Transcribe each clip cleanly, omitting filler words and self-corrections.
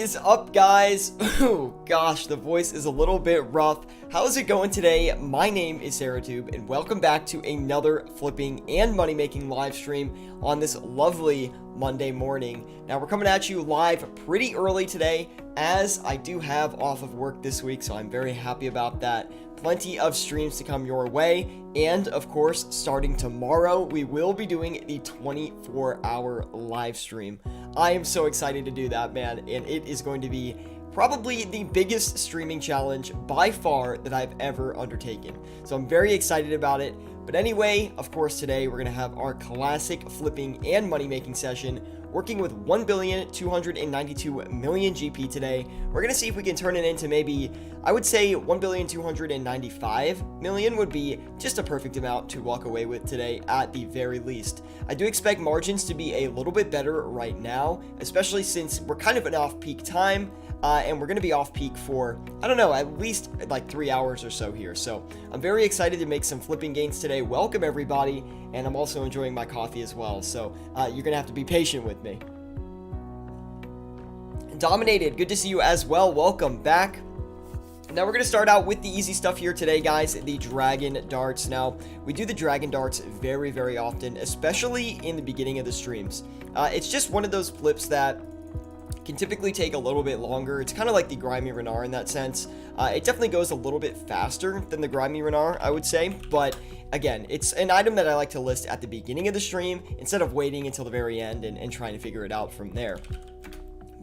Is up, guys? Oh gosh, the voice is a little bit rough. How's it going today? My name is SarahTube, and welcome back to another flipping and money making live stream on this lovely Monday morning. Now we're coming at you live pretty early today, as I do have off of work this week, so I'm very happy about that. Plenty of streams to come your way, and of course, starting tomorrow, we will be doing the 24-hour live stream. I am so excited to do that, man, and it is going to be probably the biggest streaming challenge by far that I've ever undertaken. So I'm very excited about it. But anyway, of course, today we're going to have our classic flipping and money making session, working with 1,292,000,000 GP today. We're going to see if we can turn it into maybe, I would say 1,295,000,000 would be just a perfect amount to walk away with today at the very least. I do expect margins to be a little bit better right now, especially since we're kind of an off-peak time. And we're going to be off peak for, I don't know, at least like 3 hours or so here. So I'm very excited to make some flipping gains today. Welcome everybody. And I'm also enjoying my coffee as well. So you're going to have to be patient with me. Dominated, good to see you as well. Welcome back. Now we're going to start out with the easy stuff here today, guys, the dragon darts. Now, we do the dragon darts very, very often, especially in the beginning of the streams. It's just one of those flips that can typically take a little bit longer. It's kind of like the grimy Renar in that sense. It definitely goes a little bit faster than the grimy Renar, I would say, but again, it's an item that I like to list at the beginning of the stream instead of waiting until the very end and trying to figure it out from there.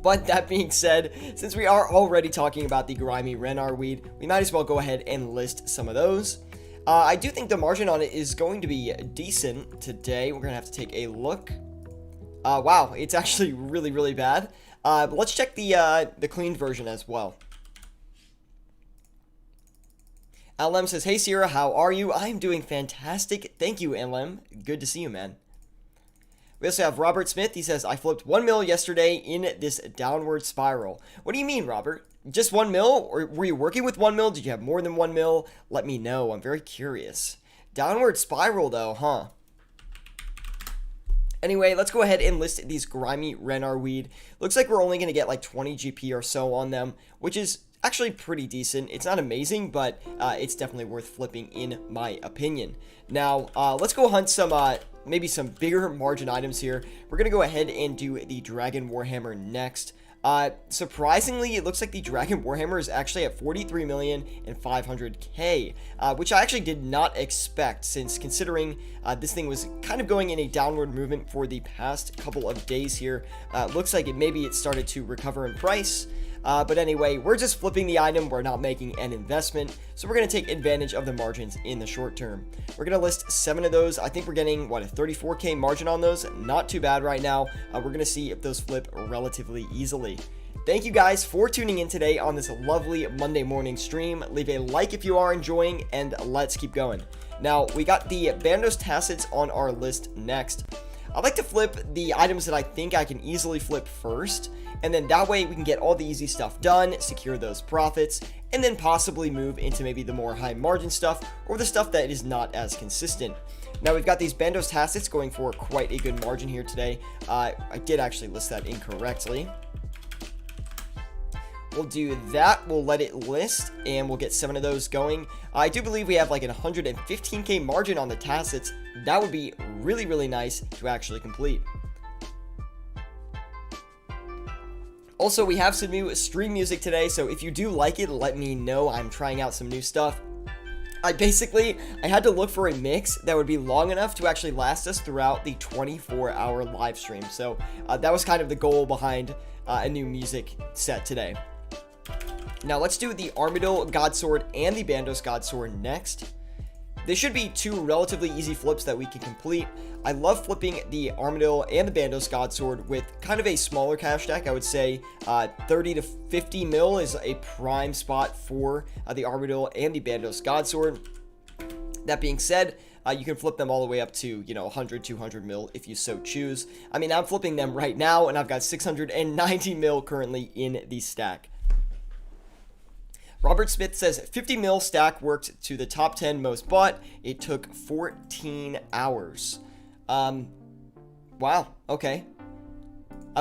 But that being said, since we are already talking about the grimy Renar weed, we might as well go ahead and list some of those. I do think the margin on it is going to be decent today. We're gonna have to take a look. Wow, it's actually really, really bad. But let's check the cleaned version as well. LM says, hey Sierra, how are you? I'm doing fantastic. Thank you, LM. Good to see you, man. We also have Robert Smith. He says, I flipped 1 mil yesterday in this downward spiral. What do you mean, Robert? Just 1 mil? Or were you working with 1 mil? Did you have more than 1 mil? Let me know. I'm very curious. Downward spiral, though, huh? Anyway, let's go ahead and list these grimy Renar weed. Looks like we're only going to get like 20 GP or so on them, which is actually pretty decent. It's not amazing, but it's definitely worth flipping in my opinion. Now, let's go hunt some, maybe some bigger margin items here. We're going to go ahead and do the Dragon Warhammer next. Surprisingly, it looks like the Dragon Warhammer is actually at 43,500,000, which I actually did not expect, since considering this thing was kind of going in a downward movement for the past couple of days here. Looks like maybe it started to recover in price. But anyway, we're just flipping the item. We're not making an investment, so we're going to take advantage of the margins in the short term. We're going to list 7 of those. I think we're getting, what, a 34k margin on those? Not too bad right now. We're going to see if those flip relatively easily. Thank you guys for tuning in today on this lovely Monday morning stream. Leave a like if you are enjoying, and let's keep going. Now, we got the Bandos Tacits on our list next. I like to flip the items that I think I can easily flip first, and then that way we can get all the easy stuff done, secure those profits, and then possibly move into maybe the more high margin stuff, or the stuff that is not as consistent. Now we've got these Bandos Tacits going for quite a good margin here today. I did actually list that incorrectly. We'll do that, we'll let it list, and we'll get 7 of those going. I do believe we have like an 115k margin on the Tacits. That would be really, really nice to actually complete. Also, we have some new stream music today, so if you do like it, let me know. I'm trying out some new stuff. I had to look for a mix that would be long enough to actually last us throughout the 24-hour live stream. So that was kind of the goal behind a new music set today. Now let's do the Armadillo Godsword and the Bandos Godsword next. They should be 2 relatively easy flips that we can complete. I love flipping the Armadillo and the Bandos Godsword with kind of a smaller cash stack. I would say 30 to 50 mil is a prime spot for the Armadillo and the Bandos Godsword. That being said, you can flip them all the way up to, 100, 200 mil if you so choose. I mean, I'm flipping them right now, and I've got 690 mil currently in the stack. Robert Smith says 50 mil stack worked to the top 10 most bought. It took 14 hours. Wow. Okay.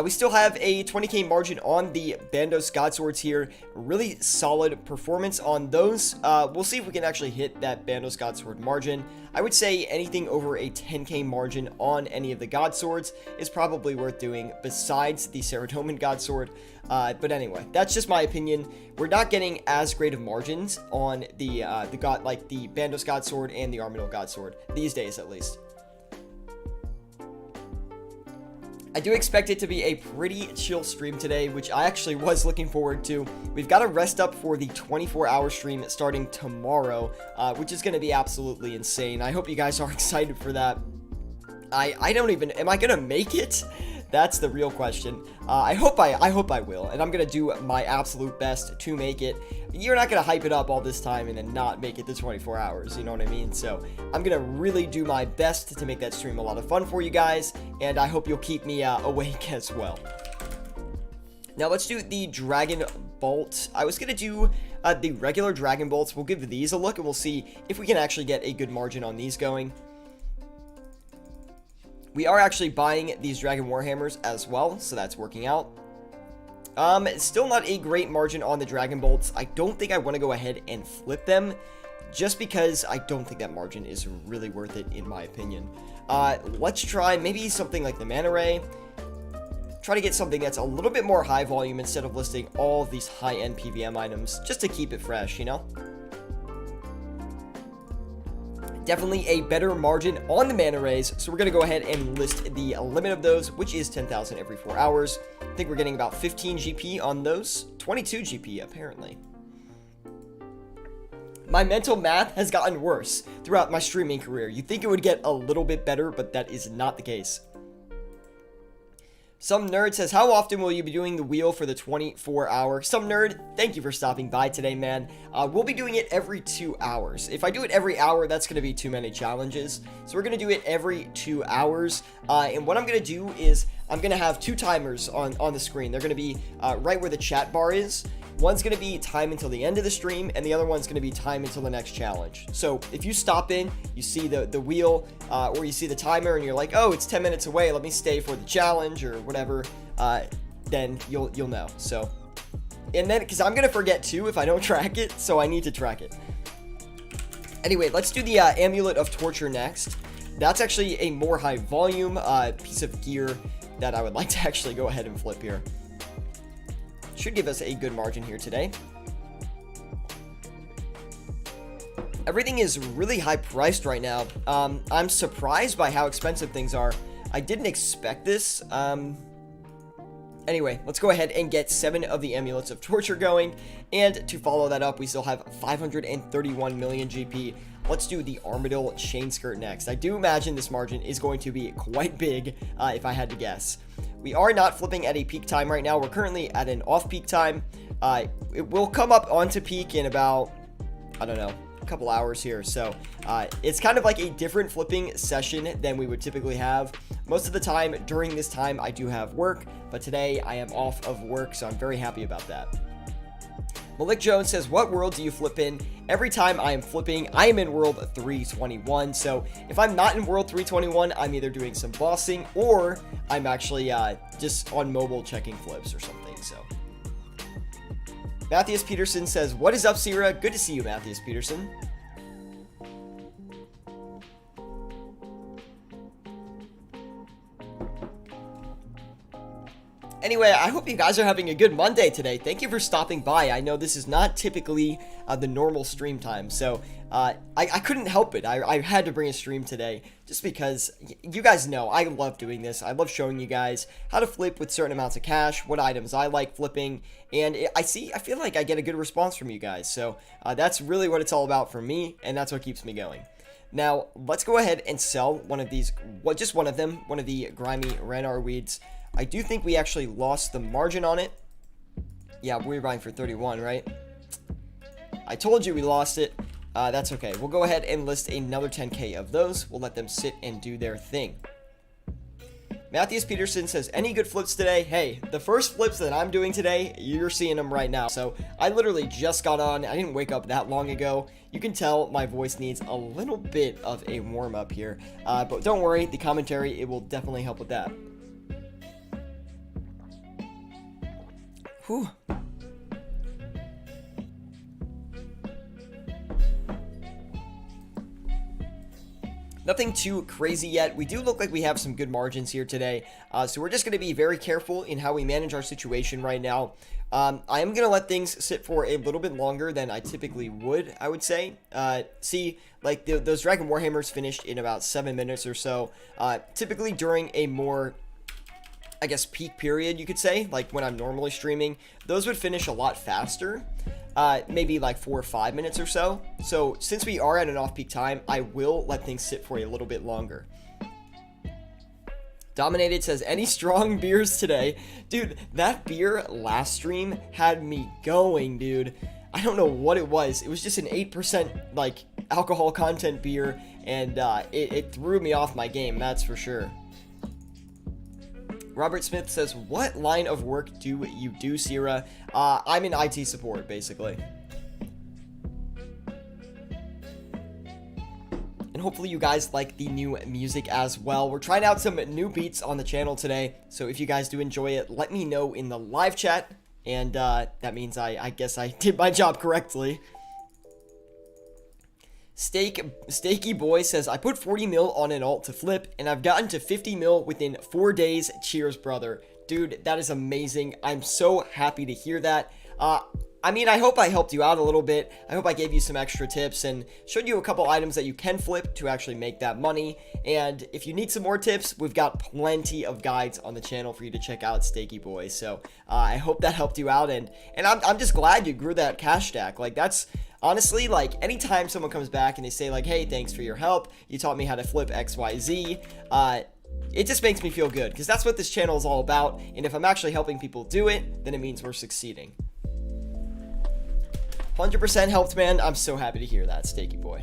We still have a 20k margin on the Bandos godswords here. Really solid performance on those. We'll see if we can actually hit that Bandos godsword margin. I would say anything over a 10k margin on any of the godswords is probably worth doing besides the Ceratoman godsword. But anyway, that's just my opinion. We're not getting as great of margins on the Bandos godsword and the Armadillo godsword these days, at least. I do expect it to be a pretty chill stream today, which I actually was looking forward to. We've got to rest up for the 24-hour stream starting tomorrow, which is going to be absolutely insane. I hope you guys are excited for that. I don't even, am I going to make it? That's the real question. I hope I will, and I'm going to do my absolute best to make it. You're not going to hype it up all this time and then not make it to 24 hours, you know what I mean? So I'm going to really do my best to make that stream a lot of fun for you guys, and I hope you'll keep me awake as well. Now let's do the Dragon Bolt. I was going to do the regular Dragon Bolts. We'll give these a look, and we'll see if we can actually get a good margin on these going. We are actually buying these Dragon Warhammers as well, so that's working out. Still not a great margin on the Dragon Bolts. I don't think I want to go ahead and flip them, just because I don't think that margin is really worth it, in my opinion. Let's try maybe something like the Mana Ray. Try to get something that's a little bit more high volume instead of listing all of these high-end PVM items, just to keep it fresh, you know? Definitely a better margin on the Mana Rays, so we're going to go ahead and list the limit of those, which is 10,000 every 4 hours. I think we're getting about 15 GP on those. 22 GP, apparently. My mental math has gotten worse throughout my streaming career. You'd think it would get a little bit better, but that is not the case. Some Nerd says, how often will you be doing the wheel for the 24-hour? Some Nerd, thank you for stopping by today, man. We'll be doing it every 2 hours. If I do it every hour, that's going to be too many challenges. So we're going to do it every 2 hours. And what I'm going to do is I'm going to have 2 timers on the screen. They're going to be right where the chat bar is. One's going to be time until the end of the stream, and the other one's going to be time until the next challenge. So if you stop in, you see the wheel, or you see the timer, and you're like, oh, it's 10 minutes away, let me stay for the challenge, or whatever, then you'll know. So, and then, because I'm going to forget too if I don't track it, so I need to track it. Anyway, let's do the Amulet of Torture next. That's actually a more high volume piece of gear that I would like to actually go ahead and flip here. Should give us a good margin here today. Everything is really high priced right now. I'm surprised by how expensive things are. I didn't expect this. Anyway, let's go ahead and get 7 of the Amulets of Torture going. And to follow that up, we still have 531 million GP. Let's do the Armadillo chainskirt next. I do imagine this margin is going to be quite big, if I had to guess. We are not flipping at a peak time right now. We're currently at an off-peak time. It will come up onto peak in about, I don't know, a couple hours here. So it's kind of like a different flipping session than we would typically have. Most of the time during this time, I do have work, but today I am off of work, so I'm very happy about that. Malik Jones says, what world do you flip in? Every time I am flipping, I am in world 321. So if I'm not in world 321, I'm either doing some bossing or I'm actually just on mobile checking flips or something. So Matthias Peterson says, what is up, Sierra? Good to see you, Matthias Peterson. Anyway, I hope you guys are having a good Monday today. Thank you for stopping by. I know this is not typically the normal stream time, so I couldn't help it. I had to bring a stream today just because you guys know I love doing this. I love showing you guys how to flip with certain amounts of cash, what items I like flipping, and I feel like I get a good response from you guys. So that's really what it's all about for me, and that's what keeps me going. Now, let's go ahead and sell one of these, just one of them, one of the grimy Renar weeds. I do think we actually lost the margin on it. Yeah, we were buying for 31, right? I told you we lost it. That's okay. We'll go ahead and list another 10k of those. We'll let them sit and do their thing. Matthias Peterson says, any good flips today? Hey, the first flips that I'm doing today, you're seeing them right now. So I literally just got on. I didn't wake up that long ago. You can tell my voice needs a little bit of a warm up here. But don't worry, the commentary, it will definitely help with that. Whew. Nothing too crazy yet. We do look like we have some good margins here today. So we're just going to be very careful in how we manage our situation right now. I am going to let things sit for a little bit longer than I typically would, I would say. See, like those Dragon Warhammers finished in about 7 minutes or so. Typically during a more, I guess, peak period, you could say, like when I'm normally streaming, those would finish a lot faster. Maybe like 4 or 5 minutes or so. So since we are at an off-peak time, I will let things sit for a little bit longer. Dominated says, any strong beers today? Dude, that beer last stream had me going, dude. I don't know what it was. It was just an 8% like alcohol content beer, and it threw me off my game, that's for sure. Robert Smith says, what line of work do you do, Sierra? I'm in IT support, basically. And hopefully you guys like the new music as well. We're trying out some new beats on the channel today, so if you guys do enjoy it, let me know in the live chat, and that means I guess I did my job correctly. Steaky Boy says, I put 40 mil on an alt to flip, and I've gotten to 50 mil within 4 days. Cheers, brother. Dude, that is amazing. I'm so happy to hear that. I mean, I hope I helped you out a little bit. I hope I gave you some extra tips and showed you a couple items that you can flip to actually make that money. And if you need some more tips, we've got plenty of guides on the channel for you to check out, Steaky Boy. So I hope that helped you out, and I'm just glad you grew that cash stack. Like, that's honestly, like, anytime someone comes back and they say, like, hey, thanks for your help, you taught me how to flip XYZ, it just makes me feel good, because that's what this channel is all about, and if I'm actually helping people do it, then it means we're succeeding. 100% helped, man. I'm so happy to hear that, Steaky Boy.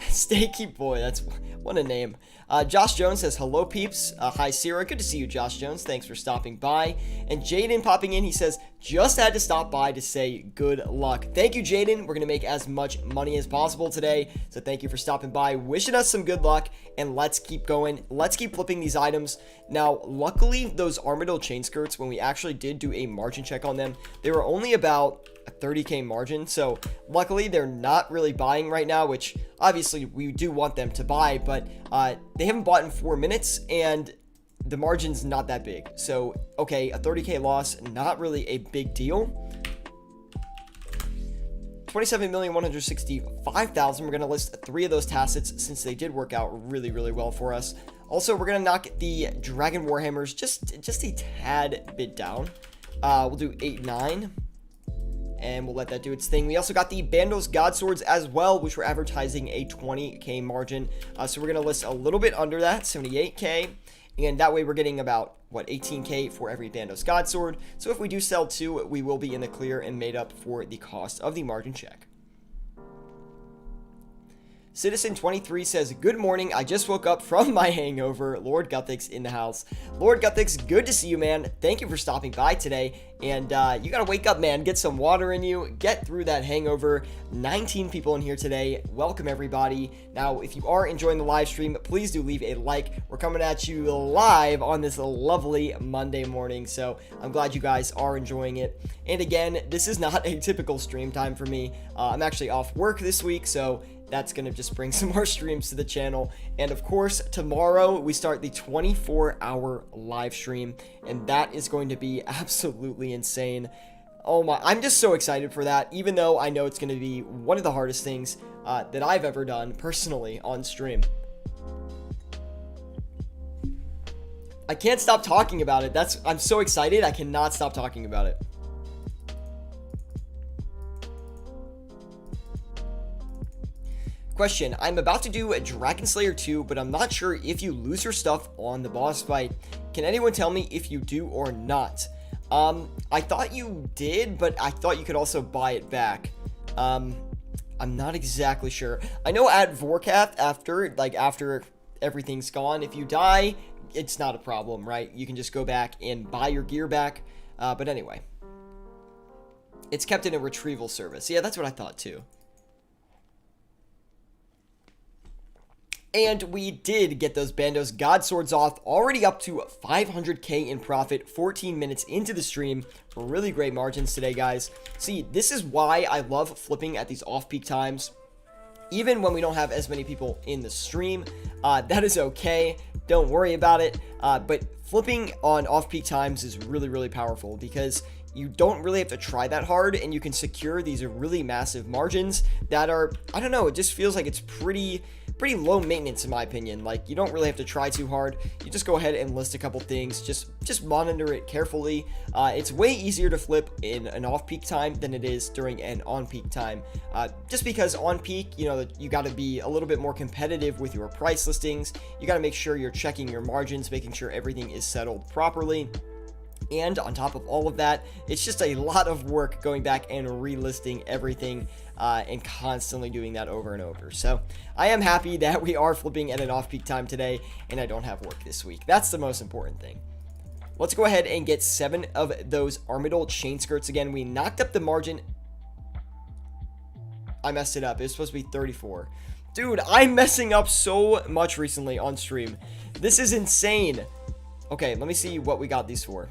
Steaky Boy, that's what a name. Josh Jones says, hello peeps. Hi Sierra, good to see you, Josh Jones. Thanks for stopping by. And Jaden popping in, he says, just had to stop by to say good luck. Thank you, Jaden. We're gonna make as much money as possible today, so thank you for stopping by, wishing us some good luck, and let's keep going. Let's keep flipping these items. Now, luckily, those Armadillo chain skirts, when we actually did do a margin check on them, they were only about a 30k margin, so luckily they're not really buying right now, which obviously we do want them to buy, but they haven't bought in 4 minutes, and the margin's not that big. So okay, a 30k loss, not really a big deal. 27,165,000. We're gonna list 3 of those tacits since they did work out really well for us. Also, we're gonna knock the Dragon Warhammers just a tad bit down. We'll do 8-9. And we'll let that do its thing. We also got the Bandos godswords as well, which we're advertising a 20k margin. So we're going to list a little bit under that, 78k. And that way we're getting about, what, 18k for every Bandos godsword. So if we do sell 2, we will be in the clear and made up for the cost of the margin check. Citizen23 says, good morning, I just woke up from my hangover. Lord Guthix in the house. Lord Guthix, good to see you, man. Thank you for stopping by today. And you gotta wake up, man. Get some water in you. Get through that hangover. 19 people in here today. Welcome, everybody. Now, if you are enjoying the live stream, please do leave a like. We're coming at you live on this lovely Monday morning, so I'm glad you guys are enjoying it. And again, this is not a typical stream time for me. I'm actually off work this week, so that's going to just bring some more streams to the channel. And of course, tomorrow we start the 24-hour live stream, and that is going to be absolutely insane. Oh my, I'm just so excited for that, even though I know it's going to be one of the hardest things that I've ever done personally on stream. I can't stop talking about it. I'm so excited. I cannot stop talking about it. Question, I'm about to do a Dragon Slayer 2, but I'm not sure if you lose your stuff on the boss fight. Can anyone tell me if you do or not? I thought you did, but I thought you could also buy it back. I'm not exactly sure. I know at Vorkath, after everything's gone, if you die, it's not a problem, right? You can just go back and buy your gear back. But anyway, it's kept in a retrieval service. Yeah, that's what I thought too. And we did get those Bandos God Swords off, already up to 500k in profit 14 minutes into the stream. Really great margins today, guys. See, this is why I love flipping at these off-peak times. Even when we don't have as many people in the stream, that is okay. Don't worry about it. But flipping on off-peak times is really, really powerful because you don't really have to try that hard and you can secure these really massive margins that are, I don't know, it just feels like it's pretty low maintenance in my opinion. Like, you don't really have to try too hard. You just go ahead and list a couple things, just monitor it carefully. It's way easier to flip in an off-peak time than it is during an on-peak time, just because on peak, you know, you got to be a little bit more competitive with your price listings. You got to make sure you're checking your margins, making sure everything is settled properly. And on top of all of that, it's just a lot of work going back and relisting everything and constantly doing that over and over. So I am happy that we are flipping at an off-peak time today and I don't have work this week. That's the most important thing. Let's go ahead and get 7 of those Armadillo chain skirts again. We knocked up the margin. I messed it up. It was supposed to be 34. Dude, I'm messing up so much recently on stream. This is insane. Okay, let me see what we got these for.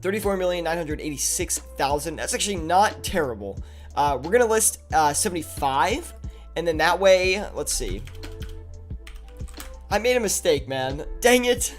34,986,000. That's actually not terrible. We're gonna list 75, and then that way, let's see. I made a mistake, man. Dang it.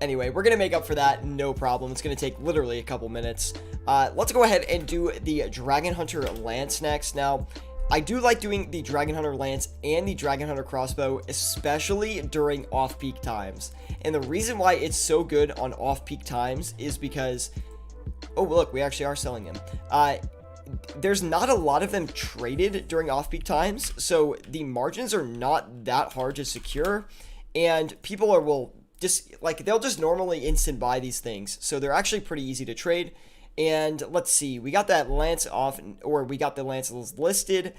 Anyway, we're gonna make up for that, no problem. It's gonna take literally a couple minutes. Let's go ahead and do the Dragon Hunter Lance next. Now, I do like doing the Dragon Hunter Lance and the Dragon Hunter Crossbow, especially during off-peak times. And the reason why it's so good on off-peak times is because, oh, look, we actually are selling them. There's not a lot of them traded during off-peak times, so the margins are not that hard to secure, and people will just, like, they'll just normally instant buy these things, so they're actually pretty easy to trade. And let's see, we got that lance off, or we got the lances listed.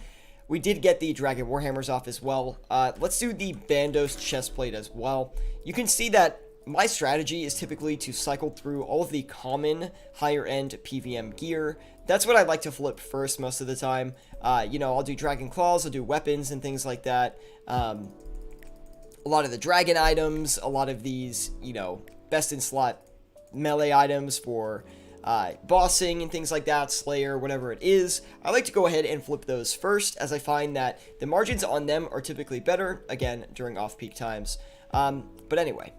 We did get the dragon warhammers off as well. Let's do the Bandos chestplate as well. You can see that my strategy is typically to cycle through all of the common higher end PVM gear. That's what I like to flip first most of the time. You know, I'll do dragon claws, I'll do weapons and things like that. A lot of the dragon items, a lot of these, you know, best in slot melee items for bossing and things like that, Slayer, whatever it is. I like to go ahead and flip those first, as I find that the margins on them are typically better, again, during off-peak times. But anyway.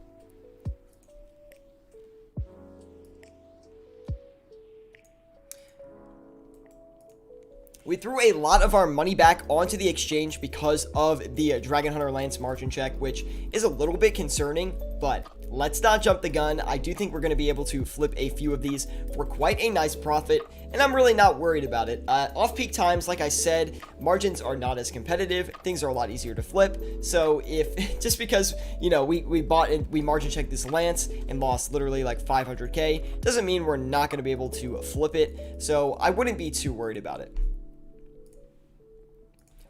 We threw a lot of our money back onto the exchange because of the Dragon Hunter Lance margin check, which is a little bit concerning, but let's not jump the gun. I do think we're going to be able to flip a few of these for quite a nice profit, and I'm really not worried about it. Off-peak times, like I said, margins are not as competitive. Things are a lot easier to flip, so if, just because, you know, we bought and we margin checked this Lance and lost literally like 500k, doesn't mean we're not going to be able to flip it, so I wouldn't be too worried about it.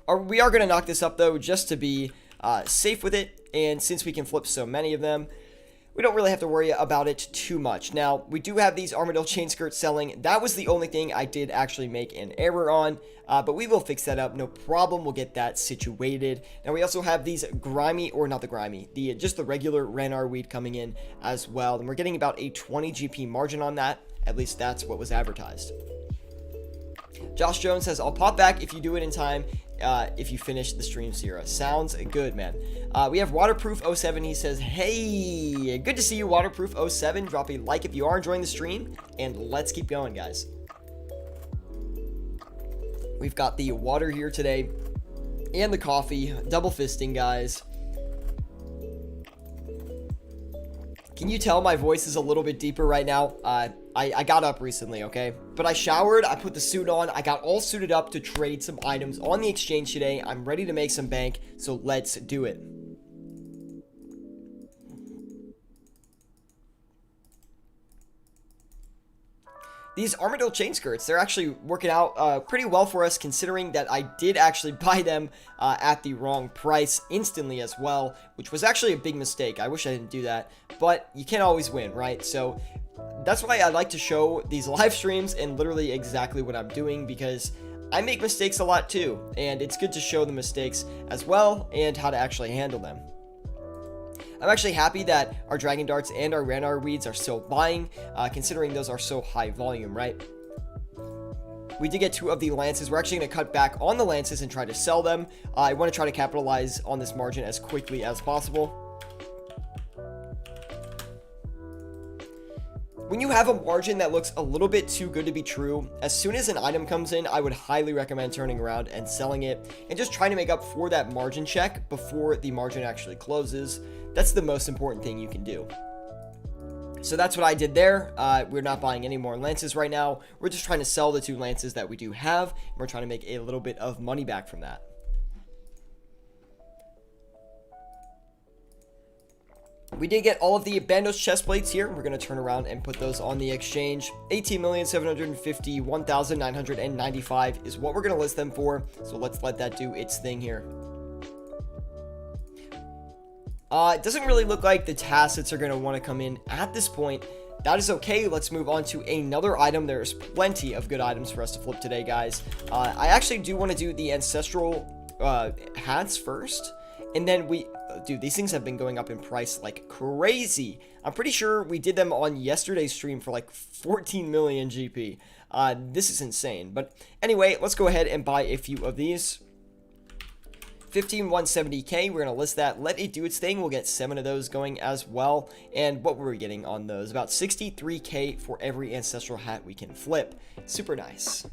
We are going to knock this up, though, just to be safe with it, and since we can flip so many of them, we don't really have to worry about it too much. Now, we do have these Armadillo chain skirts selling. That was the only thing I did actually make an error on, but we will fix that up. No problem. We'll get that situated. Now, we also have these grimy, or not the grimy, just the regular Ranar weed coming in as well, and we're getting about a 20 GP margin on that. At least that's what was advertised. Josh Jones says, I'll pop back if you do it in time. If you finish the stream, Sierra. Sounds good, man. We have Waterproof 07. He says, hey, good to see you, Waterproof 07. Drop a like if you are enjoying the stream, and let's keep going, guys. We've got the water here today, and the coffee. Double fisting, guys. Can you tell my voice is a little bit deeper right now? I got up recently, okay? But I showered, I put the suit on, I got all suited up to trade some items on the exchange today. I'm ready to make some bank, so let's do it. These Armadillo chain skirts, they're actually working out pretty well for us, considering that I did actually buy them at the wrong price instantly as well, which was actually a big mistake. I wish I didn't do that, but you can't always win, right? So that's why I like to show these live streams and literally exactly what I'm doing, because I make mistakes a lot too, and it's good to show the mistakes as well and how to actually handle them. I'm actually happy that our Dragon Darts and our Ranar Weeds are still buying, considering those are so high volume, right? We did get 2 of the Lances. We're actually going to cut back on the Lances and try to sell them. I want to try to capitalize on this margin as quickly as possible. When you have a margin that looks a little bit too good to be true, as soon as an item comes in, I would highly recommend turning around and selling it and just trying to make up for that margin check before the margin actually closes. That's the most important thing you can do. So that's what I did there. We're not buying any more Lances right now. We're just trying to sell the 2 Lances that we do have, and we're trying to make a little bit of money back from that. We did get all of the Bandos chest plates here. We're going to turn around and put those on the exchange. 18,751,995 is what we're going to list them for. So let's let that do its thing here. It doesn't really look like the tacits are going to want to come in at this point. That is okay. Let's move on to another item. There's plenty of good items for us to flip today, guys. I actually do want to do the Ancestral hats first. And then dude, these things have been going up in price like crazy. I'm pretty sure we did them on yesterday's stream for like 14 million GP. This is insane. But anyway, let's go ahead and buy a few of these. 15,170k, we're going to list that, let it do its thing. We'll get 7 of those going as well. And what were we getting on those? About 63k for every Ancestral hat we can flip. Super nice.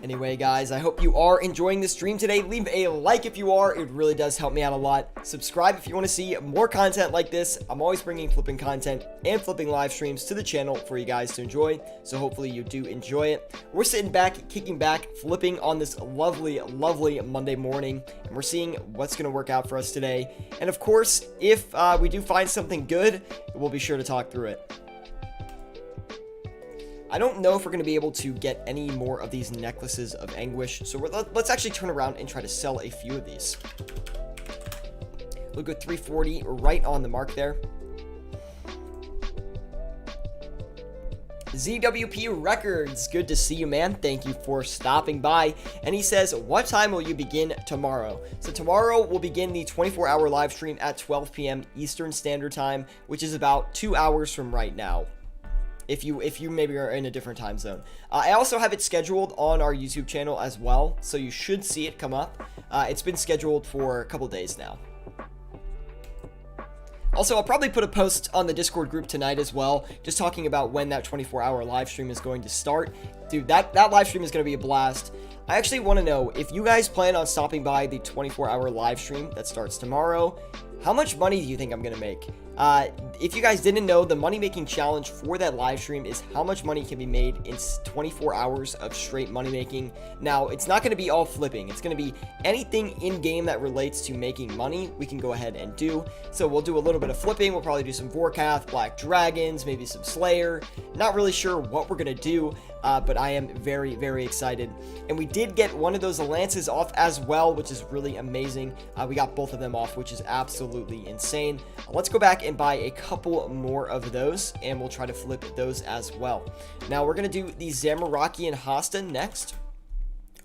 Anyway, guys, I hope you are enjoying the stream today. Leave a like if you are. It really does help me out a lot. Subscribe if you want to see more content like this. I'm always bringing flipping content and flipping live streams to the channel for you guys to enjoy. So hopefully you do enjoy it. We're sitting back, kicking back, flipping on this lovely, lovely Monday morning. And we're seeing what's going to work out for us today. And of course, if we do find something good, we'll be sure to talk through it. I don't know if we're going to be able to get any more of these necklaces of anguish, so let's actually turn around and try to sell a few of these. We'll go 340 right on the mark there. ZWP Records, good to see you, man. Thank you for stopping by. And he says, what time will you begin tomorrow? So tomorrow we'll begin the 24-hour live stream at 12 p.m. Eastern Standard Time, which is about 2 hours from right now. If you maybe are in a different time zone. I also have it scheduled on our YouTube channel as well, so you should see it come up. It's been scheduled for a couple days now. Also, I'll probably put a post on the Discord group tonight as well, just talking about when that 24-hour live stream is going to start. Dude, that live stream is going to be a blast. I actually want to know, if you guys plan on stopping by the 24-hour live stream that starts tomorrow, how much money do you think I'm going to make? If you guys didn't know, the money making challenge for that live stream is how much money can be made in 24 hours of straight money making. Now, it's not going to be all flipping. It's going to be anything in game that relates to making money we can go ahead and do. So we'll do a little bit of flipping. We'll probably do some Vorkath, Black Dragons, maybe some Slayer. Not really sure what we're going to do, but I am very, very excited. And we did get one of those Lances off as well, which is really amazing. We got both of them off, which is absolutely insane. Let's go back and buy a couple more of those, and we'll try to flip those as well. Now we're going to do the Zamorakian Hosta next.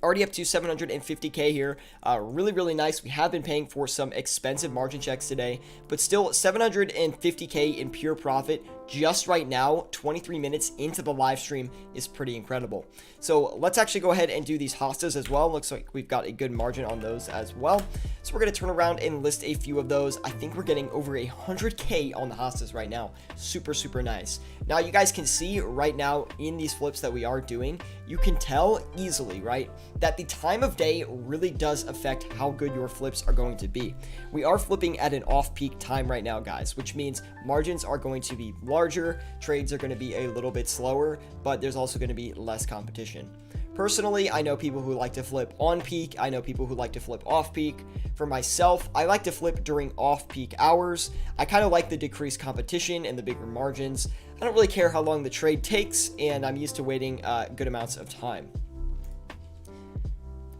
Already up to 750k here. Really, really nice. We have been paying for some expensive margin checks today, but still 750k in pure profit just right now, 23 minutes into the live stream, is pretty incredible. So let's actually go ahead and do these hostas as well. Looks like we've got a good margin on those as well. So we're going to turn around and list a few of those. I think we're getting over 100k on the hostas right now. Super, super nice. Now you guys can see right now in these flips that we are doing, you can tell easily, right, that the time of day really does affect how good your flips are going to be. We are flipping at an off-peak time right now, guys, which means margins are going to be larger, trades are going to be a little bit slower, but there's also going to be less competition. Personally, I know people who like to flip on peak. I know people who like to flip off peak. For myself, I like to flip during off-peak hours. I kind of like the decreased competition and the bigger margins. I don't really care how long the trade takes, and I'm used to waiting good amounts of time.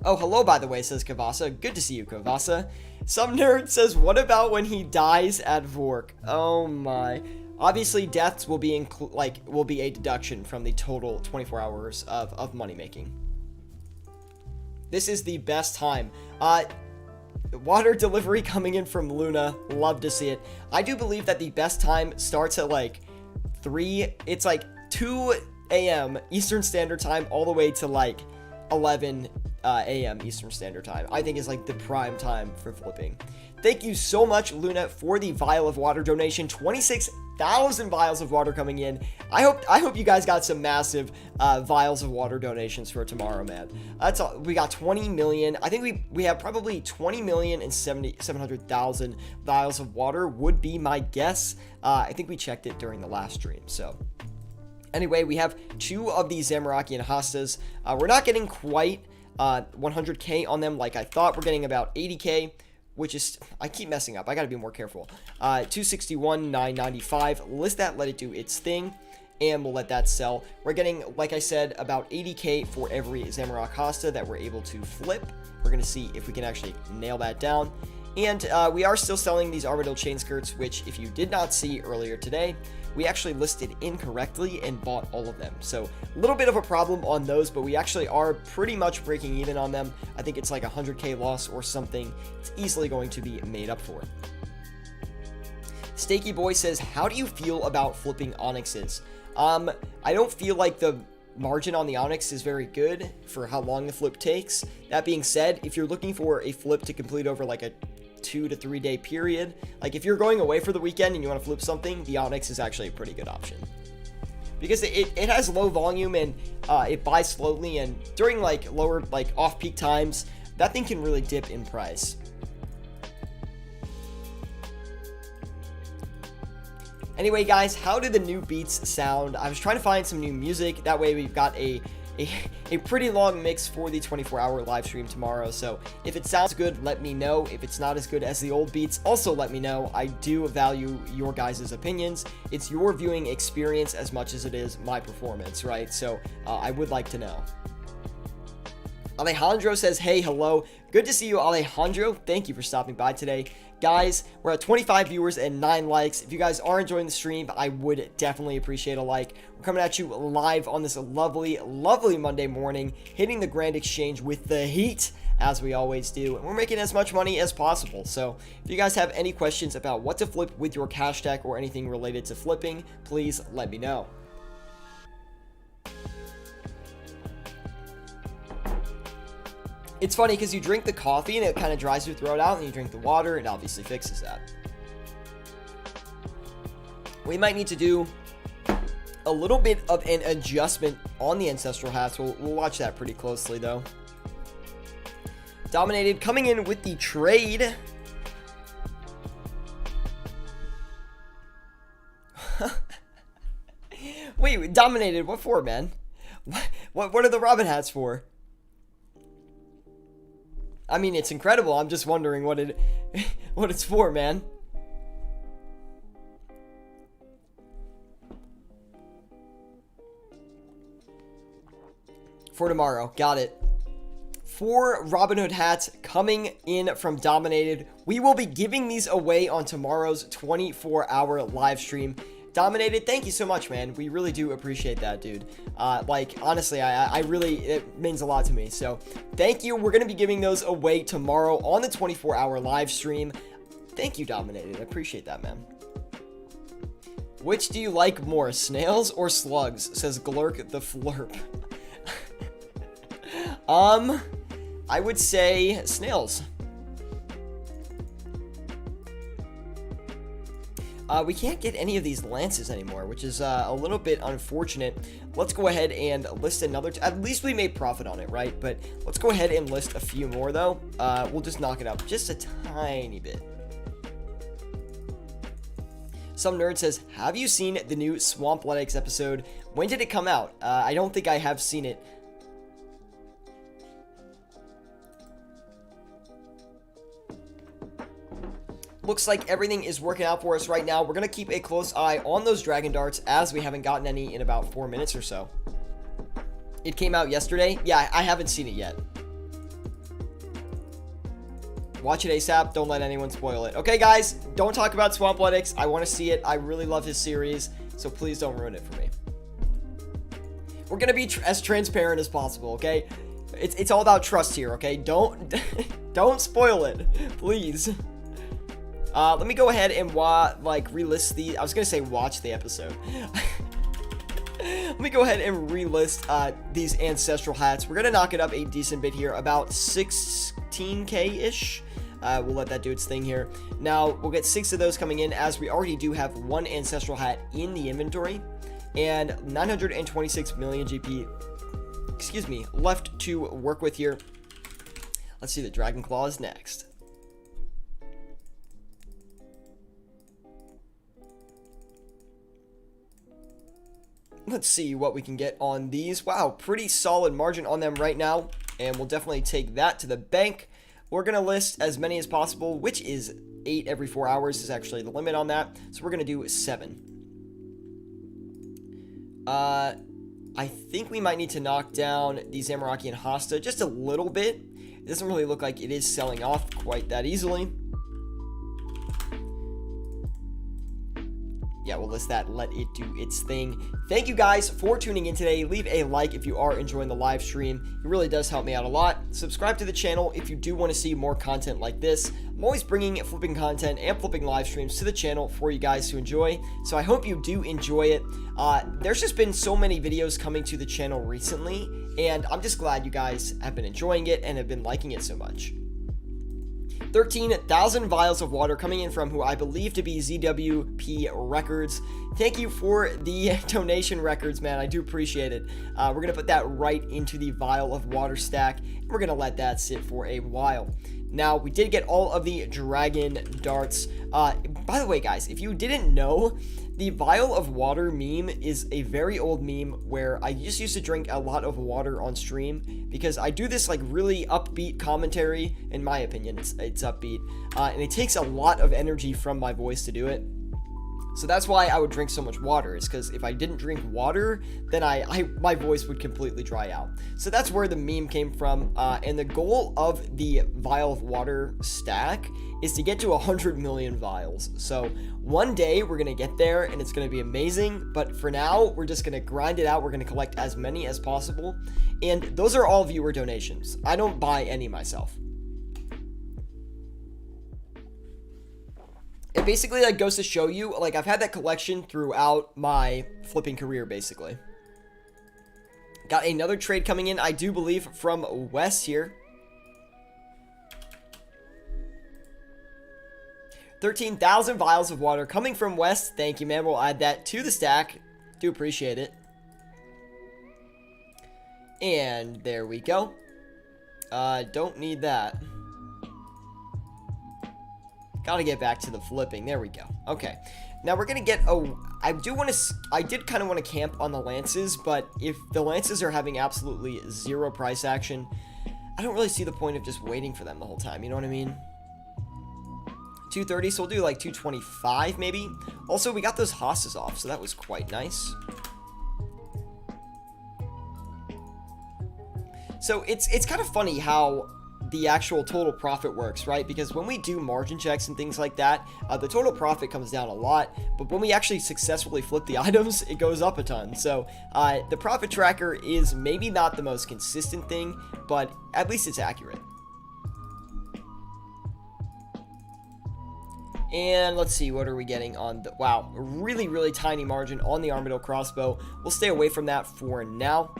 Oh, hello, by the way, says Kavasa. Good to see you, Kavasa. Some nerd says, what about when he dies at Vork? Oh my. Obviously, deaths will be will be a deduction from the total 24 hours of money making. This is the best time. Water delivery coming in from Luna. Love to see it. I do believe that the best time starts at like 3. It's like 2 a.m. Eastern Standard Time all the way to like 11 a.m. Eastern Standard Time. I think is like the prime time for flipping. Thank you so much, Luna, for the vial of water donation. 26,000 vials of water coming in. I hope you guys got some massive vials of water donations for tomorrow, man. That's all. We got 20 million. I think we have probably 20 million and 700,000 vials of water would be my guess. I think we checked it during the last stream. So anyway, we have 2 of these Zamorakian hostas. We're not getting quite 100k on them like I thought. We're getting about 80k. Which is, I keep messing up. I gotta be more careful. 261, 995. List that, let it do its thing, and we'll let that sell. We're getting, like I said, about 80k for every Zamorak Hosta that we're able to flip. We're gonna see if we can actually nail that down. And we are still selling these Armadillo chain skirts, which if you did not see earlier today, we actually listed incorrectly and bought all of them. So a little bit of a problem on those, but we actually are pretty much breaking even on them. I think it's like 100k loss or something. It's easily going to be made up for. Stakey Boy says, how do you feel about flipping Onyxes? I don't feel like the margin on the Onyx is very good for how long the flip takes. That being said, if you're looking for a flip to complete over like a 2 to 3 day period, like if you're going away for the weekend and you want to flip something, the Onyx is actually a pretty good option because it has low volume and it buys slowly, and during like lower, like off-peak times, that thing can really dip in price. Anyway, guys, how do the new beats sound? I was trying to find some new music. That way we've got a pretty long mix for the 24-hour live stream tomorrow. So if it sounds good, let me know. If it's not as good as the old beats, also let me know. I do value your guys' opinions. It's your viewing experience as much as it is my performance, right? So I would like to know. Alejandro says, hey, hello. Good to see you, Alejandro. Thank you for stopping by today. Guys, we're at 25 viewers and 9 likes. If you guys are enjoying the stream, I would definitely appreciate a like. We're coming at you live on this lovely, lovely Monday morning, hitting the Grand Exchange with the heat, as we always do. And we're making as much money as possible. So if you guys have any questions about what to flip with your cash stack or anything related to flipping, please let me know. It's funny because you drink the coffee and it kind of dries your throat out, and you drink the water, it obviously fixes that. We might need to do a little bit of an adjustment on the Ancestral hats. We'll watch that pretty closely, though. Dominated coming in with the trade. Wait, Dominated, what for, man? What are the Robin hats for? I mean, it's incredible. I'm just wondering what it's for, man. For tomorrow. Got it. 4 Robin Hood hats coming in from Dominated. We will be giving these away on tomorrow's 24-hour live stream. Dominated, thank you so much, man. We really do appreciate that, dude. Like, honestly, I really, it means a lot to me. So, thank you. We're going to be giving those away tomorrow on the 24-hour live stream. Thank you, Dominated. I appreciate that, man. Which do you like more, snails or slugs? Says Glurk the Flurp. I would say snails. We can't get any of these lances anymore, which is a little bit unfortunate. Let's go ahead and list another. At least we made profit on it, right? But let's go ahead and list a few more, though. We'll just knock it up just a tiny bit. Some nerd says, have you seen the new Swampletics episode? When did it come out? I don't think I have seen it. Looks like everything is working out for us right now. We're going to keep a close eye on those dragon darts, as we haven't gotten any in about 4 minutes or so. It came out yesterday. Yeah, I haven't seen it yet. Watch it ASAP. Don't let anyone spoil it. Okay, guys, don't talk about Swamp Onyx. I want to see it. I really love his series, so please don't ruin it for me. We're going to be as transparent as possible, okay? It's all about trust here, okay? Don't spoil it, please. Let me go ahead and relist the. I was gonna say watch the episode. Let me go ahead and relist these Ancestral hats. We're gonna knock it up a decent bit here, about 16k-ish. We'll let that do its thing here. Now, we'll get 6 of those coming in, as we already do have 1 Ancestral hat in the inventory, and 926 million GP, excuse me, left to work with here. Let's see, the Dragon Claw is next. Let's see what we can get on these. Wow, pretty solid margin on them right now, and we'll definitely take that to the bank. We're going to list as many as possible, which is 8 every 4 hours is actually the limit on that. So we're going to do 7. I think we might need to knock down the Zamorakian and Hosta just a little bit. It doesn't really look like it is selling off quite that easily. Yeah, we'll list that, let it do its thing. Thank you guys for tuning in today. Leave a like if you are enjoying the live stream. It really does help me out a lot. Subscribe to the channel if you do want to see more content like this. I'm always bringing flipping content and flipping live streams to the channel for you guys to enjoy, so I hope you do enjoy it. There's just been so many videos coming to the channel recently, and I'm just glad you guys have been enjoying it and have been liking it so much. 13,000 vials of water coming in from who I believe to be ZWP Records. Thank you for the donation, Records, man. I do appreciate it. We're going to put that right into the vial of water stack, and we're going to let that sit for a while. Now, we did get all of the dragon darts. By the way, guys, if you didn't know, the vial of water meme is a very old meme where I just used to drink a lot of water on stream because I do this like really upbeat commentary. In my opinion, it's upbeat, and it takes a lot of energy from my voice to do it. So that's why I would drink so much water, is because if I didn't drink water, then my voice would completely dry out. So that's where the meme came from, and the goal of the vial of water stack is to get to 100 million vials. So one day we're going to get there, and it's going to be amazing, but for now, we're just going to grind it out. We're going to collect as many as possible, and those are all viewer donations. I don't buy any myself. It basically like goes to show you, like, I've had that collection throughout my flipping career, basically. Got another trade coming in, I do believe, from Wes here. 13,000 vials of water coming from Wes. Thank you, man. We'll add that to the stack. Do appreciate it. And there we go. Don't need that. Gotta get back to the flipping. There we go. Okay. Now we're gonna get I did kind of want to camp on the lances, but if the lances are having absolutely zero price action, I don't really see the point of just waiting for them the whole time. You know what I mean? 230, so we'll do like 225 maybe. Also, we got those hostas off, so that was quite nice. So it's kind of funny how the actual total profit works, right? Because when we do margin checks and things like that, the total profit comes down a lot, but when we actually successfully flip the items, it goes up a ton. So the profit tracker is maybe not the most consistent thing, but at least it's accurate. And let's see, what are we getting on the, wow, a really, really tiny margin on the Armadillo crossbow. We'll stay away from that for now.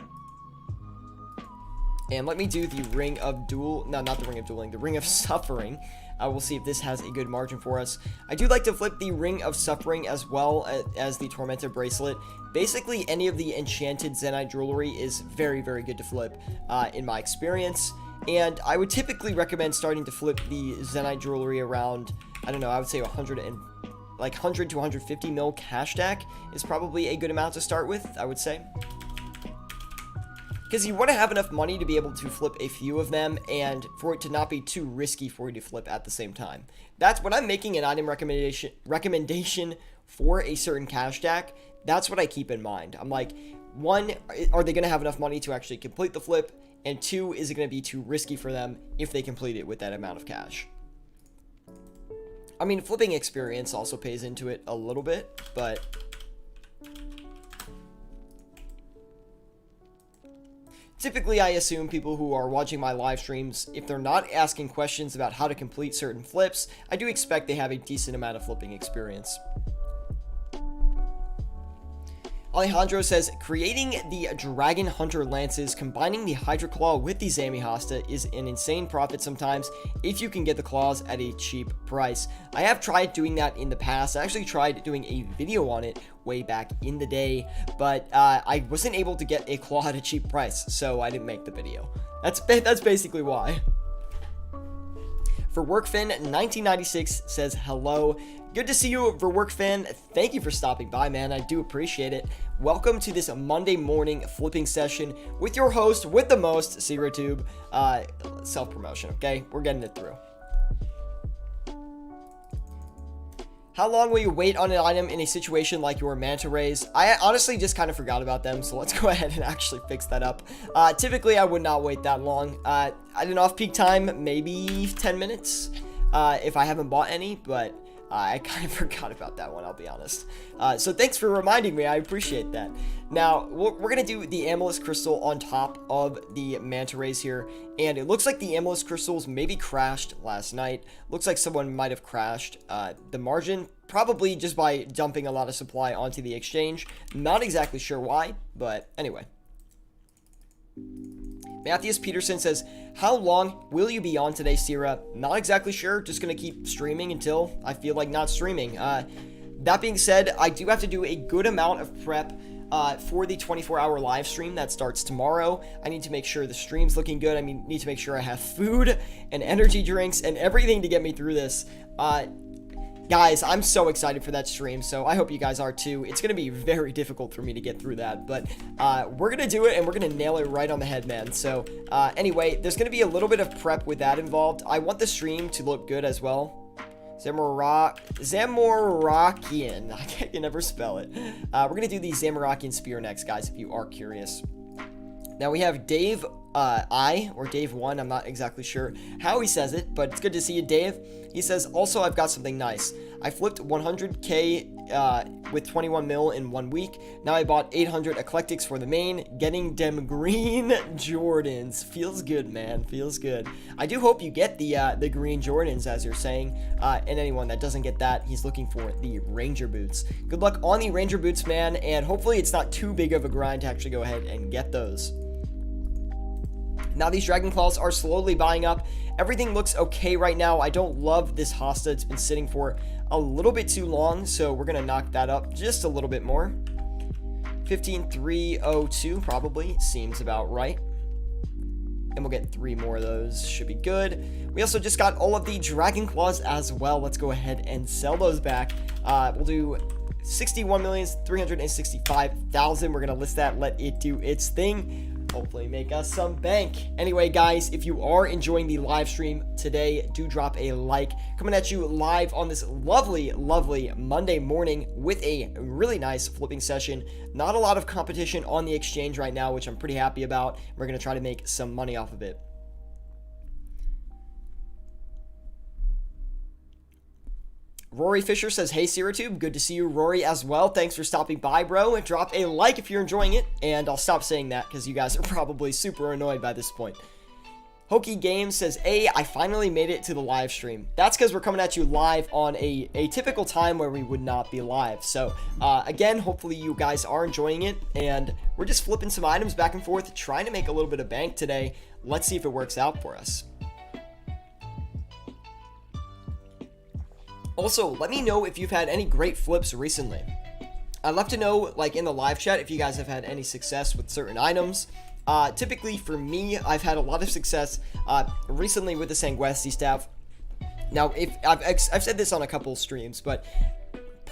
And let me do the Ring of Duel, no, not the Ring of Dueling, the Ring of Suffering. We'll see if this has a good margin for us. I do like to flip the Ring of Suffering as well as the Tormented Bracelet. Basically, any of the enchanted Zenyte jewelry is very, very good to flip, in my experience. And I would typically recommend starting to flip the Zenyte jewelry around, I don't know, I would say 100 to 150 mil cash stack is probably a good amount to start with, I would say. Because you want to have enough money to be able to flip a few of them, and for it to not be too risky for you to flip at the same time. That's when I'm making an item recommendation for a certain cash stack. That's what I keep in mind. I'm like, one, are they going to have enough money to actually complete the flip? And two, is it going to be too risky for them if they complete it with that amount of cash? I mean, flipping experience also pays into it a little bit, but typically I assume people who are watching my live streams, if they're not asking questions about how to complete certain flips, I do expect they have a decent amount of flipping experience. Alejandro says, creating the Dragon Hunter Lances, combining the Hydra Claw with the Zami Hosta is an insane profit sometimes if you can get the claws at a cheap price. I have tried doing that in the past. I actually tried doing a video on it way back in the day, but I wasn't able to get a claw at a cheap price, so I didn't make the video. That's basically why. For Workfin 1996 says, hello. Good to see you, Verworkfan. Thank you for stopping by, man. I do appreciate it. Welcome to this Monday morning flipping session with your host with the most, ZeroTube. Self-promotion, okay? We're getting it through. How long will you wait on an item in a situation like your Manta Rays? I honestly just kind of forgot about them, so let's go ahead and actually fix that up. Typically, I would not wait that long. At an off-peak time, maybe 10 minutes if I haven't bought any, but I kind of forgot about that one, I'll be honest. So thanks for reminding me, I appreciate that. Now, we're going to do the Amulet Crystal on top of the Manta Rays here, and it looks like the Amulet Crystals maybe crashed last night. Looks like someone might have crashed the margin, probably just by dumping a lot of supply onto the exchange. Not exactly sure why, but anyway. Matthias Peterson says, how long will you be on today, Sierra? Not exactly sure. Just going to keep streaming until I feel like not streaming. That being said, I do have to do a good amount of prep for the 24-hour live stream that starts tomorrow. I need to make sure the stream's looking good. I need to make sure I have food and energy drinks and everything to get me through this. Guys, I'm so excited for that stream, so I hope you guys are too. It's going to be very difficult for me to get through that, but we're going to do it, and we're going to nail it right on the head, man. So anyway, there's going to be a little bit of prep with that involved. I want the stream to look good as well. Zamorakian. I can never spell it. We're going to do the Zamorakian Spear next, guys, if you are curious. Now we have Dave or Dave 1, I'm not exactly sure how he says it, but it's good to see you, Dave. He says, also, I've got something nice. I flipped 100k with 21 mil in 1 week. Now I bought 800 Eclectics for the main, getting them green Jordans. Feels good, man, feels good. I do hope you get the green Jordans, as you're saying, and anyone that doesn't get that, he's looking for the Ranger boots. Good luck on the Ranger boots, man, and hopefully it's not too big of a grind to actually go ahead and get those. Now these Dragon Claws are slowly buying up. Everything looks okay right now. I don't love this hosta. It's been sitting for a little bit too long, so we're going to knock that up just a little bit more. 15,302 probably seems about right. And we'll get 3 more of those. Should be good. We also just got all of the Dragon Claws as well. Let's go ahead and sell those back. We'll do 61,365,000. We're going to list that. Let it do its thing. Hopefully make us some bank. Anyway, guys, if you are enjoying the live stream today, do drop a like. Coming at you live on this lovely, lovely Monday morning with a really nice flipping session. Not a lot of competition on the exchange right now, which I'm pretty happy about. We're going to try to make some money off of it. Rory Fisher says, hey, ZeroTube, good to see you, Rory, as well. Thanks for stopping by, bro, and drop a like if you're enjoying it, and I'll stop saying that because you guys are probably super annoyed by this point. Hokey Games says, hey, I finally made it to the live stream. That's because we're coming at you live on a typical time where we would not be live. So, again, hopefully you guys are enjoying it, and we're just flipping some items back and forth, trying to make a little bit of bank today. Let's see if it works out for us. Also, let me know if you've had any great flips recently. I'd love to know, like, in the live chat, if you guys have had any success with certain items. Typically, for me, I've had a lot of success recently with the Sanguesti staff. Now, if I've said this on a couple streams, but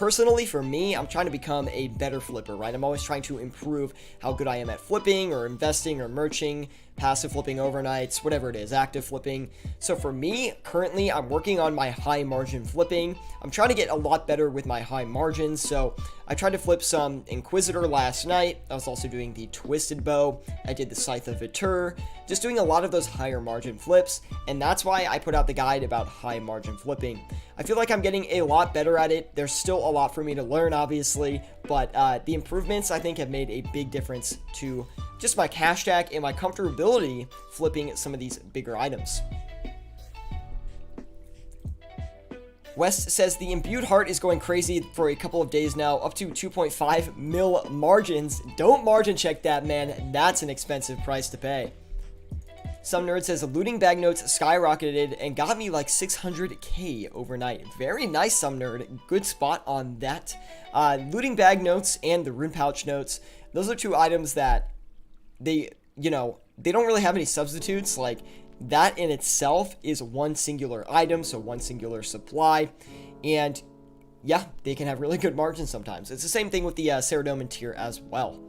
personally, for me, I'm trying to become a better flipper, right? I'm always trying to improve how good I am at flipping or investing or merching, passive flipping overnights, whatever it is, active flipping. So for me, currently, I'm working on my high margin flipping. I'm trying to get a lot better with my high margins. So I tried to flip some Inquisitor last night. I was also doing the Twisted Bow. I did the Scythe of Vitur, just doing a lot of those higher margin flips. And that's why I put out the guide about high margin flipping. I feel like I'm getting a lot better at it. There's still a lot for me to learn, obviously, but the improvements I think have made a big difference to just my cash stack and my comfortability flipping some of these bigger items. West says the Imbued Heart is going crazy for a couple of days now, up to 2.5 mil margins. Don't margin check that, man. That's an expensive price to pay. Some nerd says looting bag notes skyrocketed and got me like 600k overnight. Very nice, some nerd. Good spot on that. Looting bag notes and the rune pouch notes. Those are two items that they don't really have any substitutes. Like, that in itself is one singular item, so one singular supply. And yeah, they can have really good margins sometimes. It's the same thing with the Ceradoman tier as well.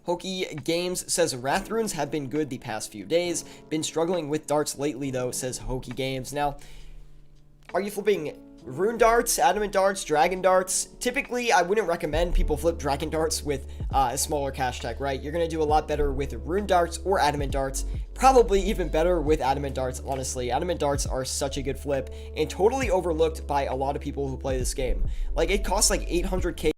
Hokey Games says Wrath runes have been good the past few days. Been struggling with darts lately though, says Hokey Games. Now, are you flipping rune darts, adamant darts, dragon darts? Typically, I wouldn't recommend people flip dragon darts with a smaller cash tag, right? You're going to do a lot better with rune darts or adamant darts. Probably even better with adamant darts, honestly. Adamant darts are such a good flip and totally overlooked by a lot of people who play this game. Like, it costs like 800k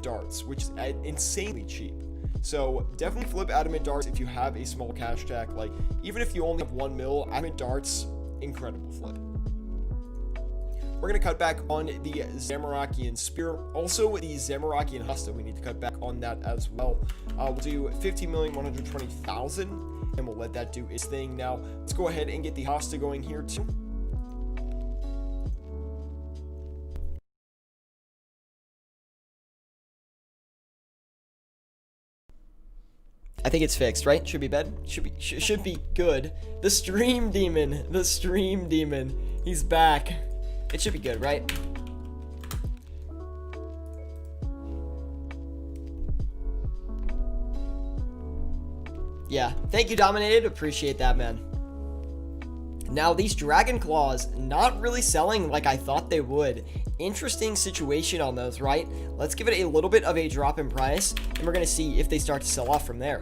darts, which is insanely cheap. So definitely flip adamant darts if you have a small cash stack. Like, even if you only have 1 mil, adamant darts, incredible flip. We're going to cut back on the Zamorakian Spear. Also, the Zamorakian Hosta, we need to cut back on that as well. We'll do 15,120,000, and we'll let that do its thing. Now, let's go ahead and get the Hosta going here too. I think it's fixed, right? Should be bad. Should be good. The stream demon. He's back. It should be good, right? Yeah. Thank you, Dominated. Appreciate that, man. Now, these Dragon Claws, not really selling like I thought they would. Interesting situation on those, right? Let's give it a little bit of a drop in price, and we're going to see if they start to sell off from there.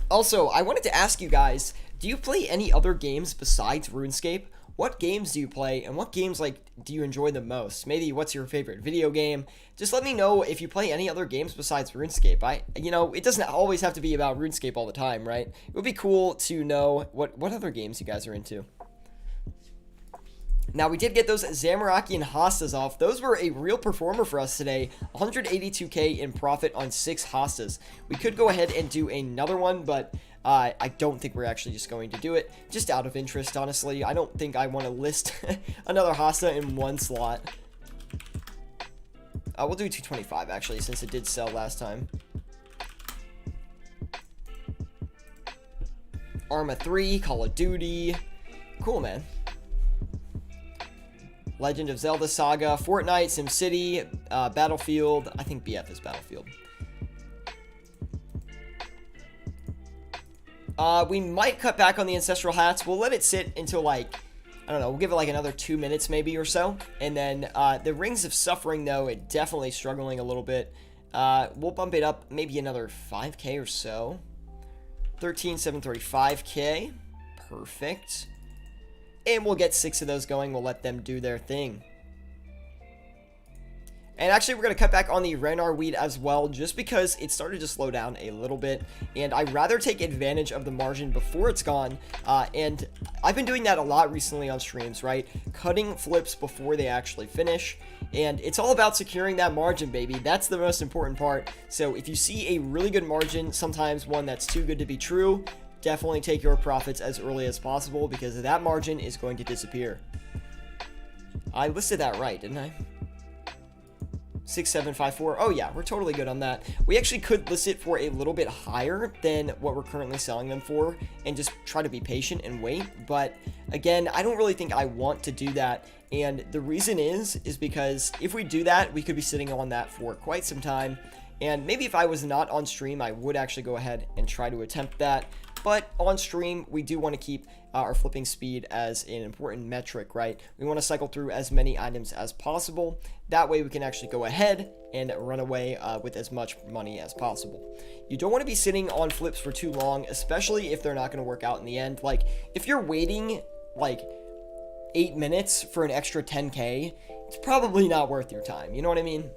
Also, I wanted to ask you guys, do you play any other games besides RuneScape? What games do you play, and what games do you enjoy the most? Maybe what's your favorite video game? Just let me know if you play any other games besides RuneScape. It doesn't always have to be about RuneScape all the time, right? It would be cool to know what other games you guys are into. Now, we did get those Zamorakian Hostas off. Those were a real performer for us today. 182k in profit on 6 Hostas. We could go ahead and do another one, but I don't think we're actually just going to do it. Just out of interest, honestly. I don't think I want to list another Hosta in one slot. We'll do 225, actually, since it did sell last time. Arma 3, Call of Duty. Cool, man. Legend of Zelda Saga, Fortnite, SimCity, Battlefield. I think BF is Battlefield. We might cut back on the Ancestral hats. We'll let it sit until, I don't know, we'll give it another 2 minutes maybe or so. And then the Rings of Suffering, though, it definitely struggling a little bit. We'll bump it up maybe another 5k or so. 13,735k. Perfect. And we'll get 6 of those going. We'll let them do their thing. And actually, we're going to cut back on the Renar Weed as well, just because it started to slow down a little bit. And I'd rather take advantage of the margin before it's gone. And I've been doing that a lot recently on streams, right? Cutting flips before they actually finish. And it's all about securing that margin, baby. That's the most important part. So if you see a really good margin, sometimes one that's too good to be true, definitely take your profits as early as possible, because that margin is going to disappear. I listed that right, didn't I? 6754. Oh yeah, we're totally good on that. We actually could list it for a little bit higher than what we're currently selling them for and just try to be patient and wait. But again, I don't really think I want to do that. And the reason is because if we do that, we could be sitting on that for quite some time. And maybe if I was not on stream, I would actually go ahead and try to attempt that. But on stream, we do want to keep our flipping speed as an important metric, right? We want to cycle through as many items as possible. That way we can actually go ahead and run away with as much money as possible. You don't want to be sitting on flips for too long, especially if they're not going to work out in the end. Like, if you're waiting, like, 8 minutes for an extra 10K, it's probably not worth your time. You know what I mean?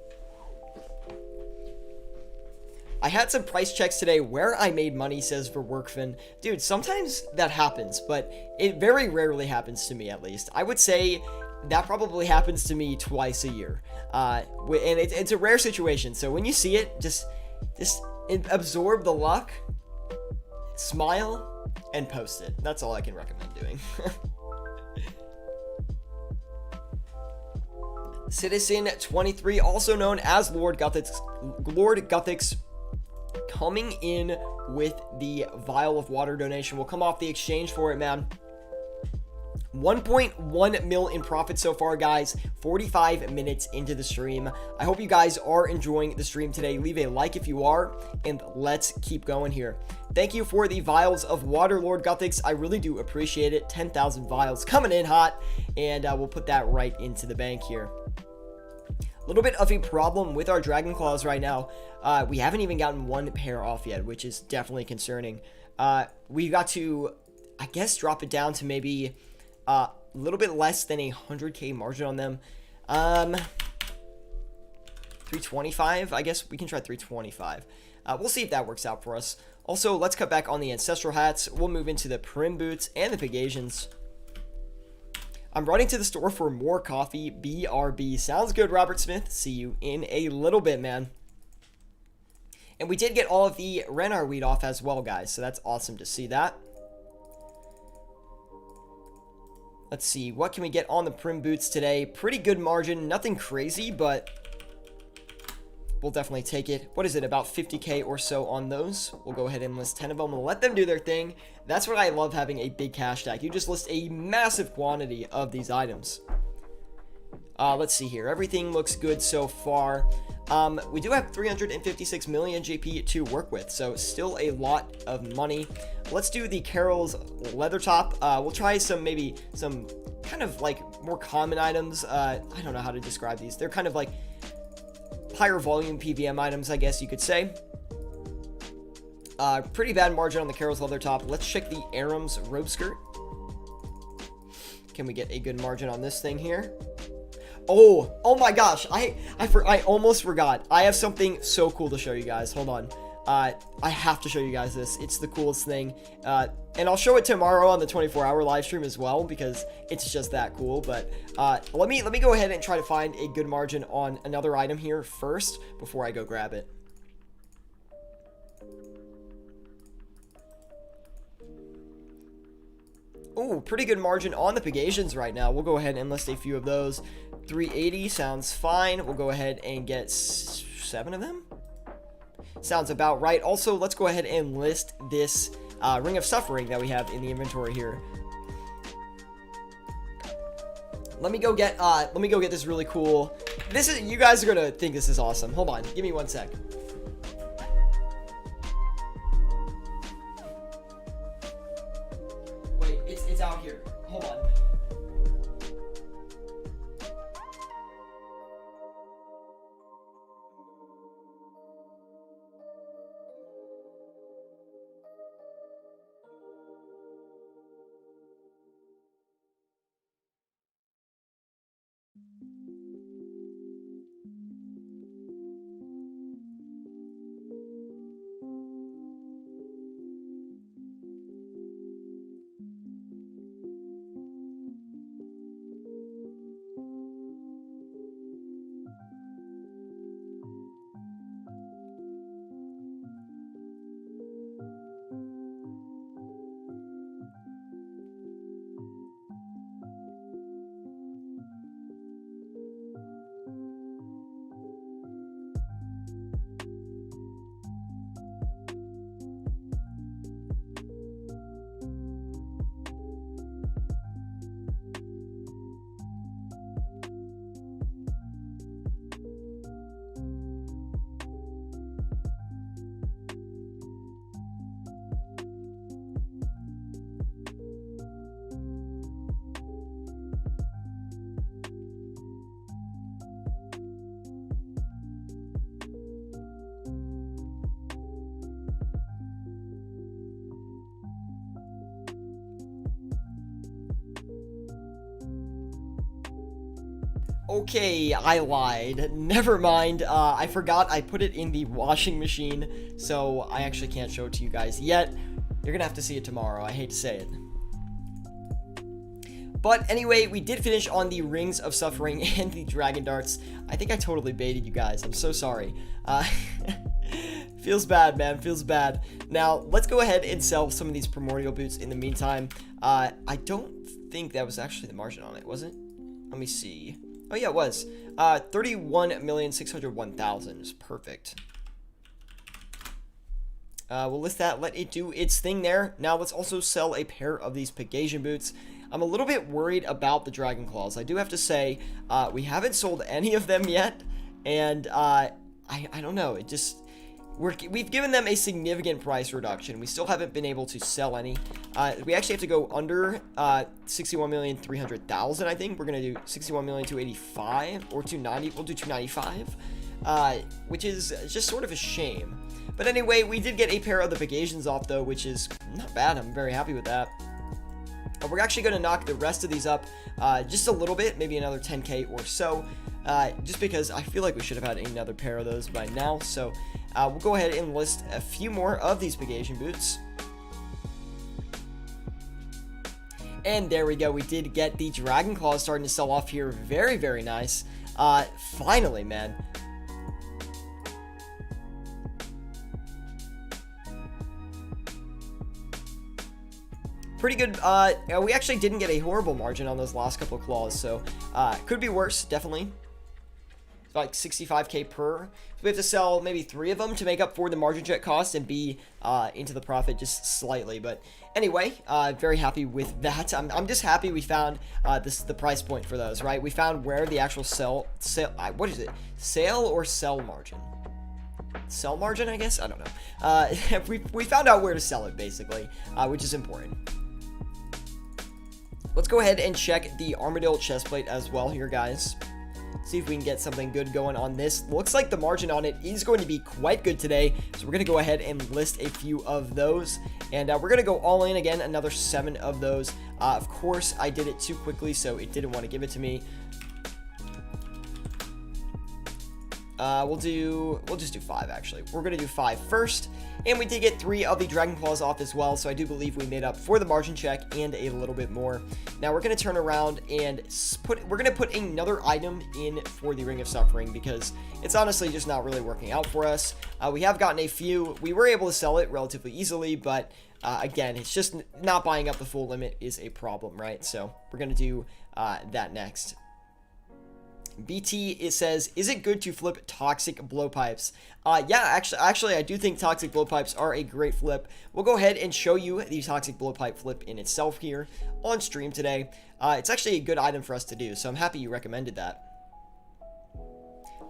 I had some price checks today where I made money, says for Workfin. Dude, sometimes that happens, but it very rarely happens to me, at least. I would say that probably happens to me twice a year. And it's a rare situation, so when you see it, just absorb the luck, smile, and post it. That's all I can recommend doing. Citizen 23, also known as Lord Guthix, coming in with the vial of water donation. We'll come off the exchange for it, man. 1.1 mil in profit so far, guys. 45 minutes into the stream. I hope you guys are enjoying the stream today. Leave a like if you are, and let's keep going here. Thank you for the vials of water, Lord Guthix. I really do appreciate it. 10,000 vials coming in hot, and we'll put that right into the bank here. A little bit of a problem with our Dragon Claws right now. We haven't even gotten one pair off yet, which is definitely concerning. We got to, I guess, drop it down to maybe a little bit less than 100K margin on them. 325, I guess we can try 325. We'll see if that works out for us. Also, let's cut back on the Ancestral hats. We'll move into the Prim boots and the Pegasians. I'm running to the store for more coffee. BRB. Sounds good, Robert Smith. See you in a little bit, man. And we did get all of the Renar wheat off as well, guys. So that's awesome to see that. Let's see. What can we get on the Prim boots today? Pretty good margin. Nothing crazy, but we'll definitely take it. What is it? About 50K or so on those. We'll go ahead and list 10 of them and let them do their thing. That's what I love having a big cash stack. You just list a massive quantity of these items. Let's see here. Everything looks good so far. We do have 356 million GP to work with, so still a lot of money. Let's do the Carol's leather top. We'll try maybe some kind of like more common items. I don't know how to describe these. They're kind of like higher volume PVM items, I guess you could say. Pretty bad margin on the Carol's leather top. Let's check the Aram's robe skirt. Can we get a good margin on this thing here? Oh my gosh, I almost forgot. I have something so cool to show you guys. Hold on. I have to show you guys this. It's the coolest thing. And I'll show it tomorrow on the 24-hour live stream as well, because it's just that cool. But let me go ahead and try to find a good margin on another item here first before I go grab it. Oh, pretty good margin on the Pegasians right now. We'll go ahead and list a few of those. 380 sounds fine. We'll go ahead and get 7 of them. Sounds about right. Also, let's go ahead and list this Ring of Suffering that we have in the inventory here. Let me go get this really cool. You guys are gonna think this is awesome. Hold on, give me 1 sec. Wait, it's out here. Hold on. Okay, I lied. Never mind. I forgot I put it in the washing machine, so I actually can't show it to you guys yet. You're gonna have to see it tomorrow. I hate to say it. But anyway, we did finish on the Rings of Suffering and the Dragon Darts. I think I totally baited you guys. I'm so sorry. Feels bad, man. Feels bad. Now, let's go ahead and sell some of these Primordial Boots in the meantime. I don't think that was actually the margin on it, was it? Let me see. Oh, yeah, it was. 31,601,000 is perfect. We'll list that, let it do its thing there. Now, let's also sell a pair of these Pegasian Boots. I'm a little bit worried about the Dragon Claws. I do have to say, we haven't sold any of them yet, and I don't know. It just we've given them a significant price reduction. We still haven't been able to sell any. We actually have to go under 61,300,000. I think we're gonna do 61,285 or 290. We'll do 295, which is just sort of a shame. But anyway, we did get a pair of the Pegasians off though, which is not bad. I'm very happy with that. We're actually going to knock the rest of these up just a little bit, maybe another 10k or so, just because I feel like we should have had another pair of those by now. So we'll go ahead and list a few more of these Pegasian Boots. And there we go. We did get the Dragon Claws starting to sell off here. Very, very nice. Finally, man. Pretty good. We actually didn't get a horrible margin on those last couple of claws, so could be worse, definitely. It's like 65k per. So we have to sell maybe 3 of them to make up for the margin check cost and be into the profit just slightly. But anyway, very happy with that. I'm just happy we found the price point for those, right? We found where the actual sale what is it? Sale or sell margin? Sell margin, I guess? I don't know. We found out where to sell it, basically, which is important. Let's go ahead and check the Armadillo chestplate as well here, guys. See if we can get something good going on this. Looks like the margin on it is going to be quite good today, so we're going to go ahead and list a few of those. And we're going to go all in again, another 7 of those. Of course, I did it too quickly, so it didn't want to give it to me. We'll just do 5, actually. We're going to do 5 first. And we did get 3 of the Dragon Claws off as well, so I do believe we made up for the margin check and a little bit more. Now we're going to turn around and we're going to put another item in for the Ring of Suffering because it's honestly just not really working out for us. We have gotten a few. We were able to sell it relatively easily, but again, it's just not buying up the full limit is a problem, right? So we're going to do that next. BT, it says, is it good to flip toxic blowpipes? Yeah, actually, I do think toxic blowpipes are a great flip. We'll go ahead and show you the toxic blowpipe flip in itself here on stream today. It's actually a good item for us to do, so I'm happy you recommended that.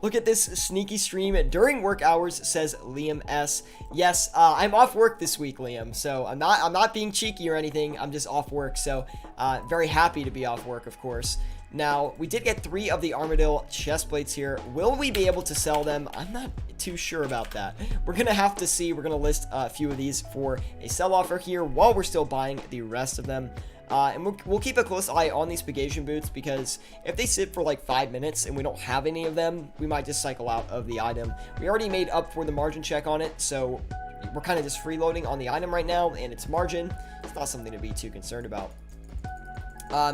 Look at this sneaky stream during work hours, says Liam S. Yes, I'm off work this week, Liam, so I'm not being cheeky or anything. I'm just off work, so very happy to be off work, of course. Now, we did get 3 of the Armadillo chest plates here. Will we be able to sell them? I'm not too sure about that. We're going to have to see. We're going to list a few of these for a sell offer here while we're still buying the rest of them. And we'll keep a close eye on these Pegasian boots because if they sit for like 5 minutes and we don't have any of them, we might just cycle out of the item. We already made up for the margin check on it, so we're kind of just freeloading on the item right now and its margin. It's not something to be too concerned about.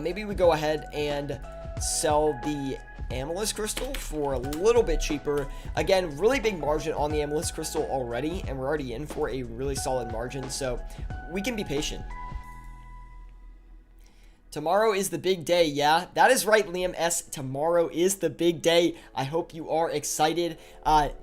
Maybe we go ahead and sell the Amulet crystal for a little bit cheaper. Again, really big margin on the Amulet crystal already, and we're already in for a really solid margin, so we can be patient. Tomorrow is the big day, yeah? That is right, Liam S. Tomorrow is the big day. I hope you are excited.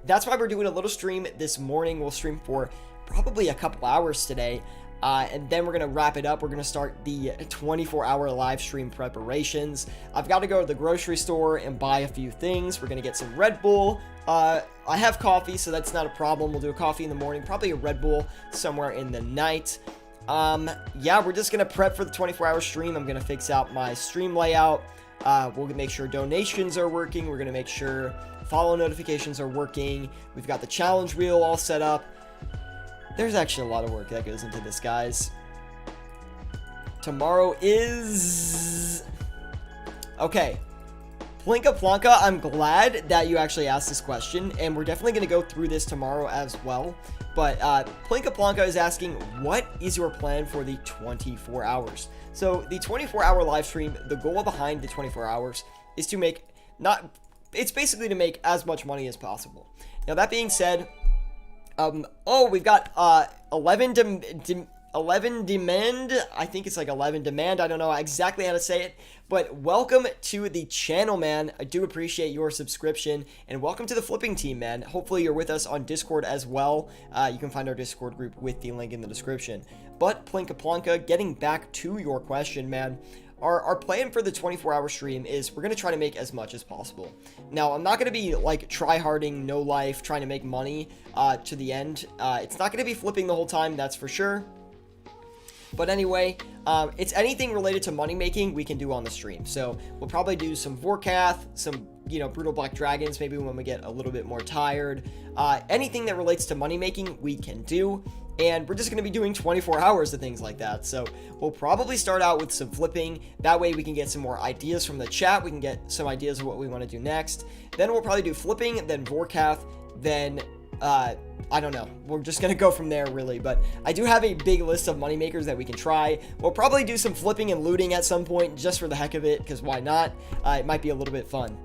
That's why we're doing a little stream this morning. We'll stream for probably a couple hours today. And then we're going to wrap it up. We're going to start the 24-hour live stream preparations. I've got to go to the grocery store and buy a few things. We're going to get some Red Bull. I have coffee, so that's not a problem. We'll do a coffee in the morning, probably a Red Bull somewhere in the night. Yeah, we're just going to prep for the 24-hour stream. I'm going to fix out my stream layout. We'll make sure donations are working. We're going to make sure follow notifications are working. We've got the challenge wheel all set up. There's actually a lot of work that goes into this, guys. Tomorrow is... Okay. Plinka Plonka, I'm glad that you actually asked this question, and we're definitely going to go through this tomorrow as well. But Plinka Plonka is asking, what is your plan for the 24 hours? So the 24-hour live stream, the goal behind the 24 hours is to make it's basically to make as much money as possible. Now that being said, we've got 11 demand. I think it's like 11 demand. I don't know exactly how to say it, but welcome to the channel, man. I do appreciate your subscription, and welcome to the flipping team, man. Hopefully you're with us on Discord as well. You can find our Discord group with the link in the description. But Plinka Plonka, getting back to your question, man. Our plan for the 24-hour stream is we're going to try to make as much as possible. Now, I'm not going to be, like, try-harding, no life, trying to make money to the end. It's not going to be flipping the whole time, that's for sure. But anyway, it's anything related to money making we can do on the stream. So we'll probably do some Vorkath, some, Brutal Black Dragons, maybe when we get a little bit more tired. Anything that relates to money making we can do. And we're just going to be doing 24 hours of things like that. So we'll probably start out with some flipping. That way we can get some more ideas from the chat. We can get some ideas of what we want to do next. Then we'll probably do flipping, then Vorkath, then, I don't know. We're just going to go from there, really. But I do have a big list of moneymakers that we can try. We'll probably do some flipping and looting at some point, just for the heck of it, because why not? It might be a little bit fun.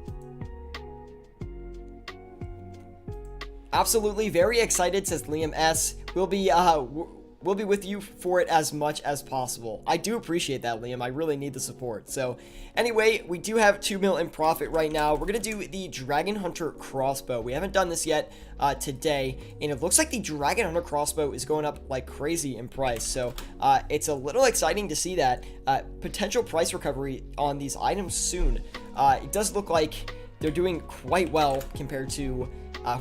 Absolutely very excited, says Liam S. We'll be with you for it as much as possible. I do appreciate that, Liam. I really need the support. So anyway, we do have 2 mil in profit right now. We're going to do the Dragon Hunter crossbow. We haven't done this yet today, and it looks like the Dragon Hunter crossbow is going up like crazy in price. So it's a little exciting to see that potential price recovery on these items soon. It does look like they're doing quite well compared to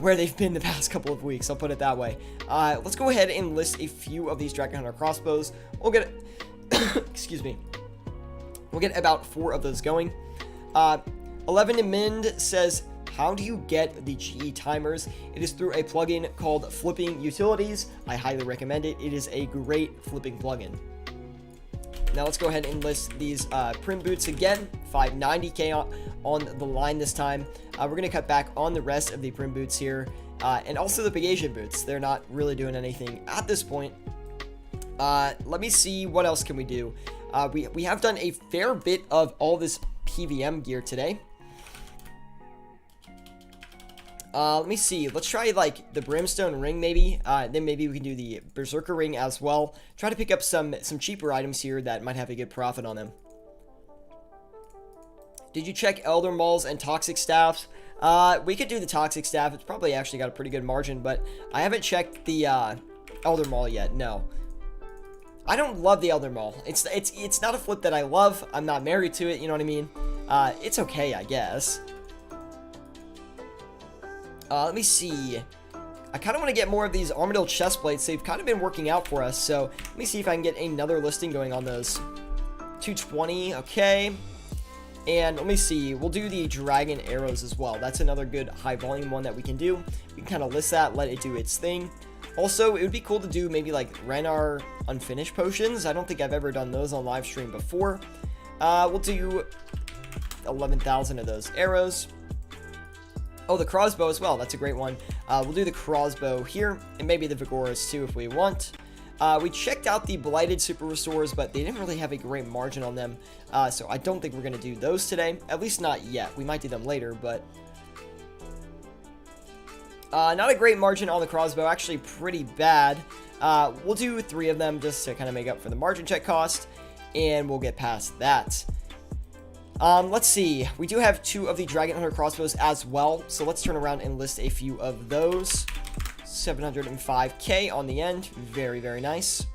where they've been the past couple of weeks, I'll put it that way. Let's go ahead and list a few of these Dragon Hunter crossbows. We'll get excuse me. We'll get about 4 of those going. 11 Mind says, how do you get the GE timers? It is through a plugin called Flipping Utilities. I highly recommend it. It is a great flipping plugin. Now let's go ahead and list these Prim Boots again. 590k on the line this time. We're going to cut back on the rest of the Prim Boots here. And also the Big Asian Boots. They're not really doing anything at this point. Let me see, what else can we do? We have done a fair bit of all this PVM gear today. Let me see. Let's try, like, the Brimstone Ring, maybe. Then maybe we can do the Berserker Ring as well. Try to pick up some cheaper items here that might have a good profit on them. Did you check Elder Mauls and Toxic Staffs? We could do the Toxic Staff. It's probably actually got a pretty good margin, but I haven't checked the Elder Maul yet, no. I don't love the Elder Maul. It's not a flip that I love. I'm not married to it, you know what I mean? It's okay, I guess. Let me see. I kind of want to get more of these Armadillo chestplates. They've kind of been working out for us, so let me see if I can get another listing going on those. 220, okay. And let me see, we'll do the Dragon Arrows as well. That's another good high volume one that we can do. We can kind of list that, let it do its thing. Also, it would be cool to do maybe like Renar Unfinished Potions. I don't think I've ever done those on live stream before. We'll do 11,000 of those arrows. Oh, the crossbow as well. That's a great one. We'll do the crossbow here, and maybe the Vigoras too if we want. We checked out the Blighted Super Restores, but they didn't really have a great margin on them. So I don't think we're going to do those today. At least not yet. We might do them later, but... not a great margin on the crossbow. Actually, pretty bad. We'll do 3 of them just to kind of make up for the margin check cost. And we'll get past that. Let's see. We do have 2 of the Dragon Hunter crossbows as well. So let's turn around and list a few of those. 705k on the end. Very, very nice.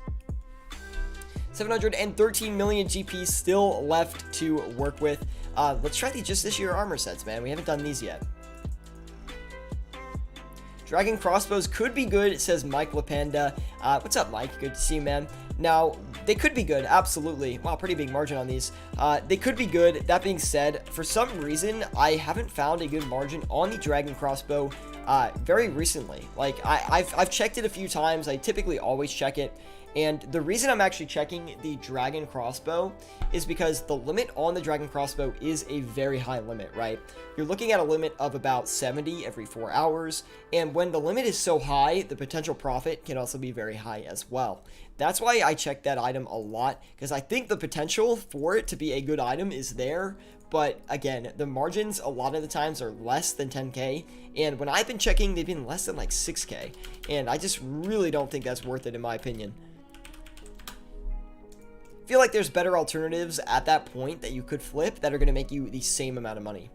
713 million GP still left to work with. Let's try the Just This Year armor sets, man. We haven't done these yet. Dragon crossbows could be good, says Mike LaPanda. What's up, Mike? Good to see you, man. Now, they could be good, absolutely. Wow, pretty big margin on these. They could be good. That being said, for some reason, I haven't found a good margin on the Dragon crossbow very recently. Like, I've checked it a few times. I typically always check it, And the reason I'm actually checking the dragon crossbow is because the limit on the dragon crossbow is a very high limit, right? You're looking at a limit of about 70 every 4 hours, and when the limit is so high, the potential profit can also be very high as well. That's why I check that item a lot, because I think the potential for it to be a good item is there, but again, the margins a lot of the times are less than 10k, and when I've been checking, they've been less than like 6k, and I just really don't think that's worth it in my opinion. I feel like there's better alternatives at that point that you could flip that are going to make you the same amount of money.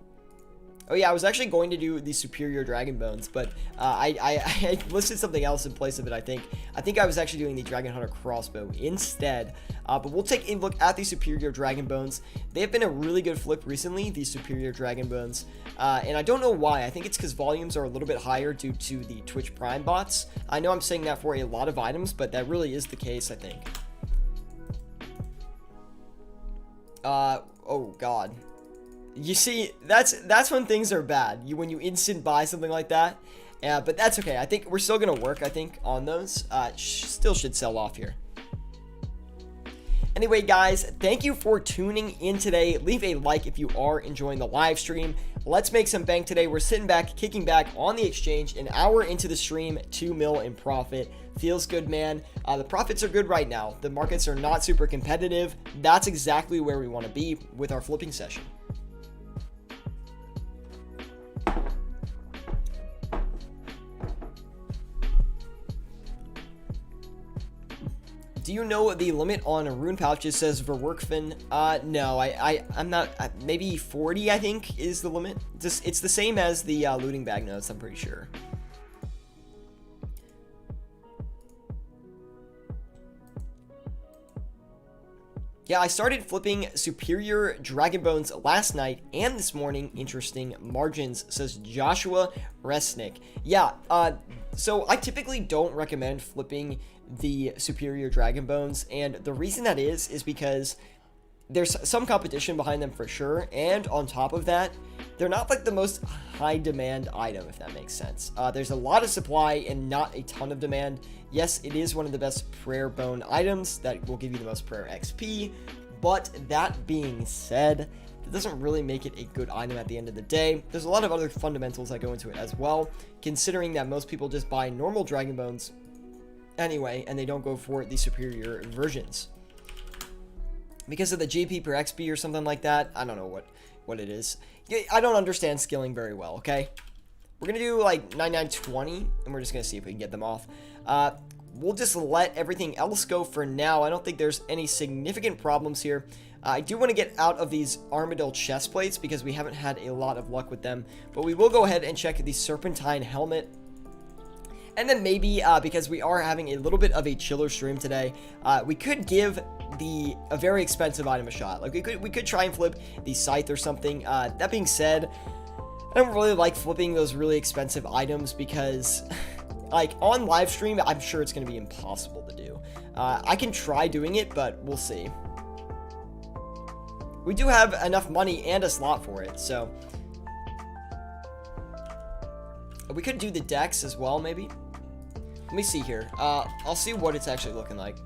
Oh yeah, I was actually going to do the superior dragon bones, but I listed something else in place of it, I think. I think I was actually doing the dragon hunter crossbow instead. But we'll take a look at the superior dragon bones. They have been a really good flip recently, the superior dragon bones. And I don't know why. I think it's because volumes are a little bit higher due to the Twitch Prime bots. I know I'm saying that for a lot of items, but that really is the case, I think. Oh god. You see, that's when things are bad. When you instant buy something like that. Yeah, but that's okay. I think we're still gonna work, I think, on those. Still should sell off here. Anyway, guys, thank you for tuning in today. Leave a like if you are enjoying the live stream. Let's make some bank today. We're sitting back, kicking back on the exchange, an hour into the stream, 2 mil in profit. Feels good, man. The profits are good right now. The markets are not super competitive. That's exactly where we want to be with our flipping session. Do you know the limit on rune pouches? Says Verworkfin. No, I'm not. Maybe 40, I think, is the limit. It's the same as the looting bag notes, I'm pretty sure. Yeah, I started flipping superior dragon bones last night and this morning. Interesting margins, says Joshua Resnick. Yeah, so I typically don't recommend flipping the superior dragon bones, and the reason that is because there's some competition behind them for sure, and on top of that, they're not like the most high demand item, if that makes sense. There's a lot of supply and not a ton of demand. Yes, it is one of the best prayer bone items that will give you the most prayer XP, but that being said, it doesn't really make it a good item at the end of the day. There's a lot of other fundamentals that go into it as well, considering that most people just buy normal dragon bones anyway, and they don't go for the superior versions because of the GP per XP or something like that. I don't know what it is. I don't understand skilling very well. Okay, we're gonna do like 9920, and we're just gonna see if we can get them off. We'll just let everything else go for now. I don't think there's any significant problems here. I do want to get out of these armadillo chest plates because we haven't had a lot of luck with them, but we will go ahead and check the serpentine helmet. And then maybe, because we are having a little bit of a chiller stream today, we could give a very expensive item a shot. Like we could try and flip the scythe or something. That being said, I don't really like flipping those really expensive items because, like, on live stream, I'm sure it's going to be impossible to do. I can try doing it, but we'll see. We do have enough money and a slot for it, so we could do the decks as well, maybe. Let me see here. I'll see what it's actually looking like.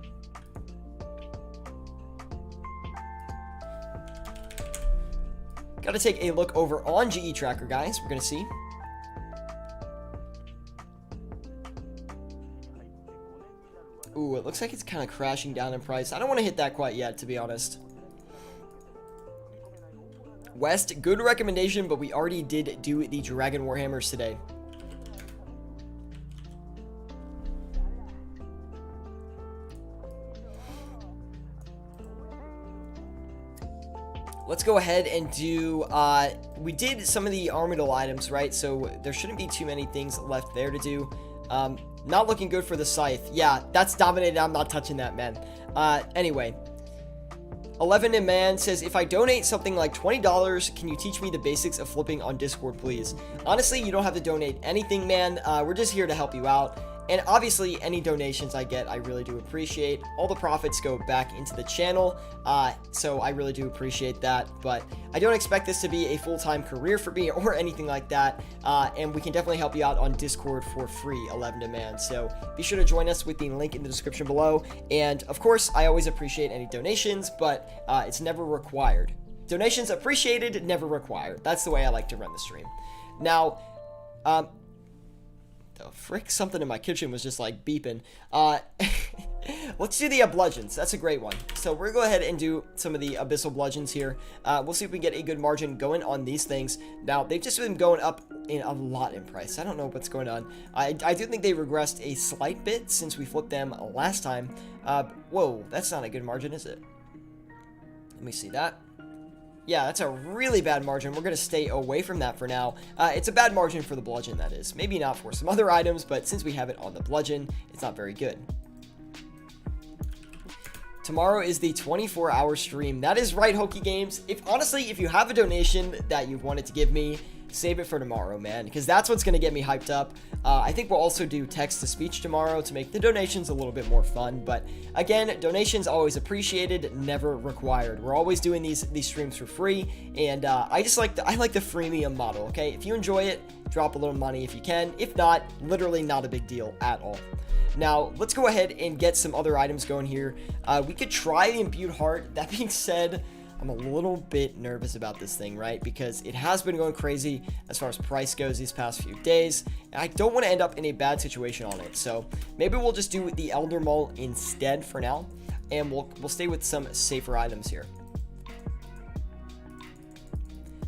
Gotta take a look over on GE Tracker, guys. We're gonna see. Ooh, it looks like it's kind of crashing down in price. I don't want to hit that quite yet, to be honest. West, good recommendation, but we already did do the Dragon Warhammers today. Let's go ahead and do, we did some of the armadillo items, right? So there shouldn't be too many things left there to do. Not looking good for the scythe. Yeah, that's dominated. I'm not touching that, man. Anyway. 11 and man says, if I donate something like $20, can you teach me the basics of flipping on Discord, please? Honestly, you don't have to donate anything, man. We're just here to help you out. And obviously, any donations I get, I really do appreciate. All the profits go back into the channel, so I really do appreciate that. But I don't expect this to be a full-time career for me or anything like that. And we can definitely help you out on Discord for free, 11 demand. So be sure to join us with the link in the description below. And of course, I always appreciate any donations, but it's never required. Donations appreciated, never required. That's the way I like to run the stream. Now, the frick, something in my kitchen was just like beeping. Let's do the bludgeons. That's a great one. So we're gonna go ahead and do some of the abyssal bludgeons here. We'll see if we can get a good margin going on these things. Now, they've just been going up in a lot in price. I don't know what's going on. I do think they regressed a slight bit since we flipped them last time. Whoa, that's not a good margin, is it? Let me see that. Yeah, that's a really bad margin. We're going to stay away from that for now. It's a bad margin for the bludgeon, that is. Maybe not for some other items, but since we have it on the bludgeon, it's not very good. Tomorrow is the 24-hour stream. That is right, Hokey Games. Honestly, if you have a donation that you wanted to give me, save it for tomorrow, man, because that's what's going to get me hyped up. I think we'll also do text-to-speech tomorrow to make the donations a little bit more fun, but again, donations always appreciated, never required. We're always doing these streams for free, and I like the freemium model, okay? If you enjoy it, drop a little money if you can. If not, literally not a big deal at all. Now, let's go ahead and get some other items going here. We could try the Imbued Heart. That being said, I'm a little bit nervous about this thing, right? Because it has been going crazy as far as price goes these past few days. And I don't want to end up in a bad situation on it. So maybe we'll just do the Elder Maul instead for now. And we'll stay with some safer items here.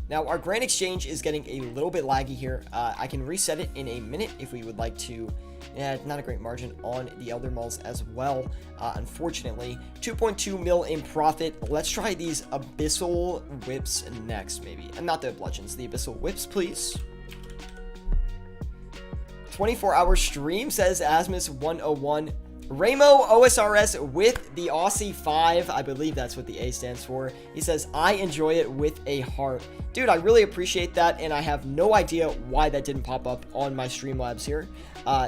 Now, our Grand Exchange is getting a little bit laggy here. I can reset it in a minute if we would like to. Yeah, not a great margin on the Elder Mauls as well, unfortunately. 2.2 mil in profit. Let's try these Abyssal Whips next, maybe. And not the Bludgeons, the Abyssal Whips, please. 24-hour stream, says Asmus101. Ramo OSRS with the Aussie 5. I believe that's what the A stands for. He says, I enjoy it with a heart. Dude, I really appreciate that, and I have no idea why that didn't pop up on my Streamlabs here.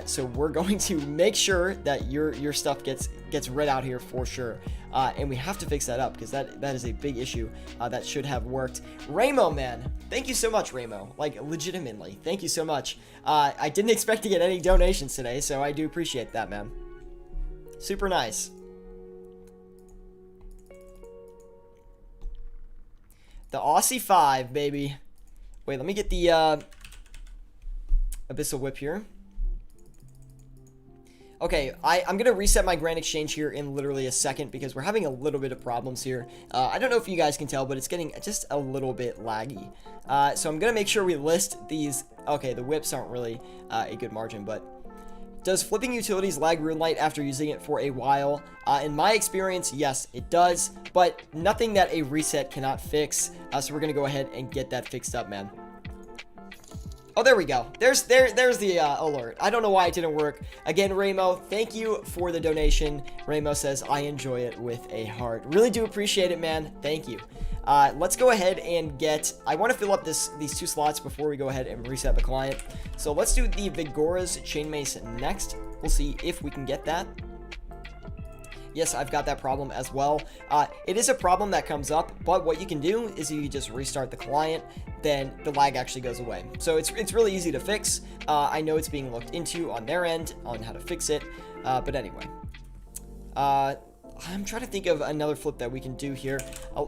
So we're going to make sure that your stuff gets read out here for sure. And we have to fix that up because that is a big issue that should have worked. Ramo, man, thank you so much, Ramo. Like, legitimately, thank you so much. I didn't expect to get any donations today, so I do appreciate that, man. Super nice. The Aussie 5, baby. Wait, let me get the Abyssal Whip here. Okay, I'm going to reset my Grand Exchange here in literally a second because we're having a little bit of problems here. I don't know if you guys can tell, but it's getting just a little bit laggy. So I'm going to make sure we list these. Okay, the whips aren't really a good margin, but does flipping utilities lag Runelight after using it for a while? In my experience, yes, it does, but nothing that a reset cannot fix. So we're going to go ahead and get that fixed up, man. Oh, there we go. There's the alert. I don't know why it didn't work. Again, Ramo, thank you for the donation. Ramo says, I enjoy it with a heart. Really do appreciate it, man. Thank you. Let's go ahead and get... I want to fill up these 2 slots before we go ahead and reset the client. So let's do the Vigora's Chainmace next. We'll see if we can get that. Yes, I've got that problem as well. It is a problem that comes up, but what you can do is you just restart the client, then the lag actually goes away. So it's really easy to fix. I know it's being looked into on their end on how to fix it, but anyway. I'm trying to think of another flip that we can do here.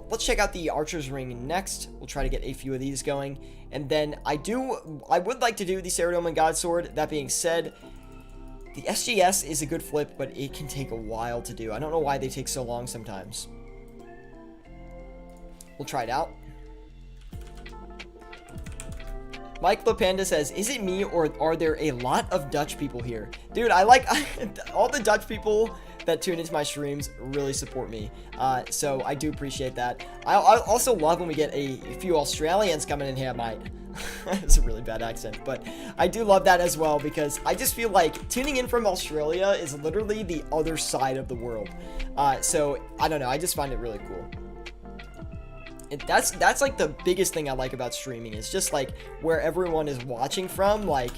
Let's check out the Archer's Ring next. We'll try to get a few of these going. And then I would like to do the Ceridome and Godsword. That being said, the SGS is a good flip, but it can take a while to do. I don't know why they take so long sometimes. We'll try it out. Mike LaPanda says, is it me or are there a lot of Dutch people here? Dude, I like all the Dutch people that tune into my streams really support me. So I do appreciate that. I also love when we get a few Australians coming in here, mate. It's a really bad accent, but I do love that as well because I just feel like tuning in from Australia is literally the other side of the world. So I don't know. I just find it really cool. That's like the biggest thing I like about streaming is just like where everyone is watching from. Like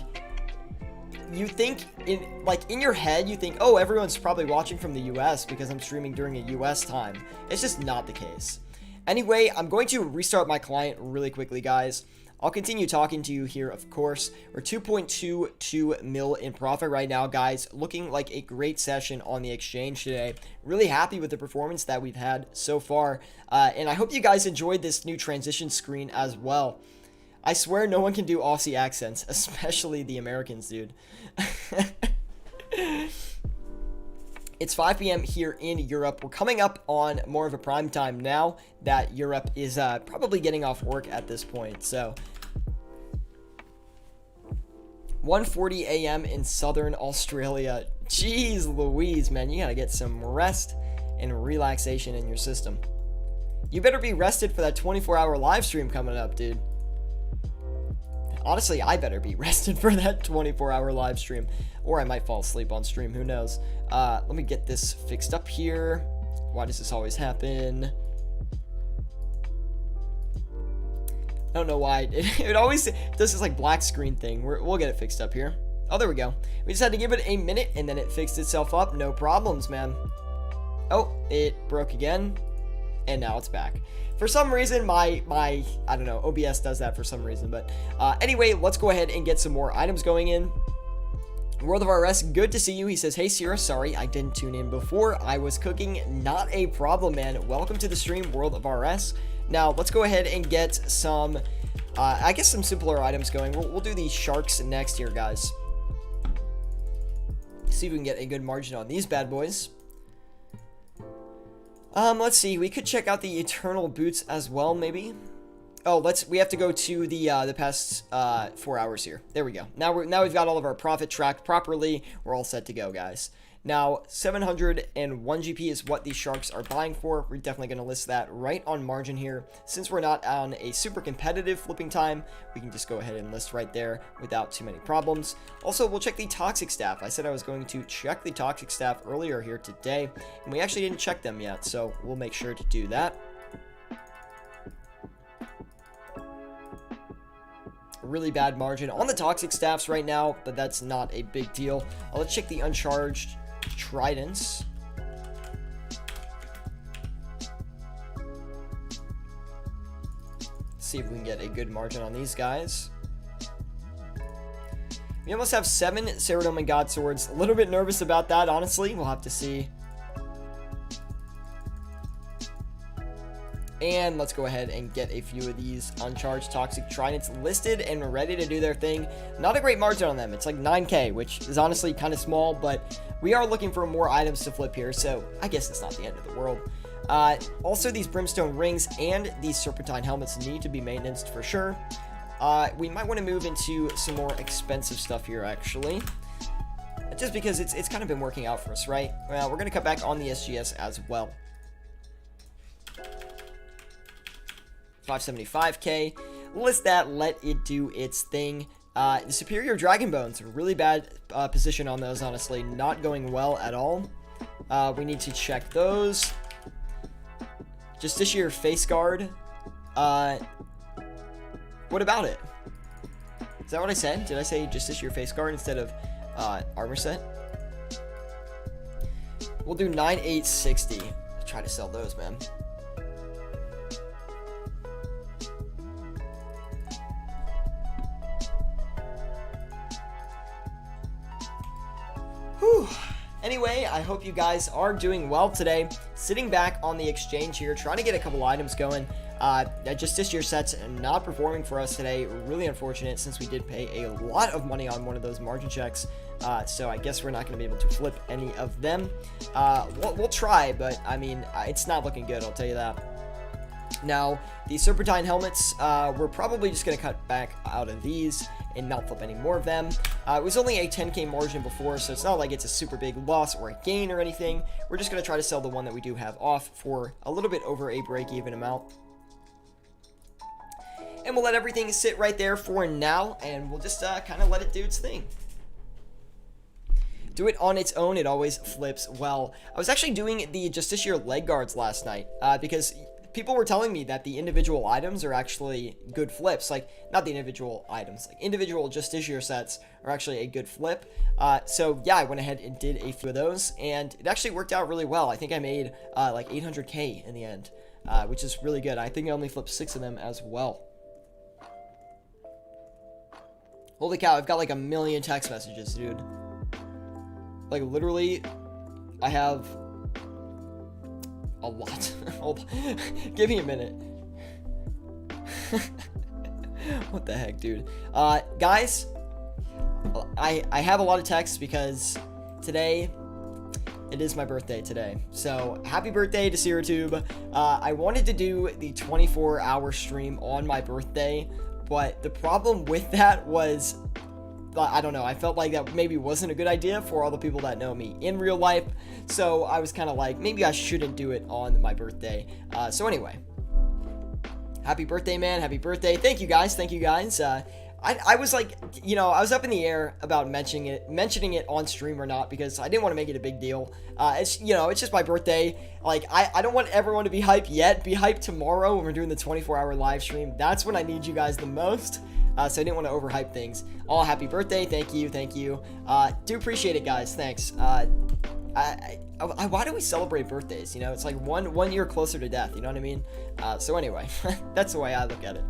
you think in your head, you think, oh, everyone's probably watching from the US because I'm streaming during a US time. It's just not the case. Anyway, I'm going to restart my client really quickly, guys. I'll continue talking to you here, of course. We're 2.22 mil in profit right now, guys. Looking like a great session on the exchange today. Really happy with the performance that we've had so far. And I hope you guys enjoyed this new transition screen as well. I swear no one can do Aussie accents, especially the Americans, dude. It's 5 p.m. here in Europe. We're coming up on more of a prime time now that Europe is probably getting off work at this point. So 1:40 a.m. in Southern Australia. Jeez Louise, man. You gotta get some rest and relaxation in your system. You better be rested for that 24-hour live stream coming up, dude. Honestly, I better be rested for that 24-hour live stream. Or I might fall asleep on stream, who knows. Let me get this fixed up here. Why does this always happen? I don't know why. It always does this like black screen thing. We'll get it fixed up here. Oh, there we go. We just had to give it a minute and then it fixed itself up. No problems, man. Oh, it broke again. And now it's back. For some reason, my I don't know, OBS does that for some reason. But anyway, let's go ahead and get some more items going in. World of RS, good to see you. He says, hey, Sierra, sorry I didn't tune in before. I was cooking. Not a problem, man. Welcome to the stream, World of RS. Now, let's go ahead and get some, I guess some simpler items going. We'll do the sharks next here, guys. See if we can get a good margin on these bad boys. Let's see. We could check out the Eternal Boots as well, maybe. Oh, we have to go to the past 4 hours here. There we go. Now we've got all of our profit tracked properly. We're all set to go, guys. Now 701 GP is what these sharks are buying for. We're definitely going to list that right on margin here. Since we're not on a super competitive flipping time, we can just go ahead and list right there without too many problems. Also, we'll check the toxic staff. I said I was going to check the toxic staff earlier here today, and we actually didn't check them yet, so we'll make sure to do that. Really bad margin on the toxic staffs right now, but that's not a big deal. Let's check the uncharged tridents. See if we can get a good margin on these guys. We almost have 7 Ceradome and godswords. A little bit nervous about that, honestly. We'll have to see. And let's go ahead and get a few of these uncharged toxic tridents listed and ready to do their thing. Not a great margin on them. It's like 9k, which is honestly kind of small, but we are looking for more items to flip here, so I guess it's not the end of the world. Also, these brimstone rings and these serpentine helmets need to be maintained for sure. We might want to move into some more expensive stuff here, actually. Just because it's kind of been working out for us, right? Well, we're going to cut back on the SGS as well. 575k. List that, let it do its thing. The superior dragon bones, really bad position on those, honestly, not going well at all. We need to check those. Justiciar face guard. What about it? Is that what I said? Did I say Justiciar face guard instead of armor set? We'll do 9860. Try to sell those, man. Whew. Anyway, I hope you guys are doing well today. Sitting back on the exchange here, trying to get a couple items going. Just this year's sets not performing for us today. Really unfortunate since we did pay a lot of money on one of those margin checks. So I guess we're not going to be able to flip any of them. We'll try, but I mean, it's not looking good, I'll tell you that. Now, the serpentine helmets, we're probably just going to cut back out of these and not flip any more of them. It was only a 10k margin before, so it's not like it's a super big loss or a gain or anything. We're just going to try to sell the one that we do have off for a little bit over a break-even amount. And we'll let everything sit right there for now, and we'll just kind of let it do its thing. Do it on its own, it always flips well. I was actually doing the Justiciar leg guards last night, because people were telling me that the individual items are actually good flips. Like, not the individual items, like individual Justiciar sets are actually a good flip. So yeah, I went ahead and did a few of those, and it actually worked out really well. I think I made like 800k in the end, which is really good. I think I only flipped 6 of them as well. Holy cow, I've got like a million text messages, dude. Like, literally, I have a lot. Hold on. Give me a minute. What the heck, dude? Guys, I have a lot of texts because today, it is my birthday today. So, happy birthday to SierraTube. I wanted to do the 24-hour stream on my birthday, but the problem with that was, I don't know, I felt like that maybe wasn't a good idea for all the people that know me in real life, so I was kind of like, maybe I shouldn't do it on my birthday. So anyway, happy birthday, man, happy birthday. Thank you guys. I was like, you know, I was up in the air about mentioning it on stream or not, because I didn't want to make it a big deal. It's, you know, it's just my birthday. Like, I don't want everyone to be hyped yet. Be hyped tomorrow when we're doing the 24-hour live stream. That's when I need you guys the most. So I didn't want to overhype things. Oh, happy birthday. Thank you. Do appreciate it, guys. Thanks. Why do we celebrate birthdays? You know, it's like one year closer to death. You know what I mean? So anyway, that's the way I look at it.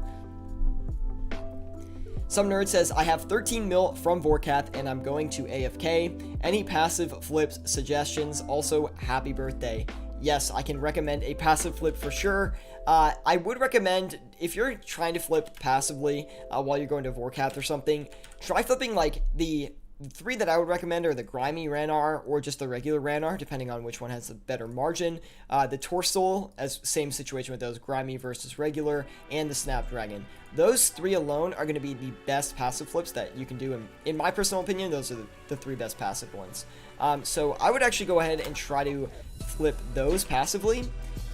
Some nerd says, I have 13 mil from Vorkath and I'm going to AFK. Any passive flips suggestions? Also, happy birthday. Yes, I can recommend a passive flip for sure. I would recommend, if you're trying to flip passively while you're going to Vorkath or something, try flipping like the 3 that I would recommend are the Grimy Ranar or just the regular Ranar, depending on which one has a better margin. The Torsil, as same situation with those, Grimy versus regular, and the Snapdragon. Those 3 alone are going to be the best passive flips that you can do. In my personal opinion, those are the 3 best passive ones. So I would actually go ahead and try to flip those passively.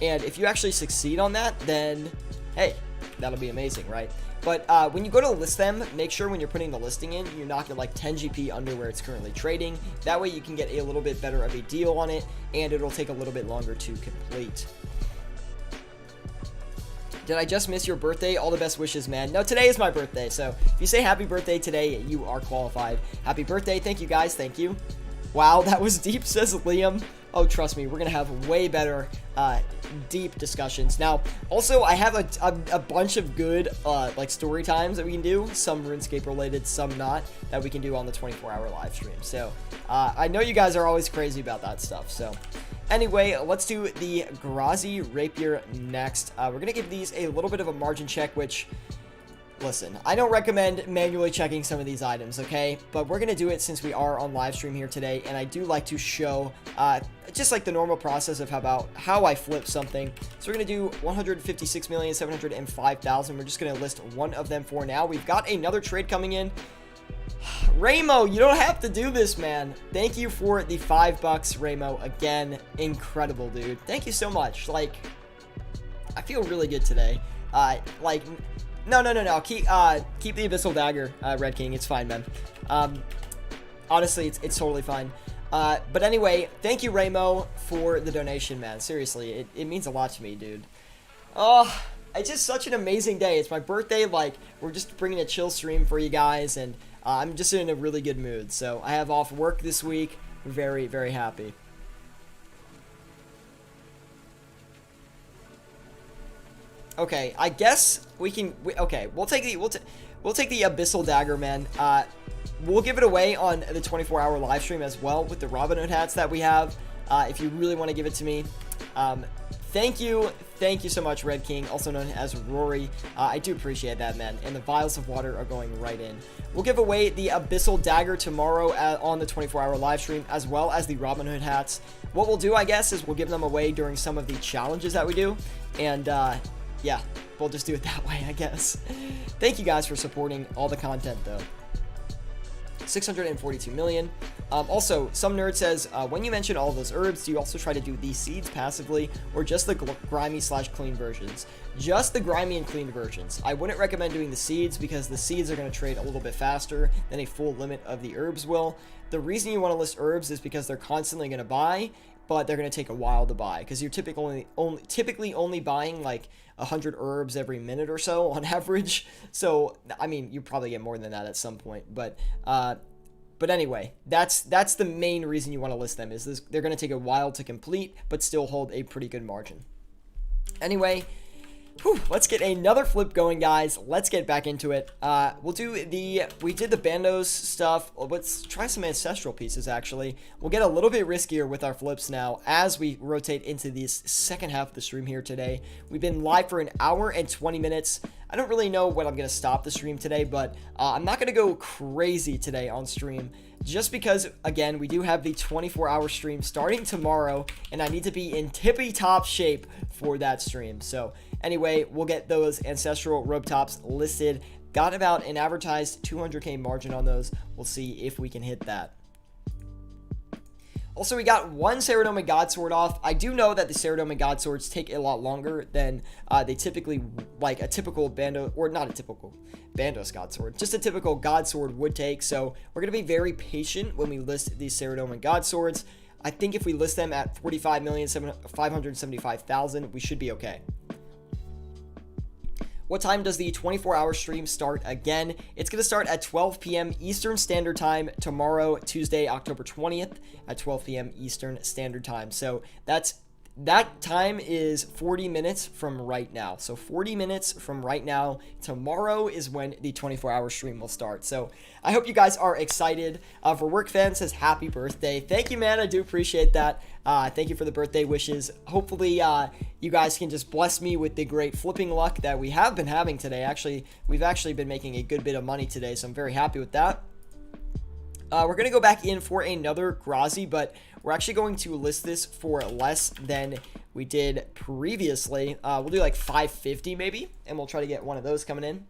And if you actually succeed on that, then hey, that'll be amazing, right? But when you go to list them, make sure when you're putting the listing in, you knock it like 10 GP under where it's currently trading. That way you can get a little bit better of a deal on it, and it'll take a little bit longer to complete. Did I just miss your birthday? All the best wishes, man. No, today is my birthday, so if you say happy birthday today, you are qualified. Happy birthday. Thank you, guys. Thank you. Wow, that was deep, says Liam. Oh, trust me, we're going to have way better deep discussions. Now, also, I have a bunch of good like story times that we can do. Some RuneScape related, some not, that we can do on the 24-hour live stream. So, I know you guys are always crazy about that stuff. So, anyway, let's do the Grazi Rapier next. We're going to give these a little bit of a margin check, which... Listen, I don't recommend manually checking some of these items, okay? But we're going to do it since we are on live stream here today, and I do like to show just like the normal process of how I flip something. So we're going to do 156,705,000. We're just going to list one of them for now. We've got another trade coming in. Ramo, you don't have to do this, man. Thank you for the $5, Ramo. Again, incredible, dude. Thank you so much. Like, I feel really good today. Like... No. Keep the Abyssal Dagger, Red King. It's fine, man. Honestly, it's totally fine. But anyway, thank you, Ramo, for the donation, man. Seriously, it means a lot to me, dude. Oh, it's just such an amazing day. It's my birthday. Like, we're just bringing a chill stream for you guys, and I'm just in a really good mood. So I have off work this week. Very, very happy. Okay, I guess we can. Okay, we'll take the Abyssal Dagger, man. We'll give it away on the 24-hour live stream as well with the Robin Hood hats that we have. If you really want to give it to me, thank you so much, Red King, also known as Rory. I do appreciate that, man. And the vials of water are going right in. We'll give away the Abyssal Dagger tomorrow on the 24-hour live stream, as well as the Robin Hood hats. What we'll do, I guess, is we'll give them away during some of the challenges that we do, and yeah, we'll just do it that way, I guess. Thank you guys for supporting all the content, though. 642 million. Also, some nerd says, when you mention all of those herbs, do you also try to do these seeds passively, or just the grimy/clean versions? Just the grimy and clean versions. I wouldn't recommend doing the seeds, because the seeds are going to trade a little bit faster than a full limit of the herbs will. The reason you want to list herbs is because they're constantly going to buy, but they're going to take a while to buy because you're typically only buying like 100 herbs every minute or so on average. So I mean, you probably get more than that at some point, but anyway, that's the main reason you want to list them, is this, they're going to take a while to complete but still hold a pretty good margin. Anyway, let's get another flip going, guys. Let's get back into it. We did the Bandos stuff. Let's try some Ancestral pieces, actually. We'll get a little bit riskier with our flips now as we rotate into this second half of the stream here today. We've been live for an hour and 20 minutes. I don't really know when I'm going to stop the stream today, but I'm not going to go crazy today on stream, just because, again, we do have the 24-hour stream starting tomorrow, and I need to be in tippy-top shape for that stream. So anyway, we'll get those Ancestral robe tops listed. Got about an advertised 200k margin on those. We'll see if we can hit that. Also, we got one Ceridoma godsword off. I do know that the Ceridoma godswords take a lot longer than they typically, like a typical Bandos, or not a typical Bandos godsword, just a typical godsword would take. So we're going to be very patient when we list these Ceridoma godswords. I think if we list them at 45,575,000, we should be okay. What time does the 24-hour stream start again? It's going to start at 12 p.m. Eastern Standard Time tomorrow, Tuesday, October 20th at 12 p.m. Eastern Standard Time. So that time is 40 minutes from right now. So 40 minutes from right now, tomorrow is when the 24-hour stream will start. So I hope you guys are excited. For Work Fan says happy birthday. Thank you, man. I do appreciate that. Thank you for the birthday wishes. Hopefully you guys can just bless me with the great flipping luck that we have been having today. Actually, we've actually been making a good bit of money today, so I'm very happy with that. We're going to go back in for another Grazi, but we're actually going to list this for less than we did previously. We'll do like 550 maybe, and we'll try to get one of those coming in.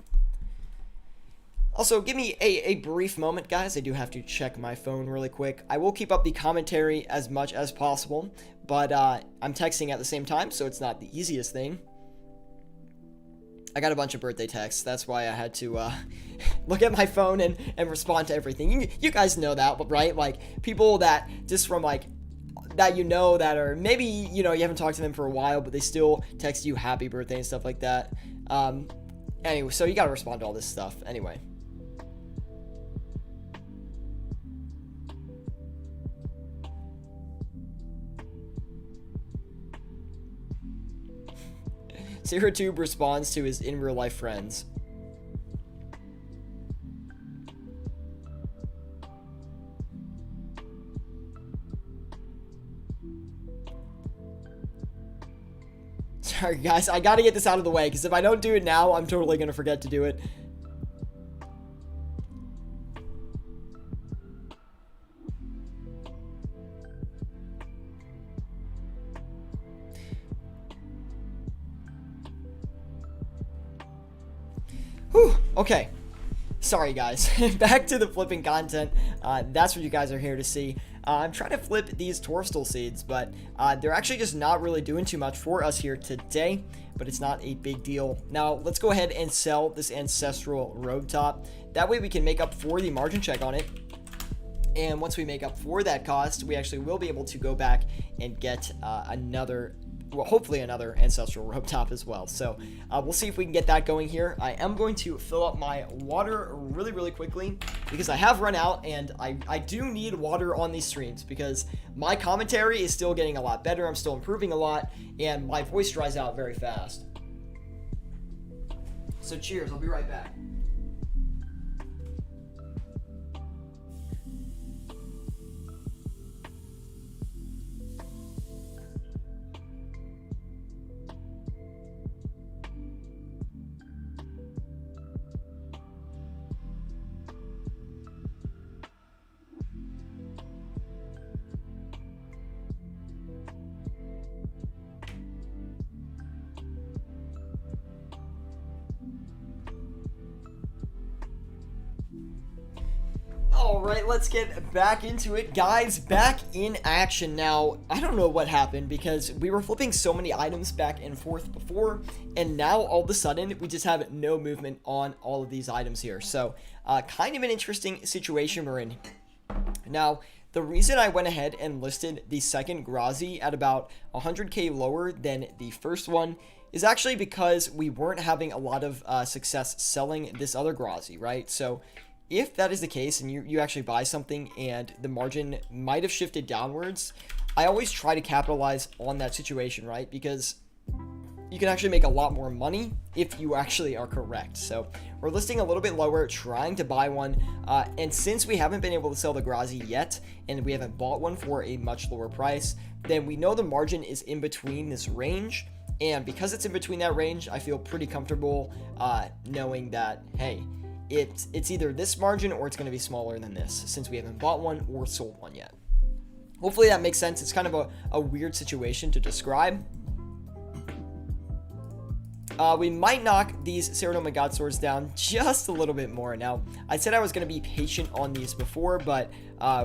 Also, give me a brief moment, guys. I do have to check my phone really quick. I will keep up the commentary as much as possible, but I'm texting at the same time, so it's not the easiest thing. I got a bunch of birthday texts. That's why I had to look at my phone and respond to everything. You guys know that, right? Like, people that just from, like, that you know that are maybe, you know, you haven't talked to them for a while, but they still text you happy birthday and stuff like that. Anyway, so you got to respond to all this stuff. Anyway. ZeroTube responds to his in real life friends. Sorry guys, I gotta get this out of the way, because if I don't do it now, I'm totally gonna forget to do it. Whew, okay. Sorry guys, back to the flipping content. That's what you guys are here to see. I'm trying to flip these Torstal seeds, but they're actually just not really doing too much for us here today, but it's not a big deal. Now, let's go ahead and sell this Ancestral robe top. That way we can make up for the margin check on it. And once we make up for that cost, we actually will be able to go back and get hopefully another Ancestral robe top as well. So we'll see if we can get that going here. I am going to fill up my water really quickly because I have run out, and I do need water on these streams because my commentary is still getting a lot better. I'm still improving a lot, and my voice dries out very fast. So cheers, I'll be right back. Alright, let's get back into it. Guys, back in action now. I don't know what happened because we were flipping so many items back and forth before, and now all of a sudden we just have no movement on all of these items here. So, kind of an interesting situation we're in. Now, The reason I went ahead and listed the second Grazi at about 100k lower than the first one is actually because we weren't having a lot of success selling this other Grazi, right? So if that is the case and you actually buy something and the margin might have shifted downwards, I always try to capitalize on that situation, right? Because you can actually make a lot more money if you actually are correct. So we're listing a little bit lower, trying to buy one. And since we haven't been able to sell the Grazi yet, and we haven't bought one for a much lower price, then we know the margin is in between this range. And because it's in between that range, I feel pretty comfortable knowing that, hey, it's either this margin or it's going to be smaller than this, since we haven't bought one or sold one yet. Hopefully that makes sense. It's kind of a weird situation to describe. We might knock these Ceratoma Godswords down just a little bit more. Now, I said I was going to be patient on these before, but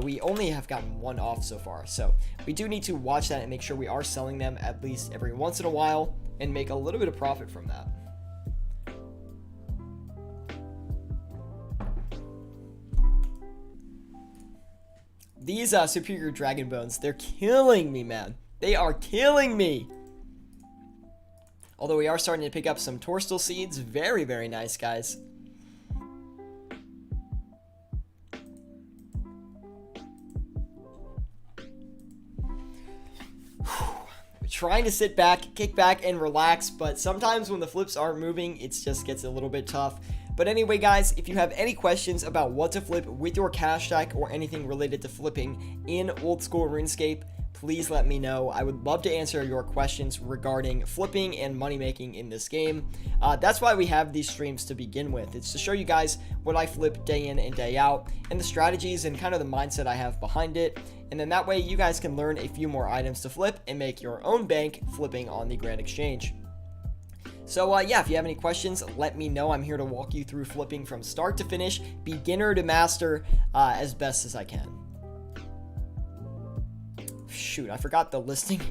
we only have gotten one off so far. So we do need to watch that and make sure we are selling them at least every once in a while and make a little bit of profit from that. These superior dragon bones, they're killing me, man. They are killing me. Although we are starting to pick up some Torstal seeds. Very, very nice, guys. We're trying to sit back, kick back, and relax, but sometimes when the flips aren't moving, it just gets a little bit tough. But anyway, guys, if you have any questions about what to flip with your cash stack or anything related to flipping in old school RuneScape, please let me know. I would love to answer your questions regarding flipping and money making in this game. That's why we have these streams to begin with. It's to show you guys what I flip day in and day out and the strategies and kind of the mindset I have behind it. And then that way you guys can learn a few more items to flip and make your own bank flipping on the Grand Exchange. So yeah, if you have any questions, let me know. I'm here to walk you through flipping from start to finish, beginner to master, as best as I can. Shoot, I forgot the listing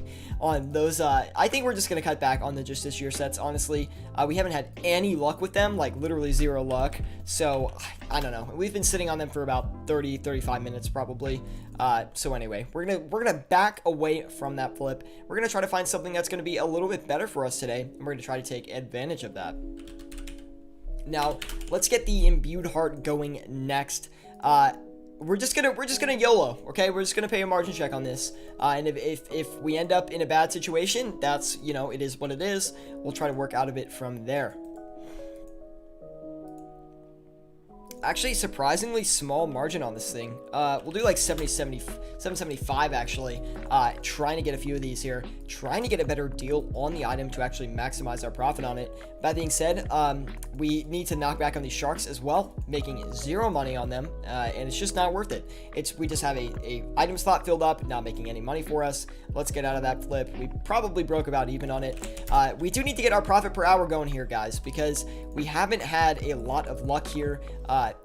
on those. I think we're just going to cut back on the just this year sets, honestly. We haven't had any luck with them, like literally zero luck. So, I don't know. We've been sitting on them for about 30-35 minutes probably. So anyway, we're gonna back away from that flip. We're going to try to find something that's going to be a little bit better for us today, and we're going to try to take advantage of that. Now, let's get the Imbued Heart going next. We're just gonna YOLO, okay? We're just gonna pay a margin check on this, and if we end up in a bad situation, that's, you know, it is what it is. We'll try to work out of it from there. Actually, surprisingly small margin on this thing. We'll do like 775 actually. Trying to get a few of these here. Trying to get a better deal on the item to actually maximize our profit on it. That being said, we need to knock back on these sharks as well, making zero money on them, and it's just not worth it. We just have a item slot filled up, not making any money for us. Let's get out of that flip. We probably broke about even on it. We do need to get our profit per hour going here, guys, because we haven't had a lot of luck here.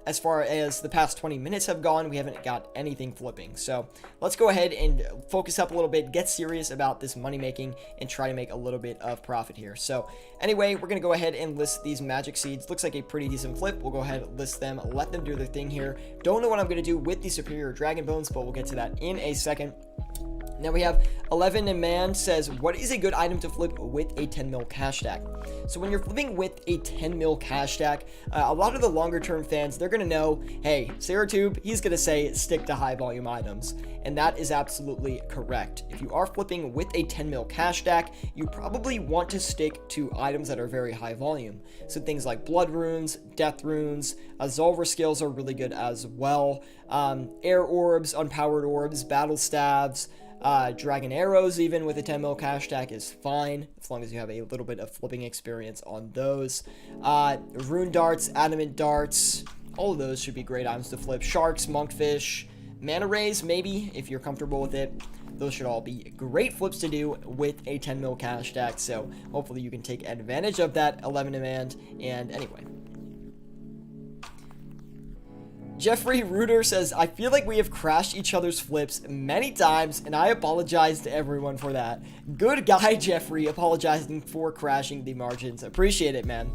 As far as the past 20 minutes have gone, we haven't got anything flipping. So let's go ahead and focus up a little bit, get serious about this money making, and try to make a little bit of profit here. So anyway, we're going to go ahead and list these magic seeds. Looks like a pretty decent flip. We'll go ahead and list them, let them do their thing here. Don't know what I'm going to do with the superior dragon bones, but we'll get to that in a second. Now we have 11 and man says, what is a good item to flip with a 10 mil cash stack? So when you're flipping with a 10 mil cash stack, a lot of the longer term fans, they're going to know, hey, Saratube, he's going to say stick to high volume items. And that is absolutely correct. If you are flipping with a 10 mil cash stack, you probably want to stick to items that are very high volume. So things like blood runes, death runes, Zolver skills are really good as well. Air orbs, unpowered orbs, battle staves, dragon arrows, even with a 10 mil cash stack, is fine as long as you have a little bit of flipping experience on those. Rune darts, adamant darts, all of those should be great items to flip. Sharks, monkfish, mana rays, maybe if you're comfortable with it. Those should all be great flips to do with a 10 mil cash stack. So hopefully you can take advantage of that 11 demand. And anyway, Jeffrey Reuter says, I feel like we have crashed each other's flips many times, and I apologize to everyone for that. Good guy, Jeffrey, apologizing for crashing the margins. Appreciate it, man.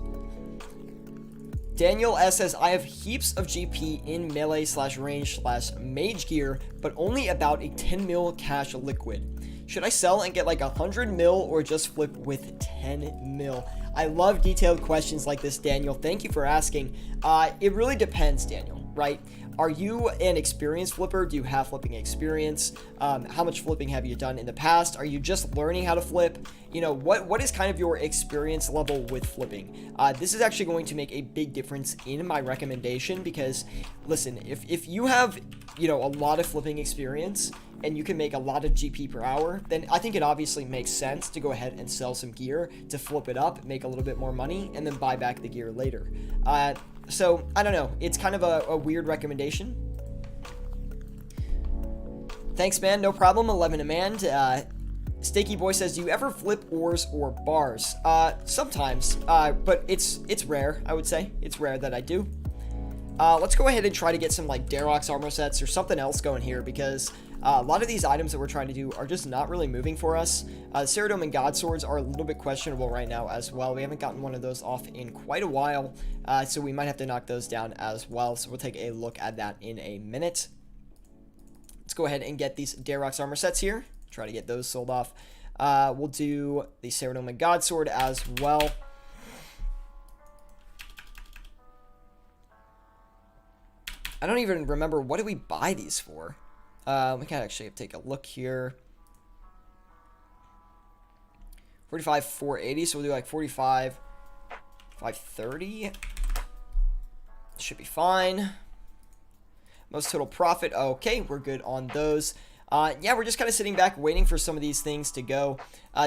Daniel S says, I have heaps of GP in melee slash range slash mage gear, but only about a 10 mil cash liquid. Should I sell and get like 100 mil or just flip with 10 mil? I love detailed questions like this, Daniel. Thank you for asking. It really depends, Daniel, right? Are you an experienced flipper? Do you have flipping experience? How much flipping have you done in the past? Are you just learning how to flip? You know, what is kind of your experience level with flipping? This is actually going to make a big difference in my recommendation because, listen, if you have, you know, a lot of flipping experience and you can make a lot of GP per hour, then I think it obviously makes sense to go ahead and sell some gear to flip it up, make a little bit more money, and then buy back the gear later. So, I don't know. It's kind of a weird recommendation. Thanks, man. No problem. 11 a man. Stakey Boy says, do you ever flip ores or bars? Sometimes, but it's rare, I would say. It's rare that I do. Let's go ahead and try to get some, like, Darrock's armor sets or something else going here because a lot of these items that we're trying to do are just not really moving for us. Ceradome and godswords are a little bit questionable right now as well. We haven't gotten one of those off in quite a while, so we might have to knock those down as well. So we'll take a look at that in a minute. Let's go ahead and get these Darrock's armor sets here. Try to get those sold off. We'll do the Ceradome and godsword as well. I don't even remember, what did we buy these for? We can actually take a look here. 45, 480, so we'll do like 45, 530. Should be fine. Most total profit, okay, we're good on those. Yeah, we're just kind of sitting back waiting for some of these things to go.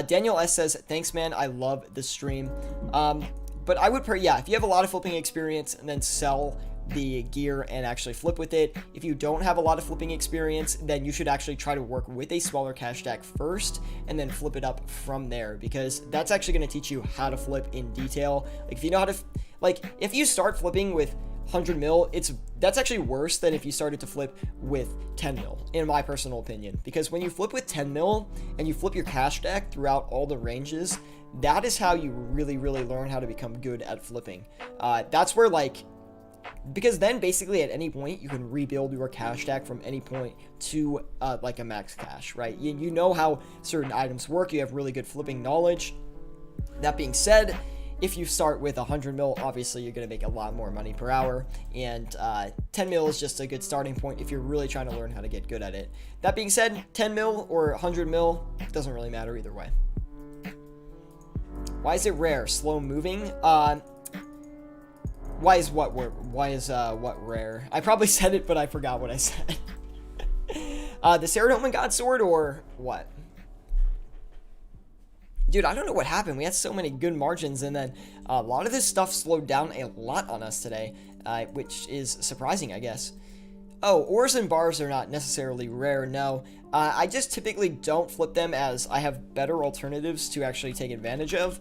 Daniel S says, thanks, man, I love the stream. But I would, yeah, if you have a lot of flipping experience and then sell the gear and actually flip with it. If you don't have a lot of flipping experience, then you should actually try to work with a smaller cash stack first and then flip it up from there, because that's actually going to teach you how to flip in detail. Like if you know how to, like if you start flipping with 100 mil, that's actually worse than if you started to flip with 10 mil, in my personal opinion, because when you flip with 10 mil and you flip your cash stack throughout all the ranges, that is how you really learn how to become good at flipping. That's where, like, because then basically at any point you can rebuild your cash stack from any point to like a max cash, right? You know how certain items work. You have really good flipping knowledge. That being said, if you start with 100 mil, obviously you're going to make a lot more money per hour, and 10 mil is just a good starting point if you're really trying to learn how to get good at it. That being said, 10 mil or 100 mil doesn't really matter either way. Why is it rare? Slow moving? Why is what rare? I probably said it, but I forgot what I said. The Ceradome and godsword or what? Dude, I don't know what happened. We had so many good margins, and then a lot of this stuff slowed down a lot on us today, which is surprising, I guess. Oh, ores and bars are not necessarily rare, no. I just typically don't flip them, as I have better alternatives to actually take advantage of.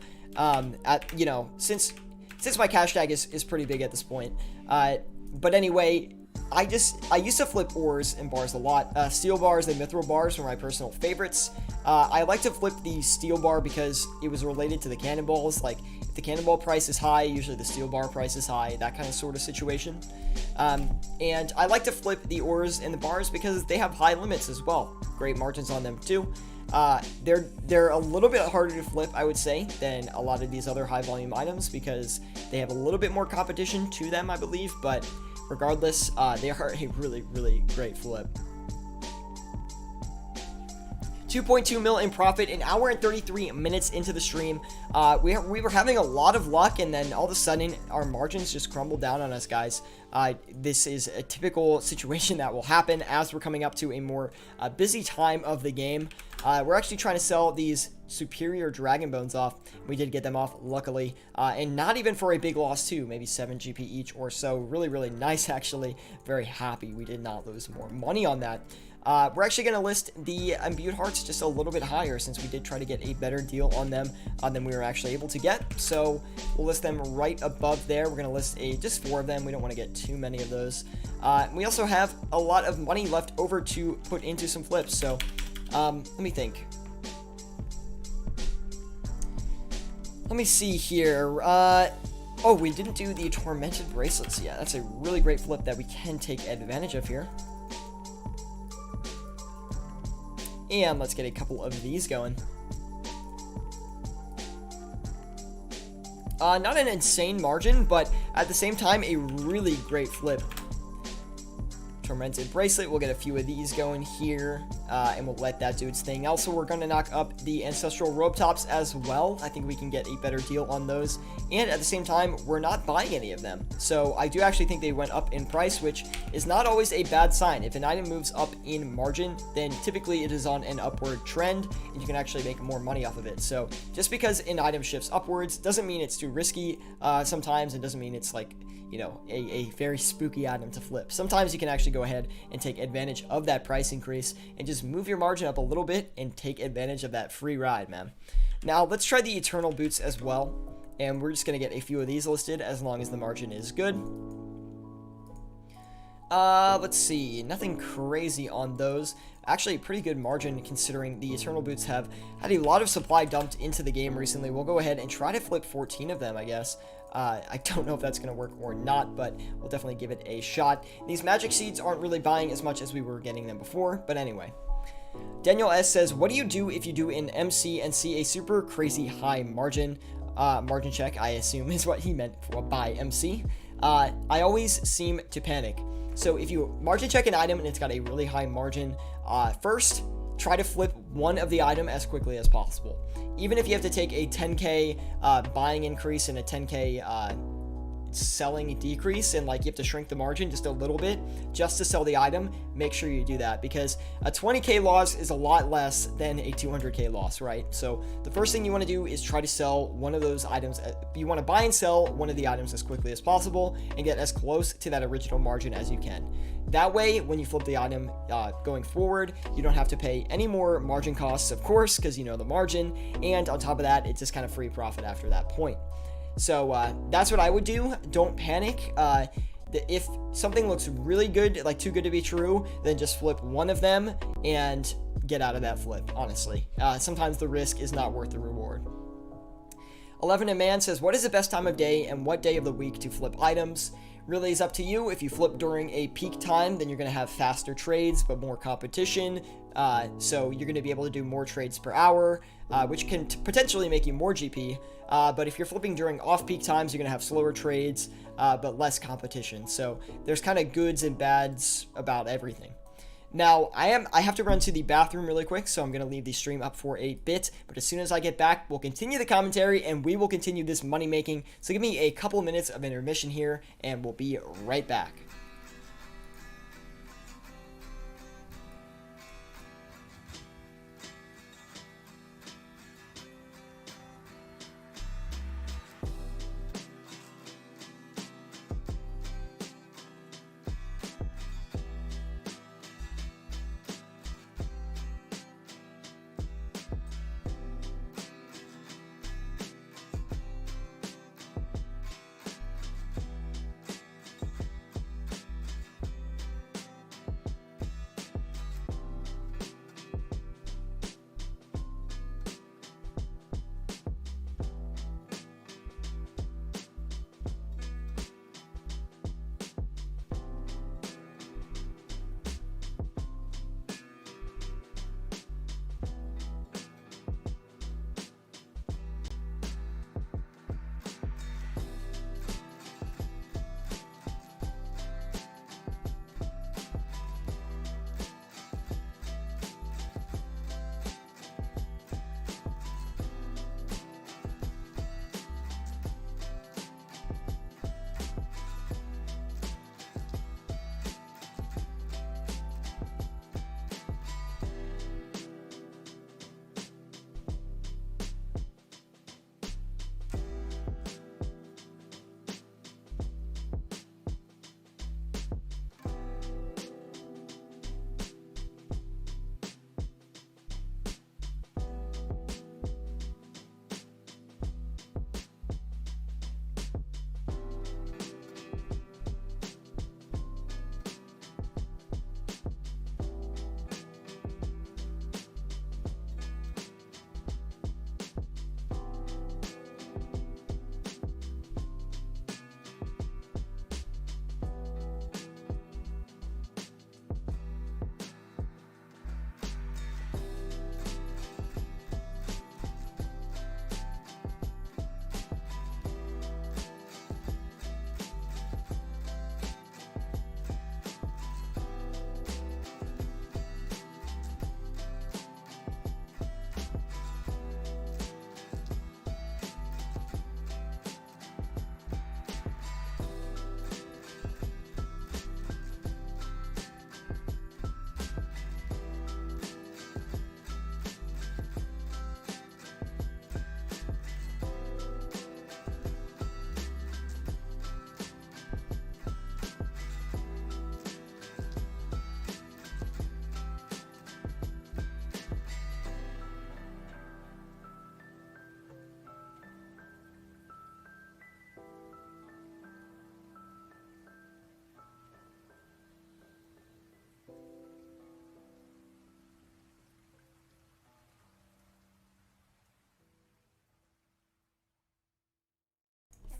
You know, since my cash tag is pretty big at this point. But anyway, I used to flip ores and bars a lot. Steel bars and mithril bars were my personal favorites. I like to flip the steel bar because it was related to the cannonballs. Like, if the cannonball price is high, usually the steel bar price is high, that kind of sort of situation. And I like to flip the ores and the bars because they have high limits as well. Great margins on them too. They're a little bit harder to flip, I would say, than a lot of these other high volume items because they have a little bit more competition to them, I believe, but regardless, they are a really great flip. 2.2 mil in profit, an hour and 33 minutes into the stream. We were having a lot of luck, and then all of a sudden our margins just crumbled down on us, guys. This is a typical situation that will happen as we're coming up to a more busy time of the game. We're actually trying to sell these superior dragon bones off. We did get them off, luckily, and not even for a big loss too, maybe 7 GP each or so. Really nice, actually. Very happy we did not lose more money on that. We're actually going to list the imbued hearts just a little bit higher, since we did try to get a better deal on them than we were actually able to get. So we'll list them right above there. We're going to list just 4 of them. We don't want to get too many of those. We also have a lot of money left over to put into some flips. So let me think. Let me see here. Oh, we didn't do the tormented bracelets yet. That's a really great flip that we can take advantage of here. And let's get a couple of these going. Not an insane margin, but at the same time, a really great flip. Tormented bracelet, we'll get a few of these going here, and we'll let that do its thing. Also, we're going to knock up the Ancestral robe tops as well. I think we can get a better deal on those, and at the same time, we're not buying any of them. So I do actually think they went up in price, which is not always a bad sign. If an item moves up in margin, then typically it is on an upward trend, and you can actually make more money off of it. So just because an item shifts upwards doesn't mean it's too risky sometimes, and doesn't mean it's like, you know, a very spooky item to flip. Sometimes you can actually go ahead and take advantage of that price increase and just move your margin up a little bit and take advantage of that free ride, man. Now, let's try the Eternal Boots as well, and we're just going to get a few of these listed as long as the margin is good. Let's see, nothing crazy on those. Actually, a pretty good margin considering the Eternal Boots have had a lot of supply dumped into the game recently. We'll go ahead and try to flip 14 of them, I guess. I don't know if that's going to work or not, but we'll definitely give it a shot. These magic seeds aren't really buying as much as we were getting them before, but anyway. Daniel S says, what do you do if you do an MC and see a super crazy high margin? Margin check, I assume, is what he meant by MC. I always seem to panic. So if you margin check an item and it's got a really high margin, first, try to flip one of the item as quickly as possible. Even if you have to take a 10k buying increase and a 10k selling decrease, and like you have to shrink the margin just a little bit just to sell the item, make sure you do that, because a 20k loss is a lot less than a 200k loss, right? So the first thing you want to do is try to sell one of those items. You want to buy and sell one of the items as quickly as possible and get as close to that original margin as you can. That way, when you flip the item going forward, you don't have to pay any more margin costs, of course, because you know the margin, and on top of that, it's just kind of free profit after that point. So that's what I would do. Don't panic. If something looks really good, like too good to be true, then just flip one of them and get out of that flip, honestly. Sometimes the risk is not worth the reward. 11 and Man says, what is the best time of day and what day of the week to flip items? Really is up to you. If you flip during a peak time, then you're going to have faster trades, but more competition. So you're going to be able to do more trades per hour, which can potentially make you more GP. But if you're flipping during off-peak times, you're going to have slower trades, but less competition. So there's kind of goods and bads about everything. Now, I have to run to the bathroom really quick, so I'm going to leave the stream up for a bit, but as soon as I get back, we'll continue the commentary, and we will continue this money making. So give me a couple of minutes of intermission here, and we'll be right back.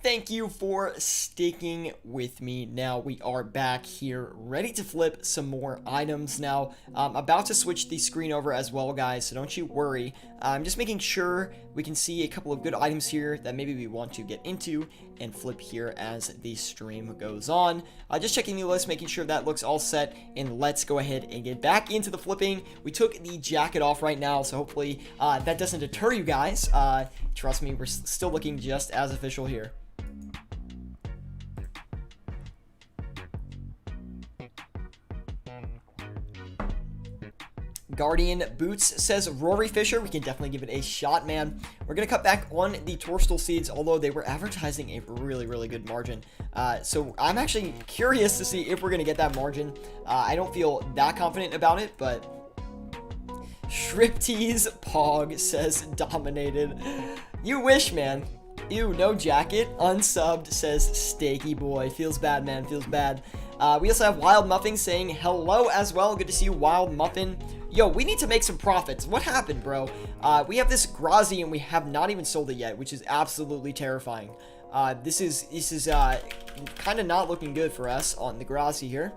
thank you for sticking with me. Now we are back here, ready to flip some more items. Now, I'm about to switch the screen over as well, guys, so don't you worry. I'm just making sure we can see a couple of good items here that maybe we want to get into and flip here as the stream goes on. Just checking the list, making sure that looks all set, and let's go ahead and get back into the flipping. We took the jacket off right now, so hopefully that doesn't deter you guys. Trust me, we're still looking just as official here. Guardian Boots says Rory Fisher. We can definitely give it a shot, man. We're going to cut back on the Torstal Seeds, although they were advertising a really good margin. So I'm actually curious to see if we're going to get that margin. I don't feel that confident about it, but Striptease Pog says dominated. You wish, man. Ew, no jacket. Unsubbed says Steaky Boy. Feels bad, man. Feels bad. We also have Wild Muffin saying hello as well. Good to see you, Wild Muffin. Yo, we need to make some profits. What happened, bro? We have this Grazi and we have not even sold it yet, which is absolutely terrifying. This is kind of not looking good for us on the Grazi here.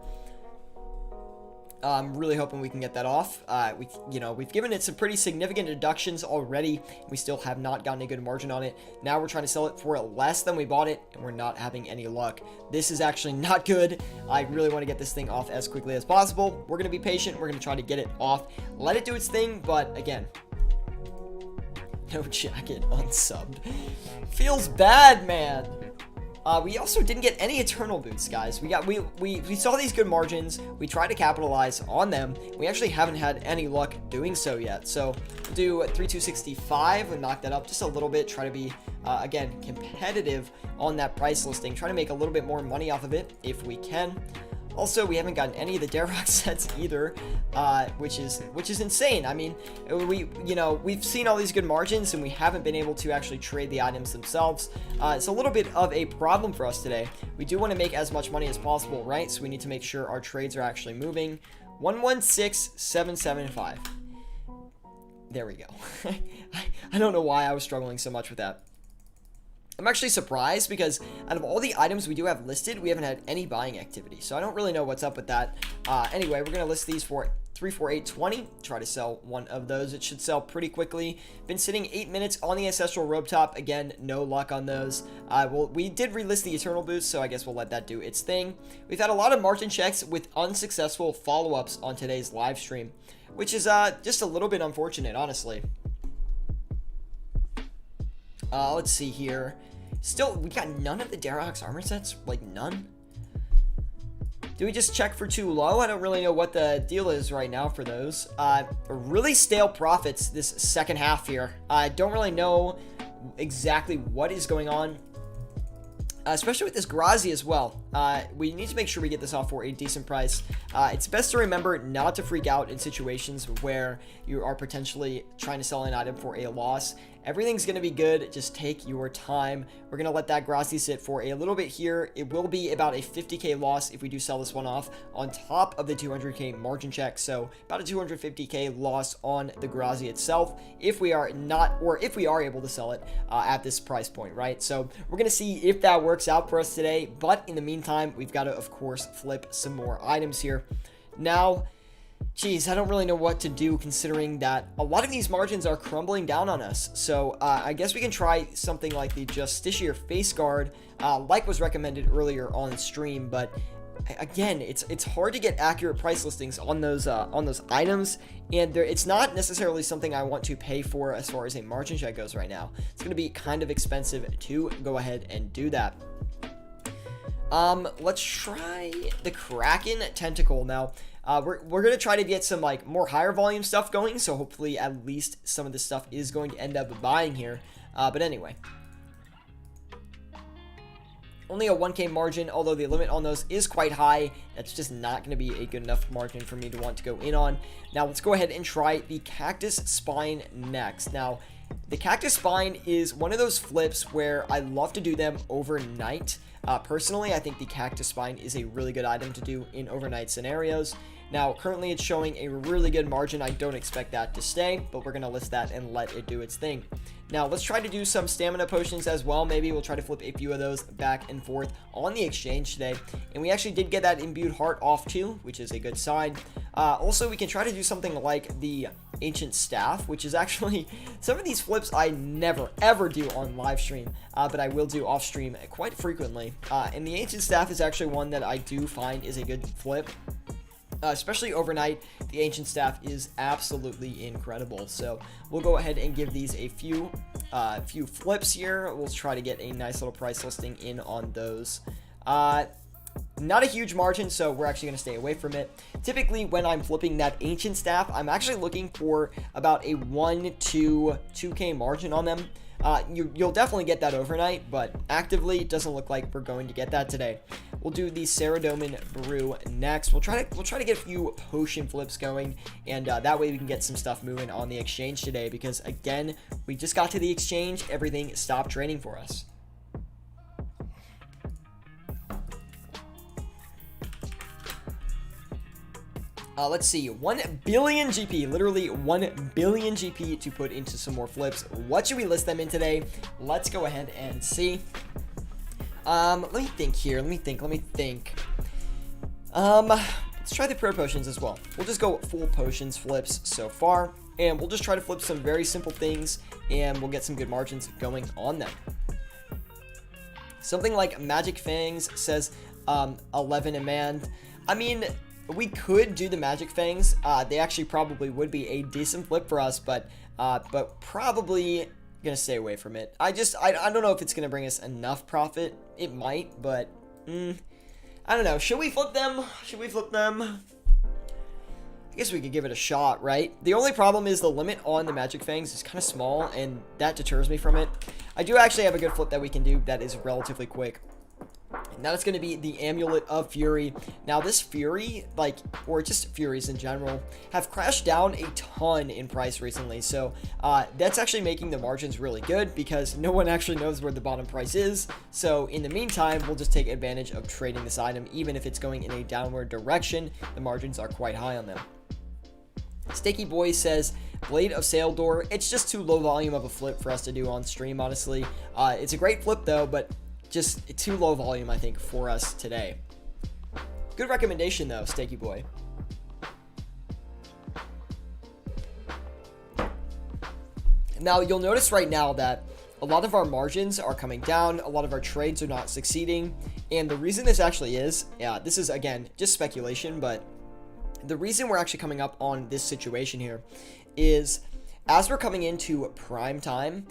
I'm really hoping we can get that off. We've given it some pretty significant deductions already. We still have not gotten a good margin on it. Now we're trying to sell it for less than we bought it, and we're not having any luck. This is actually not good. I really want to get this thing off as quickly as possible. We're going to be patient. We're going to try to get it off. Let it do its thing, but again, no jacket unsubbed. Feels bad, man. We also didn't get any Eternal Boots, guys. We saw these good margins. We tried to capitalize on them. We actually haven't had any luck doing so yet. So we'll do 3265 and knock that up just a little bit. Try to be, again, competitive on that price listing. Try to make a little bit more money off of it if we can. Also, we haven't gotten any of the Darrock sets either, which is insane. I mean, we've seen all these good margins and we haven't been able to actually trade the items themselves. It's a little bit of a problem for us today. We do want to make as much money as possible, right? So we need to make sure our trades are actually moving. 116775. There we go. I don't know why I was struggling so much with that. I'm actually surprised because out of all the items we do have listed, we haven't had any buying activity. So I don't really know what's up with that. Anyway, we're going to list these for 34820. Try to sell one of those. It should sell pretty quickly. Been sitting 8 minutes on the Ancestral rope top. Again, no luck on those. We did relist the Eternal Boost, so I guess we'll let that do its thing. We've had a lot of margin checks with unsuccessful follow-ups on today's live stream, which is just a little bit unfortunate, honestly. Let's see here. Still, we got none of the Darrock's armor sets. Like, none. Do we just check for too low? I don't really know what the deal is right now for those. Really stale profits this second half here. I don't really know exactly what is going on. Especially with this Grazi as well. We need to make sure we get this off for a decent price. It's best to remember not to freak out in situations where you are potentially trying to sell an item for a loss. Everything's going to be good. Just take your time. We're going to let that Grazi sit for a little bit here. It will be about a 50k loss if we do sell this one off on top of the 200k margin check. So about a 250k loss on the Grazi itself if we are not, or if we are able to sell it at this price point, right? So we're going to see if that works out for us today. But in the meantime, we've got to, of course, flip some more items here. Now, geez, I don't really know what to do considering that a lot of these margins are crumbling down on us. So I guess we can try something like the Justiciar Face Guard, like was recommended earlier on stream. But again, it's hard to get accurate price listings on those items, and it's not necessarily something I want to pay for as far as a margin check goes right now. It's going to be kind of expensive to go ahead and do that. Let's try the Kraken Tentacle now. We're going to try to get some like more higher volume stuff going, so hopefully at least some of this stuff is going to end up buying here. But anyway, only a 1k margin, although the limit on those is quite high. That's just not going to be a good enough margin for me to want to go in on. Now let's go ahead and try the Cactus Spine next. Now the Cactus Spine is one of those flips where I love to do them overnight. Personally, I think the Cactus Spine is a really good item to do in overnight scenarios. Now, currently it's showing a really good margin. I don't expect that to stay, but we're going to list that and let it do its thing. Now, let's try to do some stamina potions as well. Maybe we'll try to flip a few of those back and forth on the exchange today. And we actually did get that imbued heart off too, which is a good sign. Also, we can try to do something like the ancient staff, which is actually some of these flips I never ever do on live stream, but I will do off stream quite frequently. And the ancient staff is actually one that I do find is a good flip. Especially overnight, the ancient staff is absolutely incredible. So we'll go ahead and give these a few flips here. We'll try to get a nice little price listing in on those. Not a huge margin, so we're actually going to stay away from it. Typically, when I'm flipping that ancient staff, I'm actually looking for about a 1 to 2k margin on them. You'll definitely get that overnight, but actively, it doesn't look like we're going to get that today. We'll do the Saradomin Brew next. We'll try to get a few potion flips going, and that way we can get some stuff moving on the exchange today, because again, we just got to the exchange, everything stopped trading for us. Let's see, 1 billion GP, literally 1 billion GP to put into some more flips. What should we list them in today? Let's go ahead and see. Let me think here. Let me think. Let's try the prayer potions as well. We'll just go full potions flips so far, and we'll just try to flip some very simple things, and we'll get some good margins going on them. Something like Magic Fangs says 11 a man. I mean, we could do the Magic Fangs. They actually probably would be a decent flip for us, but probably gonna stay away from it. I don't know if it's gonna bring us enough profit. It might, but I don't know. Should we flip them? I guess we could give it a shot, right? The only problem is the limit on the Magic Fangs is kind of small, and that deters me from it. I do actually have a good flip that we can do that is relatively quick. And that is going to be the Amulet of Fury. Now, this Fury, or just Furies in general, have crashed down a ton in price recently. So, that's actually making the margins really good, because no one actually knows where the bottom price is. So, in the meantime, we'll just take advantage of trading this item. Even if it's going in a downward direction, the margins are quite high on them. Sticky Boy says, Blade of Saildor. It's just too low volume of a flip for us to do on stream, honestly. It's a great flip, though, but just too low volume, I think, for us today. Good recommendation, though, Steaky Boy. Now, you'll notice right now that a lot of our margins are coming down. A lot of our trades are not succeeding. And the reason this actually is, this is, again, just speculation, but the reason we're actually coming up on this situation here is, as we're coming into prime time,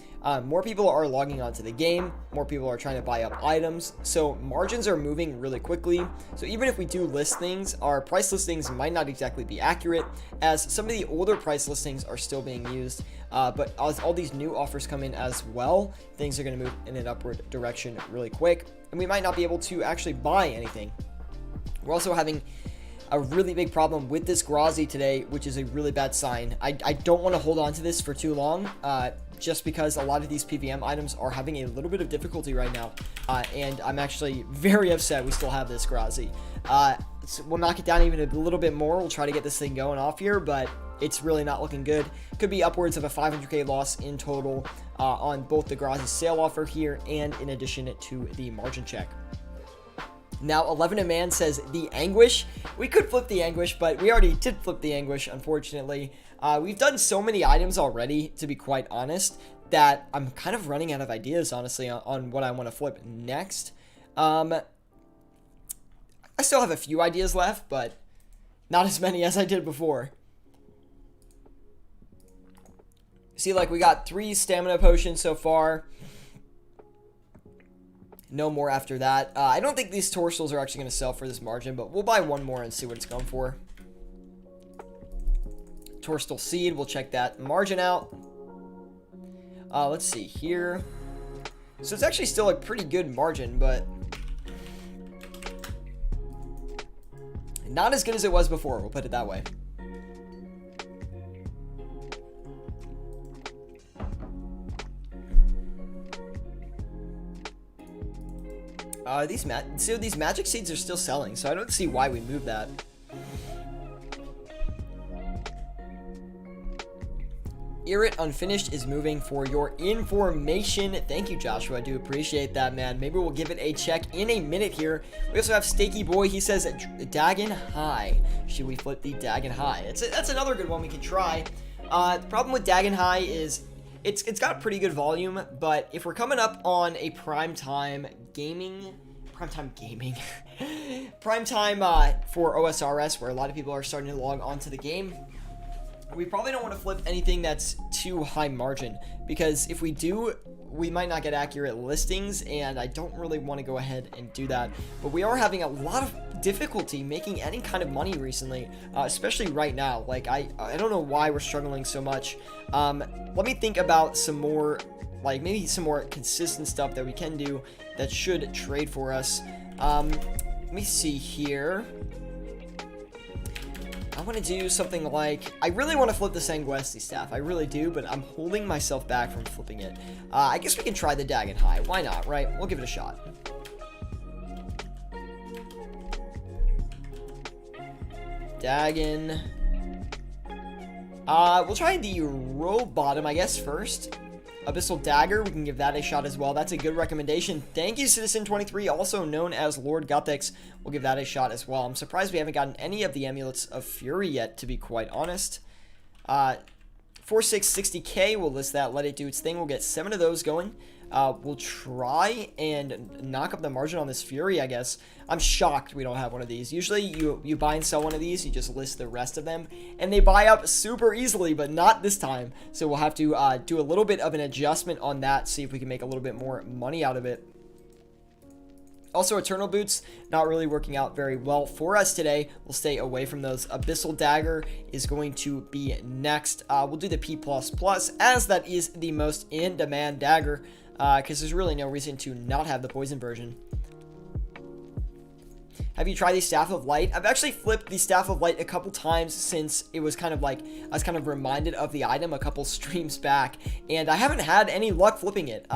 more people are logging onto the game, more people are trying to buy up items, so margins are moving really quickly. So even if we do list things, our price listings might not exactly be accurate, as some of the older price listings are still being used, but as all these new offers come in as well, things are going to move in an upward direction really quick, and we might not be able to actually buy anything. We're also having a really big problem with this Grazi today, which is a really bad sign. I don't want to hold on to this for too long, just because a lot of these PVM items are having a little bit of difficulty right now, and I'm actually very upset we still have this Grazi. So we'll knock it down even a little bit more. We'll try to get this thing going off here, but it's really not looking good. Could be upwards of a 500k loss in total on both the Grazi sale offer here and in addition to the margin check. Now, 11 a man says the Anguish. We could flip the Anguish, but we already did flip the Anguish, unfortunately. We've done so many items already, to be quite honest, that I'm kind of running out of ideas, honestly, on what I want to flip next. I still have a few ideas left, but not as many as I did before. See, we got 3 stamina potions so far. No more after that. I don't think these torsos are actually going to sell for this margin, but we'll buy one more and see what it's going for. Torstal Seed, we'll check that margin out. Let's see here. So it's actually still a pretty good margin, but not as good as it was before, we'll put it that way. These magic seeds are still selling, so I don't see why we moved that. Irrit Unfinished is moving for your information. Thank you, Joshua. I do appreciate that, man. Maybe we'll give it a check in a minute here. We also have Stakey Boy. He says Dagon High. Should we flip the Dagon High? That's another good one we can try. The problem with Dagon High is it's got pretty good volume, but if we're coming up on a primetime gaming for OSRS, where a lot of people are starting to log on to the game, we probably don't want to flip anything that's too high margin, because if we do, we might not get accurate listings, and I don't really want to go ahead and do that. But we are having a lot of difficulty making any kind of money recently, especially right now. Like, I don't know why we're struggling so much. Let me think about some more, like maybe some more consistent stuff that we can do that should trade for us. Let me see here. I want to do something like, I really want to flip the Sanguesti staff, I really do, but I'm holding myself back from flipping it. I guess we can try the Dagon High, why not, right? We'll give it a shot. Dagon. We'll try the row bottom, I guess, first. Abyssal Dagger, we can give that a shot as well. That's a good recommendation. Thank you, Citizen23, also known as Lord Guthix. We'll give that a shot as well. I'm surprised we haven't gotten any of the Amulets of Fury yet, to be quite honest. 4660k, we'll list that, let it do its thing. We'll get 7 of those going. We'll try and knock up the margin on this Fury, I guess. I'm shocked we don't have one of these. Usually you buy and sell one of these, you just list the rest of them, and they buy up super easily, but not this time. So we'll have to do a little bit of an adjustment on that, see if we can make a little bit more money out of it. Also, Eternal Boots, not really working out very well for us today. We'll stay away from those. Abyssal Dagger is going to be next. We'll do the P++, as that is the most in-demand dagger, because there's really no reason to not have the poison version. Have you tried the Staff of Light? I've actually flipped the Staff of Light a couple times since it was kind of like, I was kind of reminded of the item a couple streams back, and I haven't had any luck flipping it.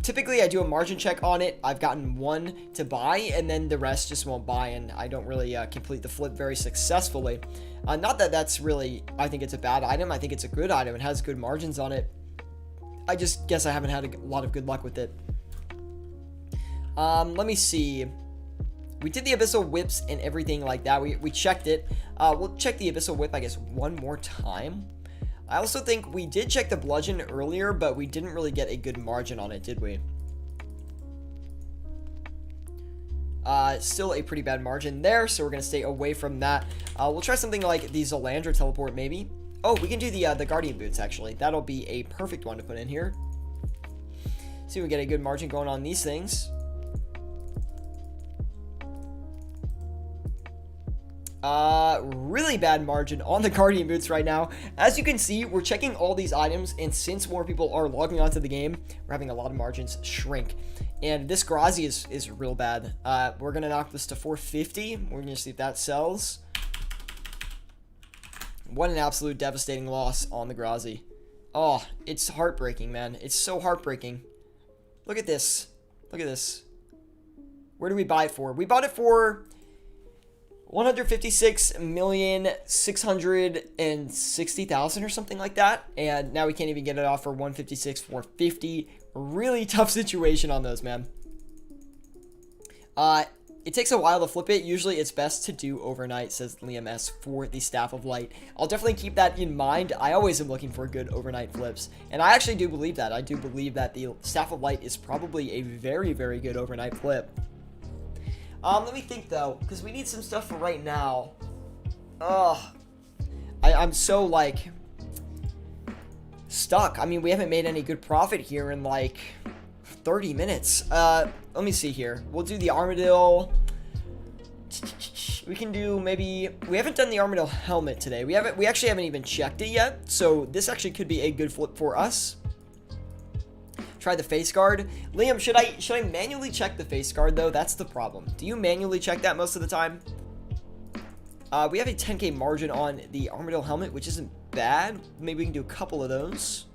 Typically I do a margin check on it. I've gotten 1 to buy, and then the rest just won't buy, and I don't really complete the flip very successfully. Not that that's really, I think it's a bad item. I think it's a good item. It has good margins on it. I just guess I haven't had a lot of good luck with it. Let me see. We did the Abyssal Whips and everything like that. We checked it. We'll check the Abyssal Whip, I guess, one more time. I also think we did check the Bludgeon earlier, but we didn't really get a good margin on it, did we? Still a pretty bad margin there, so we're going to stay away from that. We'll try something like the Zalander Teleport, maybe. Oh, we can do the Guardian Boots, actually. That'll be a perfect one to put in here. See if we get a good margin going on these things. Really bad margin on the Guardian Boots right now. As you can see, we're checking all these items, and since more people are logging onto the game, we're having a lot of margins shrink. And this Grazi is real bad. We're gonna knock this to 450. We're gonna see if that sells. What an absolute devastating loss on the Grazi. Oh, it's heartbreaking, man. It's so heartbreaking. Look at this. Look at this. Where do we buy it for? We bought it for 156,660,000 or something like that, and now we can't even get it off for 156,450. Really tough situation on those, man. It takes a while to flip it. Usually it's best to do overnight, says Liam S, for the Staff of Light. I'll definitely keep that in mind. I always am looking for good overnight flips, and I actually do believe that. I do believe that the Staff of Light is probably a very, very good overnight flip. Let me think, though, because we need some stuff for right now. I'm so, like, stuck. I mean, we haven't made any good profit here in, like, 30 minutes. Let me see here. We'll do the Armadillo. We can do maybe, we haven't done the Armadillo helmet today. We actually haven't even checked it yet, so this actually could be a good flip for us. Try the face guard. Liam, should I manually check the face guard, though? That's the problem. Do you manually check that most of the time? We have a 10k margin on the Armadillo helmet, which isn't bad. Maybe we can do a couple of those.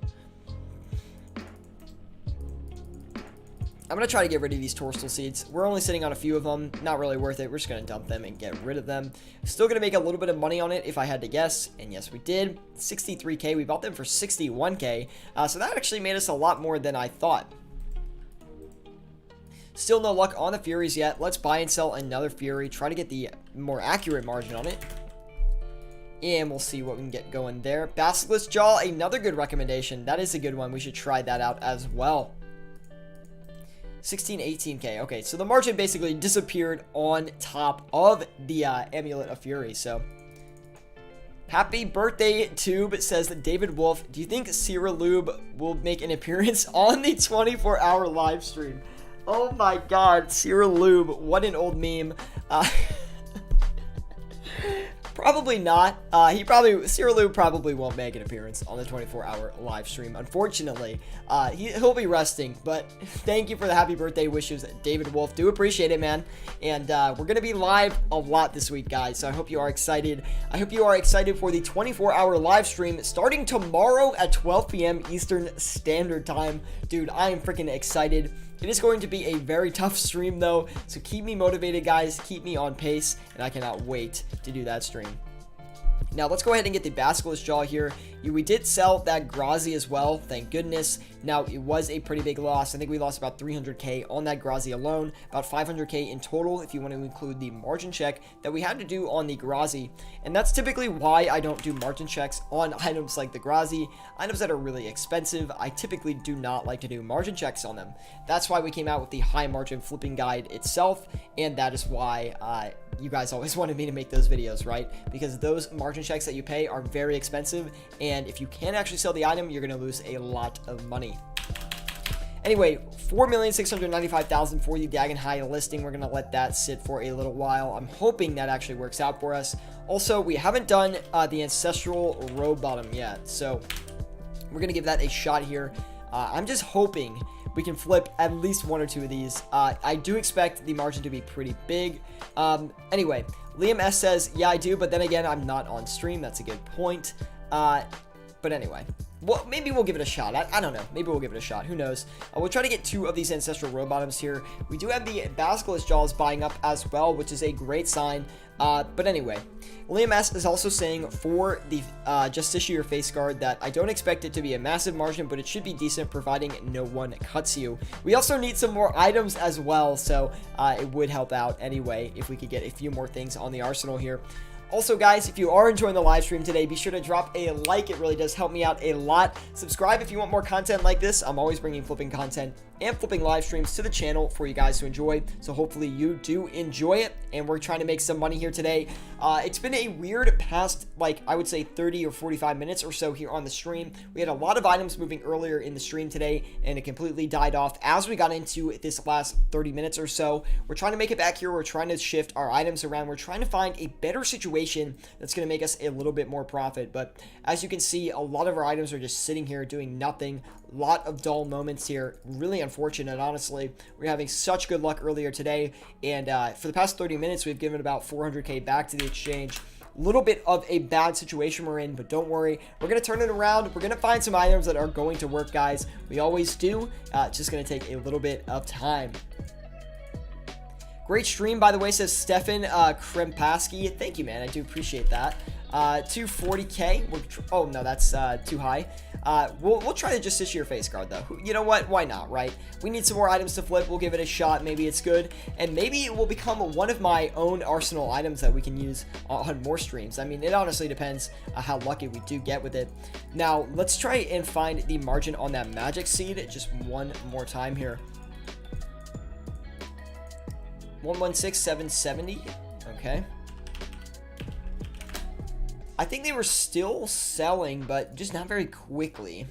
I'm going to try to get rid of these torsal seeds. We're only sitting on a few of them. Not really worth it. We're just going to dump them and get rid of them. Still going to make a little bit of money on it if I had to guess. And yes, we did. 63k. We bought them for 61k. So that actually made us a lot more than I thought. Still no luck on the Furies yet. Let's buy and sell another Fury. Try to get the more accurate margin on it. And we'll see what we can get going there. Basilisk Jaw, another good recommendation. That is a good one. We should try that out as well. 18k. Okay, so the margin basically disappeared on top of the Amulet of Fury. So, happy birthday, Tube, says David Wolf. Do you think Sierra Lube will make an appearance on the 24-hour live stream? Oh my god, Sierra Lube, what an old meme. Probably not. Sierra Lube probably won't make an appearance on the 24-hour live stream. Unfortunately, he'll be resting. But thank you for the happy birthday wishes, David Wolf. Do appreciate it, man. And we're gonna be live a lot this week, guys. So I hope you are excited. I hope you are excited for the 24-hour live stream starting tomorrow at 12 p.m. Eastern Standard Time. Dude, I am freaking excited. It is going to be a very tough stream, though, so keep me motivated, guys. Keep me on pace, and I cannot wait to do that stream. Now, let's go ahead and get the Basilisk Jaw here. We did sell that Grazi as well, thank goodness. Now, it was a pretty big loss. I think we lost about 300k on that Grazi alone, about 500k in total if you want to include the margin check that we had to do on the Grazi. And that's typically why I don't do margin checks on items like the Grazi. Items that are really expensive, I typically do not like to do margin checks on them. That's why we came out with the high margin flipping guide itself, and that is why you guys always wanted me to make those videos, right? Because those margin checks that you pay are very expensive, and if you can't actually sell the item, you're going to lose a lot of money. Anyway, 4,695,000 for the Dagon High listing. We're going to let that sit for a little while. I'm hoping that actually works out for us. Also, we haven't done the Ancestral row bottom yet, so we're going to give that a shot here. I'm just hoping we can flip at least one or two of these. I do expect the margin to be pretty big. Anyway, Liam S says, yeah, I do, but then again, I'm not on stream. That's a good point. But anyway, well, maybe we'll give it a shot. I don't know. Maybe we'll give it a shot. Who knows? We'll try to get two of these Ancestral row bottoms here. We do have the Basilisk Jaws buying up as well, which is a great sign. But anyway, Liam S is also saying for the Justiciar face guard that I don't expect it to be a massive margin, but it should be decent providing no one cuts you. We also need some more items as well, so it would help out anyway if we could get a few more things on the arsenal here. Also, guys, if you are enjoying the live stream today, be sure to drop a like. It really does help me out a lot. Subscribe if you want more content like this. I'm always bringing flipping content and flipping live streams to the channel for you guys to enjoy. So hopefully you do enjoy it, and we're trying to make some money here today. It's been a weird past, like, I would say 30 or 45 minutes or so here on the stream. We had a lot of items moving earlier in the stream today, and it completely died off as we got into this last 30 minutes or so. We're trying to make it back here. We're trying to shift our items around. We're trying to find a better situation that's going to make us a little bit more profit. But as you can see, a lot of our items are just sitting here doing nothing. A lot of dull moments here. Really unfortunate, honestly. We're having such good luck earlier today, and for the past 30 minutes, we've given about 400k back to the exchange. A little bit of a bad situation we're in, but don't worry. We're going to turn it around. We're going to find some items that are going to work, guys. We always do. It's just going to take a little bit of time. Great stream, by the way, says Stefan Krempaski. Thank you, man. I do appreciate that. 240k. Oh, no, that's too high. We'll try the Justiciar face guard, though. You know what? Why not, right? We need some more items to flip. We'll give it a shot. Maybe it's good. And maybe it will become one of my own arsenal items that we can use on more streams. I mean, it honestly depends how lucky we do get with it. Now, let's try and find the margin on that magic seed just one more time here. 116,770. Okay. I think they were still selling, but just not very quickly.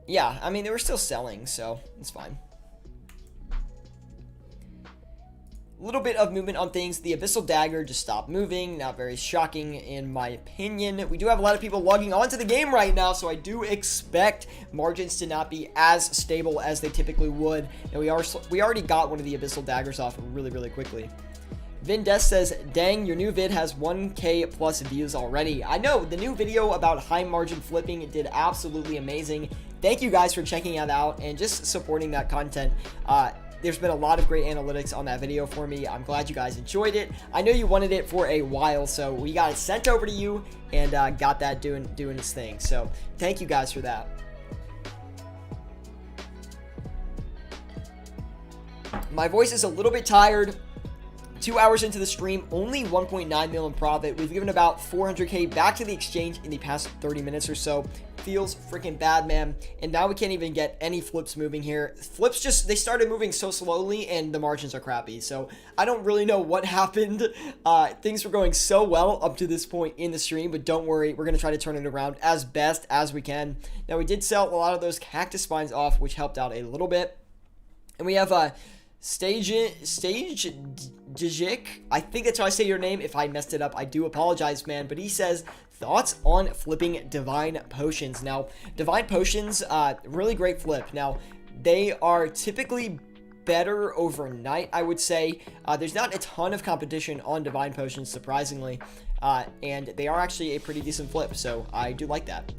Yeah, I mean, they were still selling, so it's fine. A little bit of movement on things. The Abyssal Dagger just stopped moving. Not very shocking, in my opinion. We do have a lot of people logging onto the game right now, so I do expect margins to not be as stable as they typically would. And we already got one of the Abyssal Daggers off really, really quickly. Vindes says, dang, your new vid has 1k plus views already. I know, the new video about high margin flipping did absolutely amazing. thank you guys for checking that out and just supporting that content. There's been a lot of great analytics on that video for me. I'm glad you guys enjoyed it. I know you wanted it for a while, so we got it sent over to you and got that doing its thing. So thank you guys for that. My voice is a little bit tired. 2 hours into the stream, only 1.9 mil in profit. We've given about 400k back to the exchange in the past 30 minutes or so. Feels freaking bad, man. And now we can't even get any flips moving here. Flips just, they started moving so slowly and the margins are crappy. So I don't really know what happened. Things were going so well up to this point in the stream, but don't worry, we're going to try to turn it around as best as we can. Now we did sell a lot of those cactus spines off, which helped out a little bit. And we have Stage Dijik, I think that's how I say your name. If I messed it up, I do apologize, man. But he says, thoughts on flipping Divine Potions. Now, Divine Potions, really great flip. Now, they are typically better overnight, I would say. There's not a ton of competition on Divine Potions, surprisingly. And they are actually a pretty decent flip, so I do like that.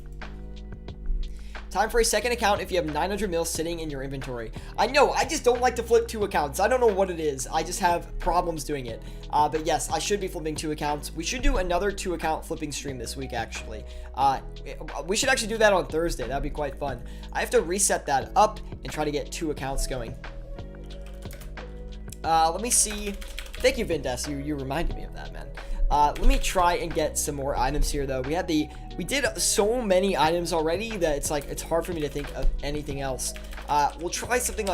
Time for a second account if you have 900 mil sitting in your inventory. I know, I just don't like to flip 2 accounts. I don't know what it is. I just have problems doing it. But yes, I should be flipping 2 accounts. We should do another 2 account flipping stream this week, actually. We should actually do that on Thursday. That'd be quite fun. I have to reset that up and try to get 2 accounts going. Let me see. Thank you, Bandos. You reminded me of that, man. Let me try and get some more items here, though. We did so many items already that it's hard for me to think of anything else. We'll try something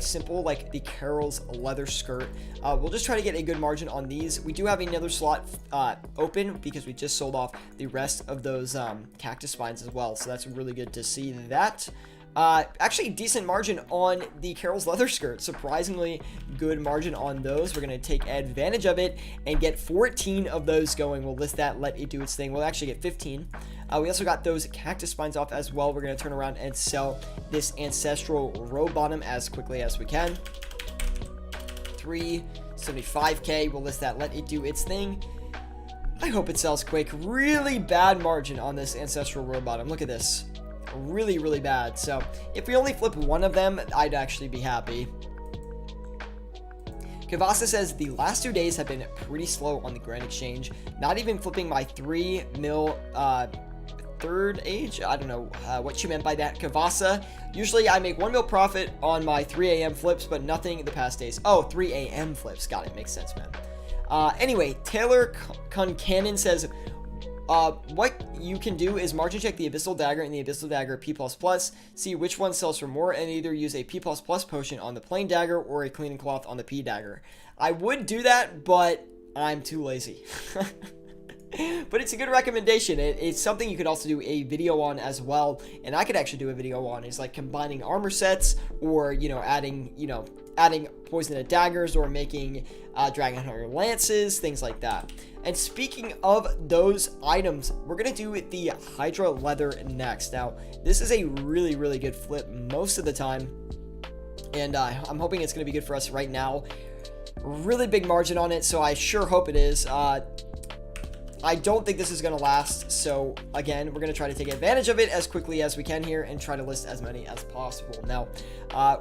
simple like the Carol's leather skirt. We'll just try to get a good margin on these. We do have another slot open because we just sold off the rest of those cactus spines as well, so that's really good to see that. Actually decent margin on the Carol's leather skirt. Surprisingly good margin on those. We're going to take advantage of it and get 14 of those going. We'll list that, let it do its thing. We'll actually get 15. We also got those cactus spines off as well. We're going to turn around and sell this Ancestral row bottom as quickly as we can. 375k. We'll list that, let it do its thing. I hope it sells quick. Really bad margin on this Ancestral row bottom. Look at this. Really bad. So if we only flip one of them, I'd actually be happy. Kavasa says the last 2 days have been pretty slow on the Grand Exchange. Not even flipping my 3 mil third age. I don't know what you meant by that, Kavasa. Usually I make 1 mil profit on my 3 a.m. flips, but nothing the past days. Oh, 3 a.m. flips. Got it. Makes sense, man. Anyway, Taylor Concannon says, what you can do is margin check the Abyssal Dagger and the Abyssal Dagger P++, see which one sells for more, and either use a P++ potion on the plain dagger or a cleaning cloth on the P dagger. I would do that, but I'm too lazy. But it's a good recommendation. It's something you could also do a video on as well, and I could actually do a video on. It's like combining armor sets, or adding poisoned daggers, or making dragon hunter lances, things like that. And speaking of those items, we're gonna do the Hydra leather next. Now, this is a really good flip most of the time, and I'm hoping it's gonna be good for us right now. Really big margin on it, so I sure hope it is. I don't think this is going to last, so again, we're going to try to take advantage of it as quickly as we can here and try to list as many as possible. Now,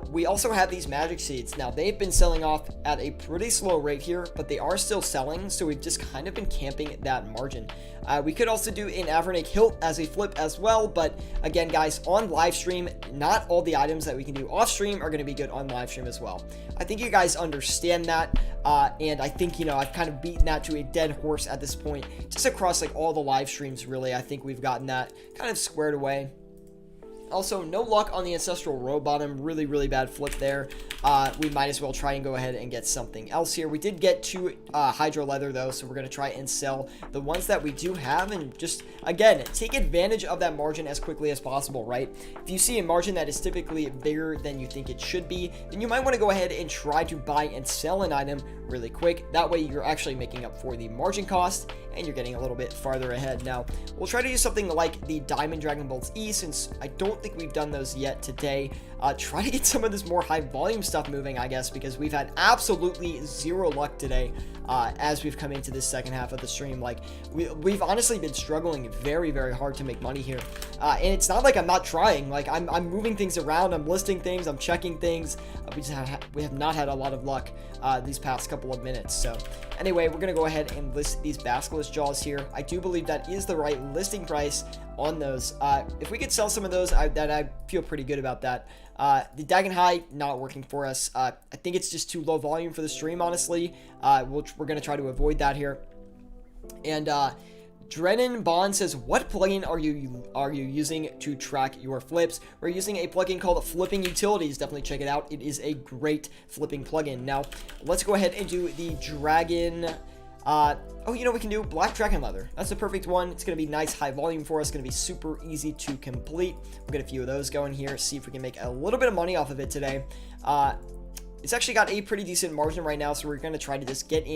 we also have these magic seeds. Now, they've been selling off at a pretty slow rate here, but they are still selling, so we've just kind of been camping that margin. We could also do an Avernic hilt as a flip as well, but again, guys, on live stream, not all the items that we can do off stream are going to be good on live stream as well. I think you guys understand that, and I think, I've kind of beaten that to a dead horse at this point. Just across all the live streams, really, I think we've gotten that kind of squared away. Also, no luck on the Ancestral row bottom. Really bad flip there. We might as well try and go ahead and get something else here. We did get 2 Hydro leather, though, so we're going to try and sell the ones that we do have and just, again, take advantage of that margin as quickly as possible, right? If you see a margin that is typically bigger than you think it should be, then you might want to go ahead and try to buy and sell an item really quick. That way, you're actually making up for the margin cost, and you're getting a little bit farther ahead. Now, we'll try to do something like the Diamond Dragon Bolts E, since I don't don't think we've done those yet today. Try to get some of this more high volume stuff moving, I guess, because we've had absolutely zero luck today as we've come into this second half of the stream. Like, we've honestly been struggling very, very hard to make money here. And it's not like I'm not trying. Like, I'm moving things around, I'm listing things, I'm checking things. We have not had a lot of luck these past couple of minutes. So anyway, we're gonna go ahead and list these basilisk jaws here. I do believe that is the right listing price on those. If we could sell some of those, I feel pretty good about that. The Dagon High, not working for us. I think it's just too low volume for the stream, honestly. We're going to try to avoid that here. And Drennan Bond says, what plugin are you using to track your flips? We're using a plugin called Flipping Utilities. Definitely check it out. It is a great flipping plugin. Now, let's go ahead and do the Dragon... oh, you know, we can do black dragon leather. That's the perfect one. It's going to be nice high volume for us. It's going to be super easy to complete. We'll get a few of those going here. See if we can make a little bit of money off of it today. It's actually got a pretty decent margin right now, so we're going to try to just get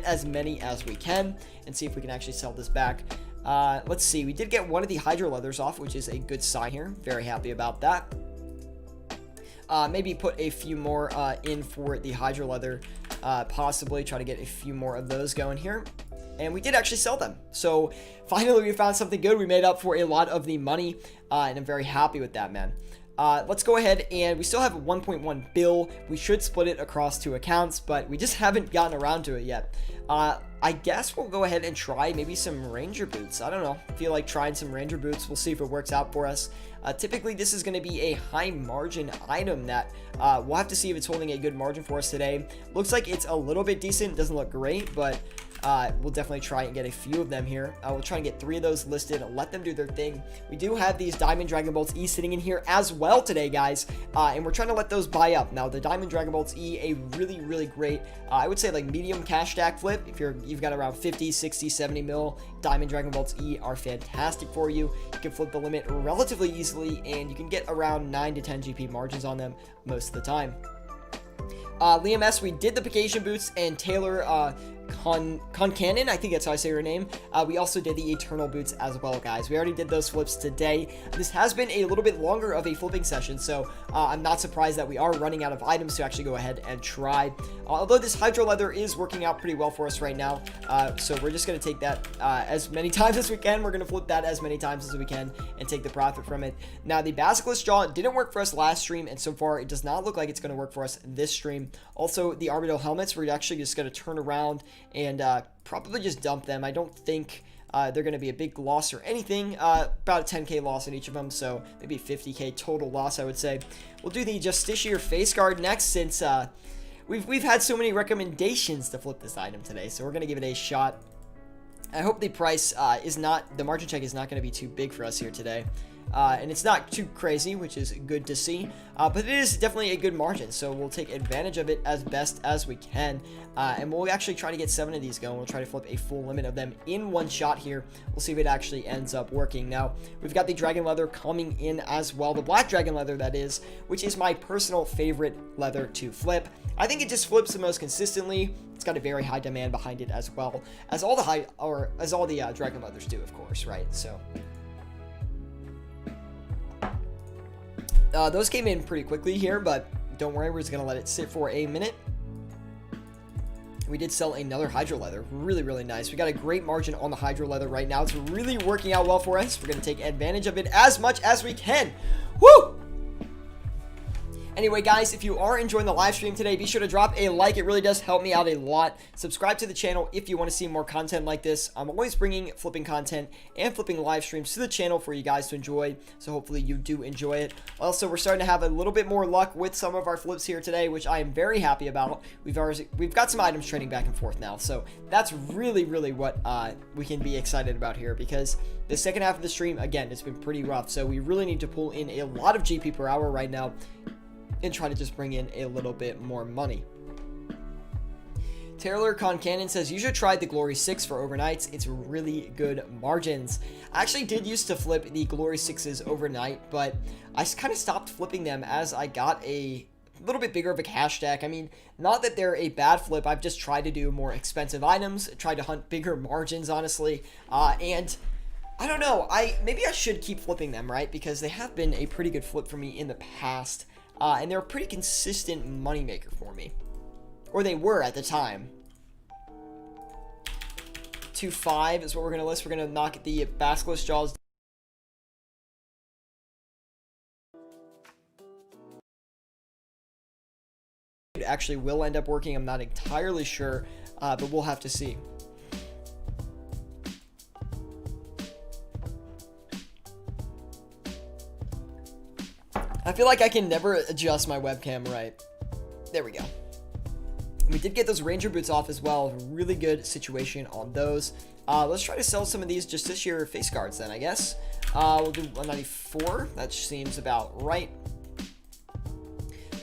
as many as we can and see if we can actually sell this back. Let's see. We did get one of the hydro leathers off, which is a good sign here. Very happy about that. Maybe put a few more in for the hydro leather, possibly try to get a few more of those going here. And we did actually sell them. So finally we found something good. We made up for a lot of the money, and I'm very happy with that, man. Let's go ahead, and we still have 1.1 bill. We should split it across 2 accounts, but we just haven't gotten around to it yet. I guess we'll go ahead and try maybe some ranger boots. I don't know. I feel like trying some ranger boots. We'll see if it works out for us. Typically, this is going to be a high margin item that we'll have to see if it's holding a good margin for us today. Looks like it's a little bit decent. Doesn't look great, but we'll definitely try and get a few of them here. We'll try and get 3 of those listed and let them do their thing. We do have these Diamond Dragon Bolts E sitting in here as well today, guys, and we're trying to let those buy up. Now, the Diamond Dragon Bolts E, a really, really great, I would say like medium cash stack flip. If you've got around 50, 60, 70 mil, Diamond Dragon Bolts E are fantastic for you. You can flip the limit relatively easily, and you can get around 9 to 10 GP margins on them most of the time. Liam S., we did the vacation boots, and Taylor Concannon, I think that's how I say her name. We also did the Eternal boots as well, guys. We already did those flips today. This has been a little bit longer of a flipping session, so I'm not surprised that we are running out of items to actually go ahead and try. Although this hydro leather is working out pretty well for us right now, so we're just going to take that as many times as we can. We're going to flip that as many times as we can and take the profit from it. Now, the basilisk jaw didn't work for us last stream, and so far it does not look like it's going to work for us this stream. Also, the Armadillo helmets, we're actually just going to turn around and probably just dump them. I don't think they're going to be a big loss or anything. About a 10k loss in each of them, so maybe 50k total loss, I would say. We'll do the Justiciar face guard next, since we've had so many recommendations to flip this item today, so we're going to give it a shot. I hope the price the margin check is not going to be too big for us here today. And it's not too crazy, which is good to see, but it is definitely a good margin, so we'll take advantage of it as best as we can, and we'll actually try to get 7 of these going. We'll try to flip a full limit of them in one shot here. We'll see if it actually ends up working. Now, we've got the dragon leather coming in as well, the black dragon leather, that is, which is my personal favorite leather to flip. I think it just flips the most consistently. It's got a very high demand behind it, as well as all the dragon leathers do, of course, right? So those came in pretty quickly here, but don't worry, we're just going to let it sit for a minute. We did sell another hydro leather. Really, really nice. We got a great margin on the hydro leather right now. It's really working out well for us. We're going to take advantage of it as much as we can. Woo! Anyway, guys, if you are enjoying the live stream today, be sure to drop a like. It really does help me out a lot. Subscribe to the channel if you want to see more content like this. I'm always bringing flipping content and flipping live streams to the channel for you guys to enjoy, so hopefully you do enjoy it. Also, we're starting to have a little bit more luck with some of our flips here today, which I am very happy about. We've got some items trading back and forth now, so that's really, really what we can be excited about here, because the second half of the stream, again, it's been pretty rough, so we really need to pull in a lot of GP per hour right now and try to just bring in a little bit more money. Taylor Concannon says, you should try the Glory 6 for overnights. It's really good margins. I actually did used to flip the Glory 6s overnight, but I kind of stopped flipping them as I got a little bit bigger of a cash stack. I mean, not that they're a bad flip. I've just tried to do more expensive items, tried to hunt bigger margins, honestly, and I don't know. Maybe I should keep flipping them, right? Because they have been a pretty good flip for me in the past. And they're a pretty consistent moneymaker for me. Or they were at the time. 2-5 is what we're going to list. We're going to knock the Basilisk Jaws. It actually will end up working. I'm not entirely sure, but we'll have to see. I feel like I can never adjust my webcam right. There we go. We did get those Ranger boots off as well. Really good situation on those. Let's try to sell some of these just this year face guards then, I guess. We'll do 194. That seems about right.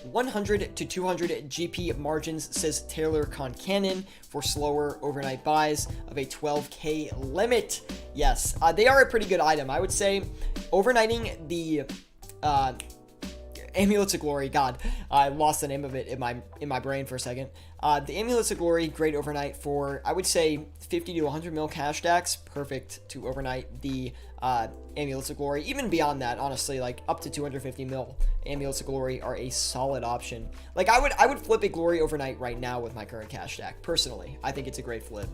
100 to 200 GP margins, says Taylor Concannon, for slower overnight buys of a 12K limit. Yes, they are a pretty good item. I would say overnighting the Amulets of Glory. God, I lost the name of it in my brain for a second. The Amulets of Glory, great overnight for, I would say, 50 to 100 mil cash stacks. Perfect to overnight the Amulets of Glory. Even beyond that, honestly, like up to 250 mil Amulets of Glory are a solid option. Like I would flip a Glory overnight right now with my current cash stack. Personally, I think it's a great flip.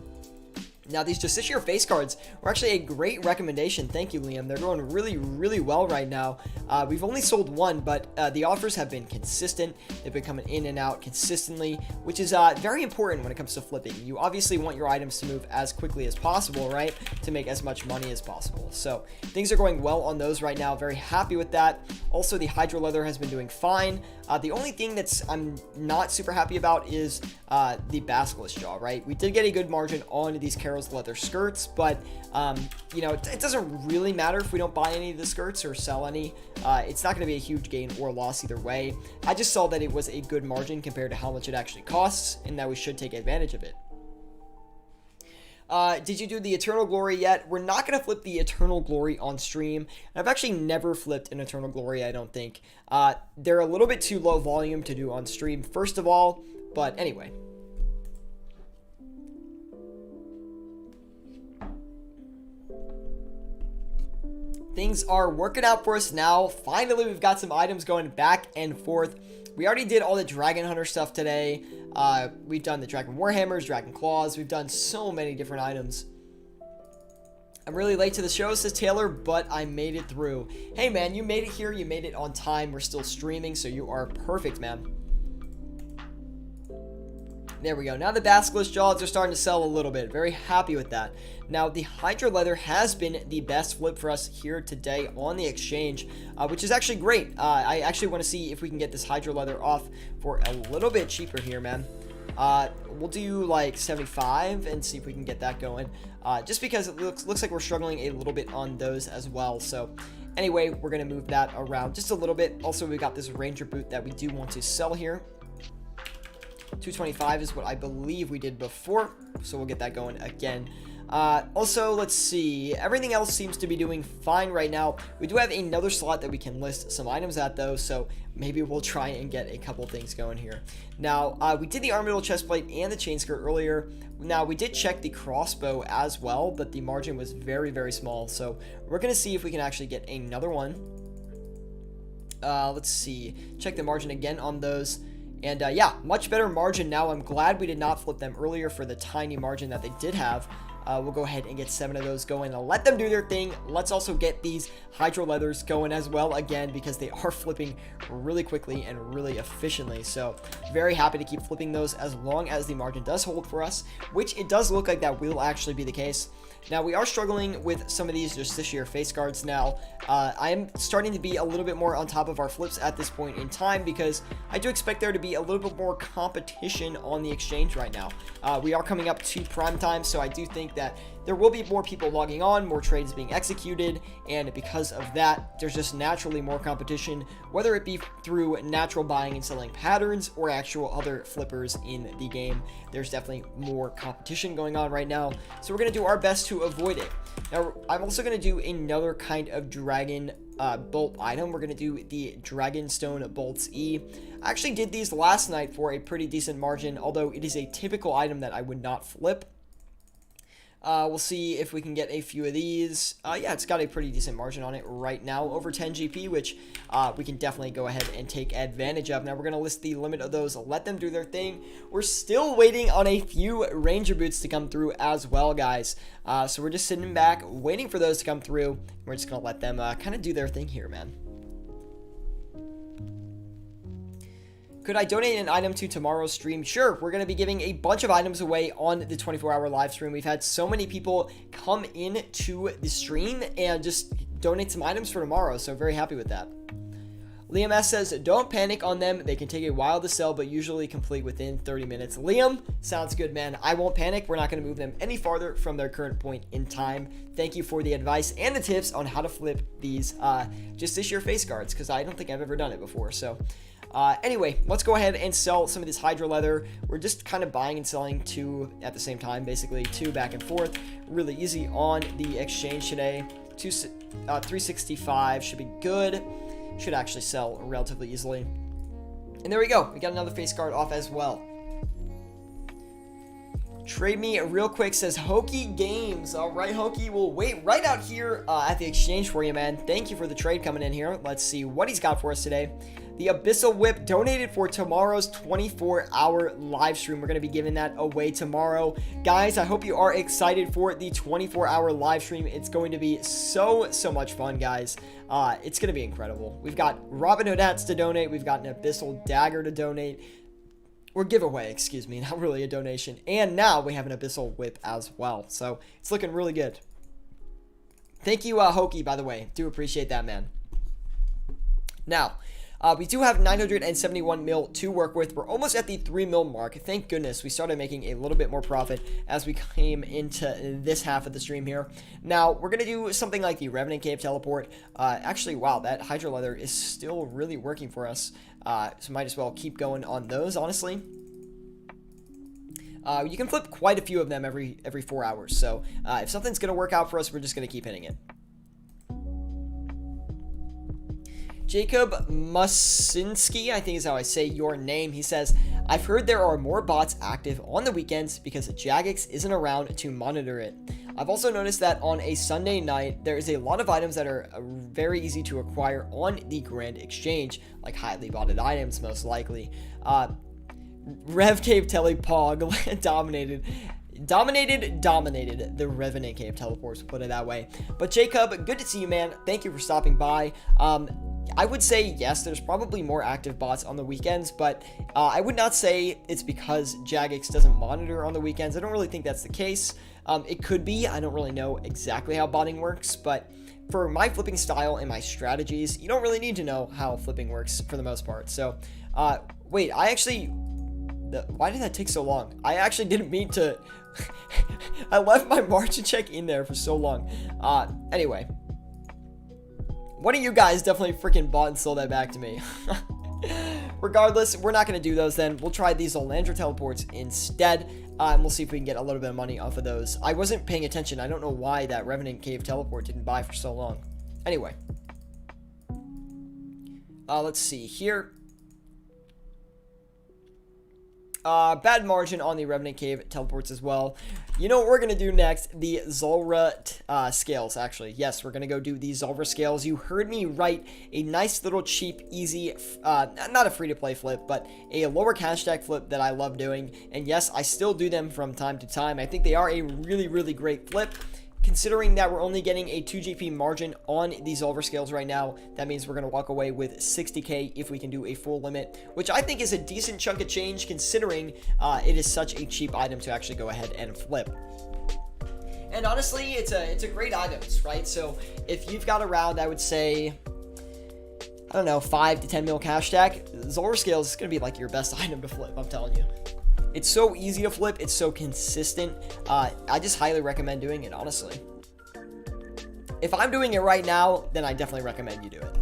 Now, these Justiciar face cards were actually a great recommendation. Thank you, Liam. They're going really, really well right now. We've only sold one, but the offers have been consistent. They've been coming in and out consistently, which is very important when it comes to flipping. You obviously want your items to move as quickly as possible, right, to make as much money as possible. So things are going well on those right now. Very happy with that. Also, the Hydro Leather has been doing fine. The only thing I'm not super happy about is the Basilisk Jaw, right? We did get a good margin on these Carol's leather skirts, but you know, it doesn't really matter if we don't buy any of the skirts or sell any. It's not going to be a huge gain or loss either way. I just saw that it was a good margin compared to how much it actually costs, and that we should take advantage of it. Did you do the Eternal Glory yet? We're not going to flip the Eternal Glory on stream. I've actually never flipped an Eternal Glory, I don't think. They're a little bit too low volume to do on stream, first of all, but anyway. Things are working out for us now. Finally, we've got some items going back and forth. We already did all the Dragon Hunter stuff today. We've done the Dragon Warhammers, Dragon Claws. We've done so many different items. I'm really late to the show, says Taylor, but I made it through. Hey, man, you made it here. You made it on time. We're still streaming, so you are perfect, man. There we go. Now the Basilisk Jaws are starting to sell a little bit. Very happy with that. Now, the Hydro Leather has been the best flip for us here today on the exchange, which is actually great. I actually want to see if we can get this Hydro Leather off for a little bit cheaper here, man. We'll do like 75 and see if we can get that going. Just because it looks like we're struggling a little bit on those as well. So anyway, we're going to move that around just a little bit. Also, we've got this Ranger boot that we do want to sell here. 225 is what I believe we did before, so we'll get that going again. Also, let's see. Everything else seems to be doing fine right now. We do have another slot that we can list some items at, though, so maybe we'll try and get a couple things going here. Now, we did the Armadillo chestplate and the chainskirt earlier. Now, we did check the crossbow as well, but the margin was very, very small, so we're going to see if we can actually get another one. Let's see. Check the margin again on those. And yeah, much better margin now. I'm glad we did not flip them earlier for the tiny margin that they did have. We'll go ahead and get 7 of those going and let them do their thing. Let's also get these Hydro Leathers going as well again, because they are flipping really quickly and really efficiently. So very happy to keep flipping those as long as the margin does hold for us, which it does look like that will actually be the case. Now, we are struggling with some of these Justiciar face guards now. I am starting to be a little bit more on top of our flips at this point in time, because I do expect there to be a little bit more competition on the exchange right now. We are coming up to prime time, so I do think that there will be more people logging on, more trades being executed, and because of that, there's just naturally more competition, whether it be through natural buying and selling patterns or actual other flippers in the game. There's definitely more competition going on right now, so we're going to do our best to avoid it. Now, I'm also going to do another kind of dragon bolt item. We're going to do the Dragonstone Bolts E. I actually did these last night for a pretty decent margin, although it is a typical item that I would not flip. We'll see if we can get a few of these. Yeah, it's got a pretty decent margin on it right now, over 10 GP, which we can definitely go ahead and take advantage of. Now, we're going to list the limit of those, let them do their thing. We're still waiting on a few Ranger boots to come through as well, guys. So we're just sitting back, waiting for those to come through. We're just going to let them kind of do their thing here, man. Could I donate an item to tomorrow's stream? Sure, we're going to be giving a bunch of items away on the 24-hour live stream. We've had so many people come in to the stream and just donate some items for tomorrow, so very happy with that. Liam S says, don't panic on them. They can take a while to sell, but usually complete within 30 minutes. Liam, sounds good, man. I won't panic. We're not going to move them any farther from their current point in time. Thank you for the advice and the tips on how to flip these just this year face guards, because I don't think I've ever done it before, so... Anyway, let's go ahead and sell some of this Hydra leather. We're just kind of buying and selling two at the same time, basically two back and forth. Really easy on the exchange today. 365 should be good. Should actually sell relatively easily. And there we go. We got another face guard off as well. Trade me real quick, says Hokey Games. All right, Hokey, we'll wait right out here at the exchange for you, man. Thank you for the trade coming in here. Let's see what he's got for us today. The Abyssal Whip donated for tomorrow's 24-hour live stream. We're going to be giving that away tomorrow. Guys, I hope you are excited for the 24-hour live stream. It's going to be so much fun, guys. It's going to be incredible. We've got Robin Hood hats to donate. We've got an Abyssal Dagger to donate. Or giveaway, excuse me, not really a donation. And now we have an Abyssal Whip as well. So it's looking really good. Thank you, Hokey, by the way. Do appreciate that, man. Now, we do have 971 mil to work with. We're almost at the 3 mil mark. Thank goodness we started making a little bit more profit as we came into this half of the stream here. Now, we're going to do something like the Revenant Cave teleport. Actually, wow, that Hydra leather is still really working for us. So might as well keep going on those, honestly. You can flip quite a few of them every 4 hours. So if something's going to work out for us, we're just going to keep hitting it. Jacob Musinski, I think is how I say your name. He says, I've heard there are more bots active on the weekends because Jagex isn't around to monitor it. I've also noticed that on a Sunday night, there is a lot of items that are very easy to acquire on the Grand Exchange, like highly botted items, most likely. Rev Cave Telepog dominated the Revenant Cave teleports, put it that way. But Jacob, good to see you, man. Thank you for stopping by. I would say yes, there's probably more active bots on the weekends, but I would not say it's because Jagex doesn't monitor on the weekends. I don't really think that's the case. It could be. I don't really know exactly how botting works, but for my flipping style and my strategies, you don't really need to know how flipping works for the most part. So, wait, why did that take so long? I actually didn't mean to... I left my margin check in there for so long. Anyway. One of you guys definitely freaking bought and sold that back to me. Regardless, we're not going to do those then. We'll try these Olandra teleports instead. And we'll see if we can get a little bit of money off of those. I wasn't paying attention. I don't know why that Revenant Cave teleport didn't buy for so long. Anyway. Let's see here. Bad margin on the Revenant Cave teleports as well. You know what we're going to do next? The Zulrah scales, actually. Yes, we're going to go do the Zulrah scales. You heard me right. A nice little cheap, easy, not a free-to-play flip, but a lower cash stack flip that I love doing. And yes, I still do them from time to time. I think they are a really great flip. Considering that we're only getting a 2 GP margin on these Zulrah scales right now, that means we're going to walk away with 60k if we can do a full limit, which I think is a decent chunk of change considering it is such a cheap item to actually go ahead and flip. And honestly, it's a great item, right? So if you've got around, I would say, I don't know, 5 to 10 mil cash stack, Zulrah scales is going to be like your best item to flip, I'm telling you. It's so easy to flip. It's so consistent. I just highly recommend doing it, honestly. If I'm doing it right now, then I definitely recommend you do it.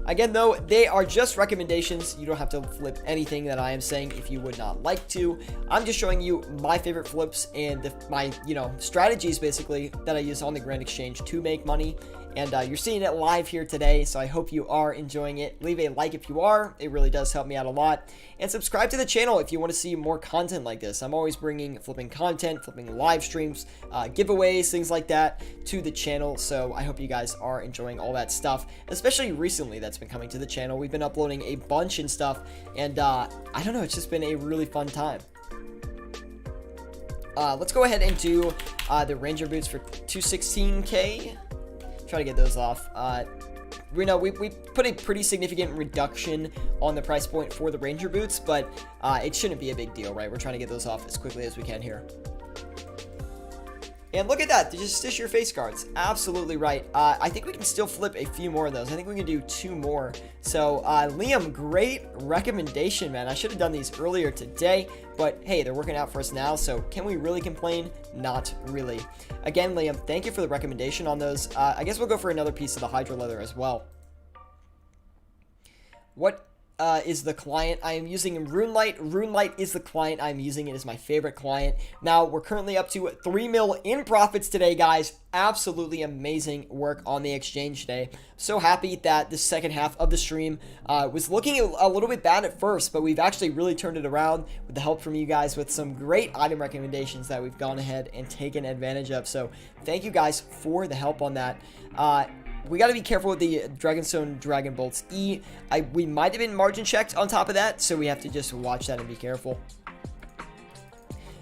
Again, though, they are just recommendations. You don't have to flip anything that I am saying if you would not like to. I'm just showing you my favorite flips and my strategies, basically, that I use on the Grand Exchange to make money. and you're seeing it live here today, so I hope you are enjoying it. Leave a like if you are. It really does help me out a lot. And subscribe to the channel if you want to see more content like this. I'm always bringing flipping content, flipping live streams, giveaways, things like that to the channel, so I hope you guys are enjoying all that stuff, especially recently that's been coming to the channel. We've been uploading a bunch and stuff, and I don't know, it's just been a really fun time. Let's go ahead and do the Ranger boots for 216k. Try to get those off. We know we put a pretty significant reduction on the price point for the Ranger boots, but it shouldn't be a big deal, right? We're trying to get those off as quickly as we can here. And look at that, just your face guards. Absolutely right. I think we can still flip a few more of those. I think we can do 2 more. So, Liam, great recommendation, man. I should have done these earlier today, but hey, they're working out for us now, so can we really complain? Not really. Again, Liam, thank you for the recommendation on those. I guess we'll go for another piece of the Hydra leather as well. What is the client I am using? RuneLite. RuneLite is the client I'm using. It is my favorite client. Now, we're currently up to 3 mil in profits today, guys. Absolutely amazing work on the exchange today. So happy that the second half of the stream was looking a little bit bad at first, but we've actually really turned it around with the help from you guys with some great item recommendations that we've gone ahead and taken advantage of. So thank you guys for the help on that. We got to be careful with the Dragonstone Dragon Bolts E. We might have been margin checked on top of that, so we have to just watch that and be careful.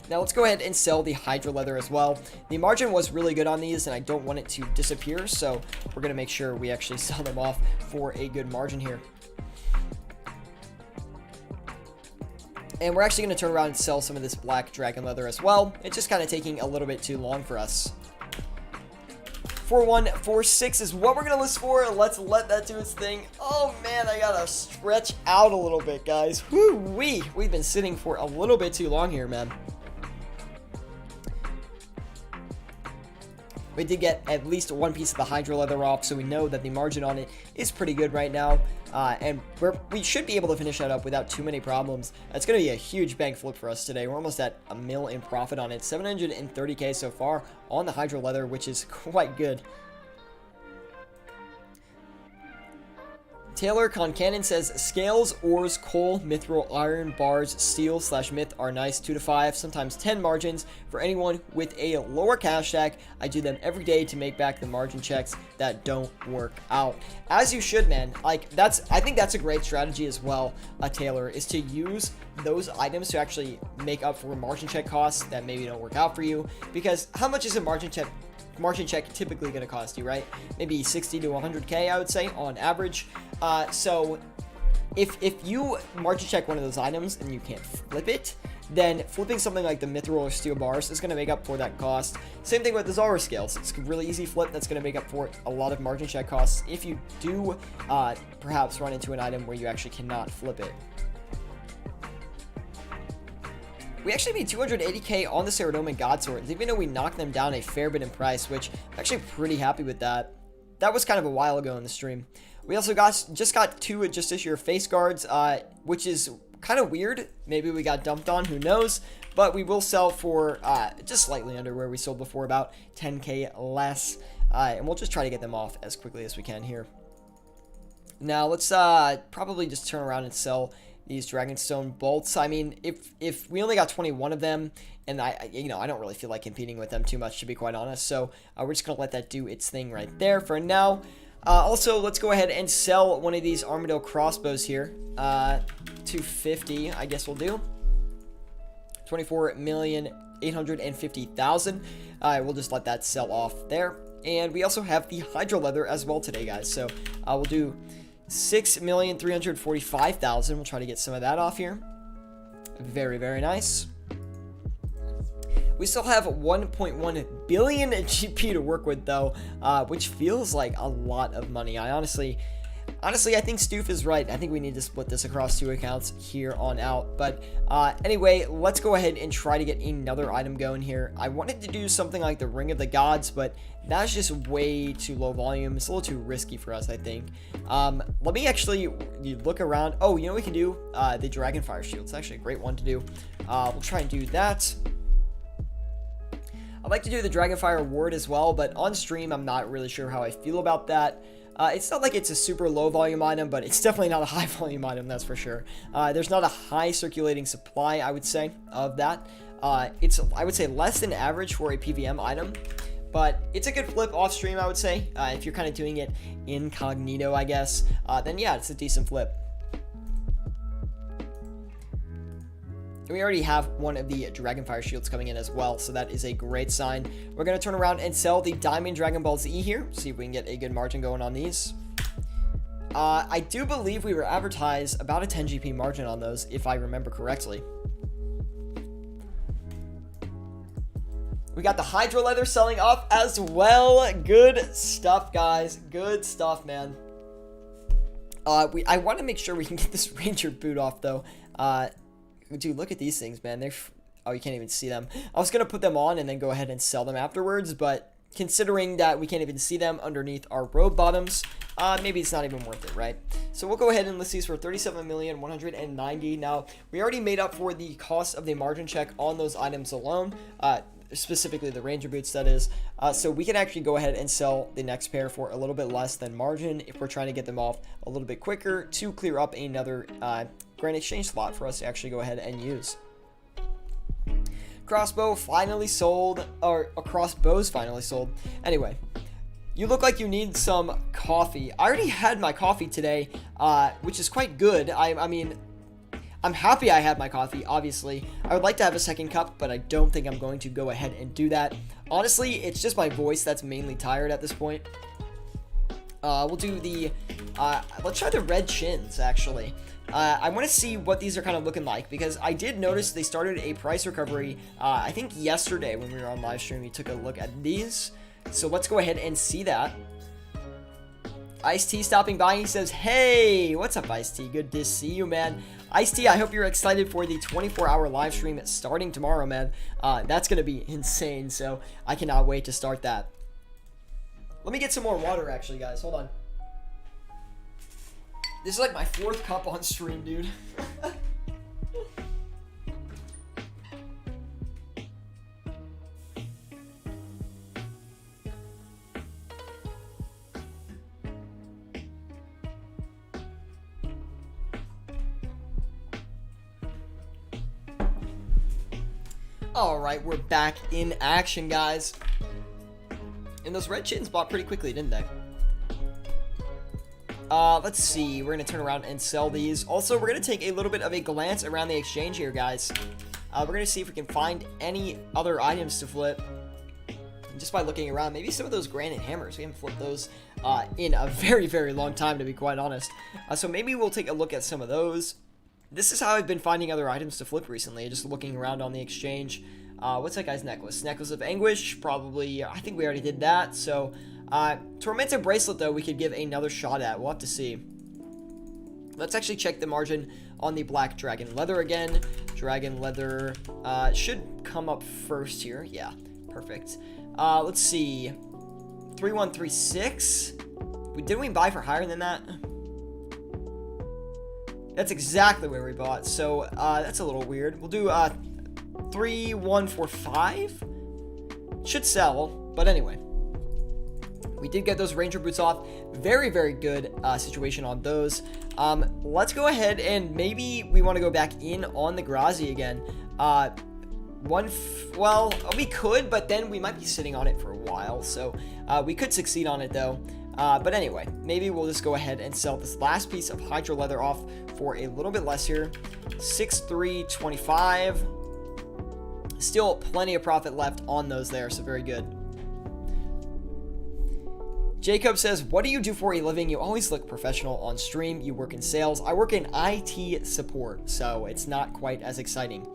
Now let's go ahead and sell the Hydra leather as well. The margin was really good on these, and I don't want it to disappear, so we're going to make sure we actually sell them off for a good margin here. And we're actually going to turn around and sell some of this black dragon leather as well. It's just kind of taking a little bit too long for us. 4146 is what we're going to list for. Let's let that do its thing. Oh man, I got to stretch out a little bit, guys. Woo-wee. We've been sitting for a little bit too long here, man. We did get at least 1 piece of the Hydra leather off, so we know that the margin on it is pretty good right now. And we should be able to finish that up without too many problems. It's going to be a huge bank flip for us today. We're almost at $1 mil in profit on it. 730k so far on the Hydra leather, which is quite good. Taylor Concannon says, scales, ores, coal, mithril, iron, bars, steel / myth are nice. 2 to 5, sometimes 10 margins for anyone with a lower cash stack. I do them every day to make back the margin checks that don't work out. As you should, man. Like, I think that's a great strategy as well, Taylor, is to use those items to actually make up for margin check costs that maybe don't work out for you. Because how much is a margin check typically going to cost you, right? Maybe 60 to 100k, I would say, on average. So if you margin check one of those items and you can't flip it, then flipping something like the mithril or steel bars is going to make up for that cost. Same thing with the Zara scales. It's a really easy flip that's going to make up for a lot of margin check costs if you do perhaps run into an item where you actually cannot flip it. We actually made 280k on the Ceradoma godswords, even though we knocked them down a fair bit in price, which I'm actually pretty happy with that. That was kind of a while ago in the stream. We also just got 2 just this year face guards, which is kind of weird. Maybe we got dumped on, who knows? But we will sell for just slightly under where we sold before, about 10k less. And we'll just try to get them off as quickly as we can here. Now let's probably just turn around and sell these Dragonstone bolts. I mean, if we only got 21 of them, and I don't really feel like competing with them too much, to be quite honest. So we're just gonna let that do its thing right there for now. Also, let's go ahead and sell one of these Armadillo crossbows here. 250, I guess we'll do. 24,850,000. We'll just let that sell off there. And we also have the Hydra leather as well today, guys. So we'll do 6,345,000. We'll try to get some of that off here. Very, very nice. We still have 1.1 billion GP to work with, though, which feels like a lot of money. I honestly, I think Stoof is right. I think we need to split this across 2 accounts here on out. But anyway, let's go ahead and try to get another item going here. I wanted to do something like the Ring of the Gods, but that's just way too low volume. It's a little too risky for us, I think. Let me actually look around. Oh, you know what we can do? The Dragonfire Shield. It's actually a great one to do. We'll try and do that. I'd like to do the Dragonfire Ward as well, but on stream, I'm not really sure how I feel about that. It's not like it's a super low volume item, but it's definitely not a high volume item, that's for sure. There's not a high circulating supply, I would say, of that. It's, I would say, less than average for a PVM item, but it's a good flip off stream, I would say. If you're kind of doing it incognito, I guess, then yeah, it's a decent flip. We already have one of the Dragonfire shields coming in as well, so that is a great sign. We're going to turn around and sell the Diamond Dragon Ball Z here, see if we can get a good margin going on these. I do believe we were advertised about a 10 GP margin on those, if I remember correctly. We got the Hydro Leather selling off as well. Good stuff, guys. Good stuff, man. I want to make sure we can get this Ranger boot off, though. Dude, look at these things, man. They're... Oh, you can't even see them. I was going to put them on and then go ahead and sell them afterwards, but considering that we can't even see them underneath our robe bottoms, maybe it's not even worth it, right? So we'll go ahead and list these for $37,190,000. Now, we already made up for the cost of the margin check on those items alone, specifically the Ranger boots, that is. So we can actually go ahead and sell the next pair for a little bit less than margin if we're trying to get them off a little bit quicker to clear up another grand exchange slot for us to actually go ahead and use. Crossbow finally sold, or crossbows finally sold. Anyway, you look like you need some coffee. I already had my coffee today, which is quite good. I mean, I'm happy I had my coffee, obviously. I would like to have a second cup, but I don't think I'm going to go ahead and do that. Honestly, it's just my voice that's mainly tired at this point. We'll do the, let's try the red chins, actually. I want to see what these are kind of looking like, because I did notice they started a price recovery, I think yesterday when we were on live stream. We took a look at these. So let's go ahead and see that. Ice-T stopping by. He says, hey, what's up, Ice-T? Good to see you, man. Ice-T, I hope you're excited for the 24-hour live stream starting tomorrow, man. That's going to be insane, so I cannot wait to start that. Let me get some more water, actually, guys. Hold on. This is like my 4th cup on stream, dude. Alright, we're back in action, guys. And those red chins bought pretty quickly, didn't they? Let's see. We're going to turn around and sell these. Also, we're going to take a little bit of a glance around the exchange here, guys. We're going to see if we can find any other items to flip. And just by looking around, maybe some of those granite hammers. We haven't flipped those in a very, very long time, to be quite honest. So maybe we'll take a look at some of those. This is how I've been finding other items to flip recently, just looking around on the exchange. What's that guy's necklace? Necklace of Anguish, probably. I think we already did that, so... Tormented Bracelet, though, we could give another shot at. We'll have to see. Let's actually check the margin on the Black Dragon Leather again. Dragon Leather should come up first here. Yeah, perfect. Let's see. 3136. Didn't we buy for higher than that? That's exactly where we bought, so that's a little weird. We'll do 3145. Should sell, but anyway. We did get those Ranger boots off. Very, very good situation on those. Let's go ahead and maybe we want to go back in on the Grazi again. Well, we could, but then we might be sitting on it for a while. So we could succeed on it, though. But anyway, maybe we'll just go ahead and sell this last piece of Hydro Leather off for a little bit less here. 6,325. Still plenty of profit left on those there, so very good. Jacob says, what do you do for a living? You always look professional on stream. You work in sales. I work in IT support, so it's not quite as exciting.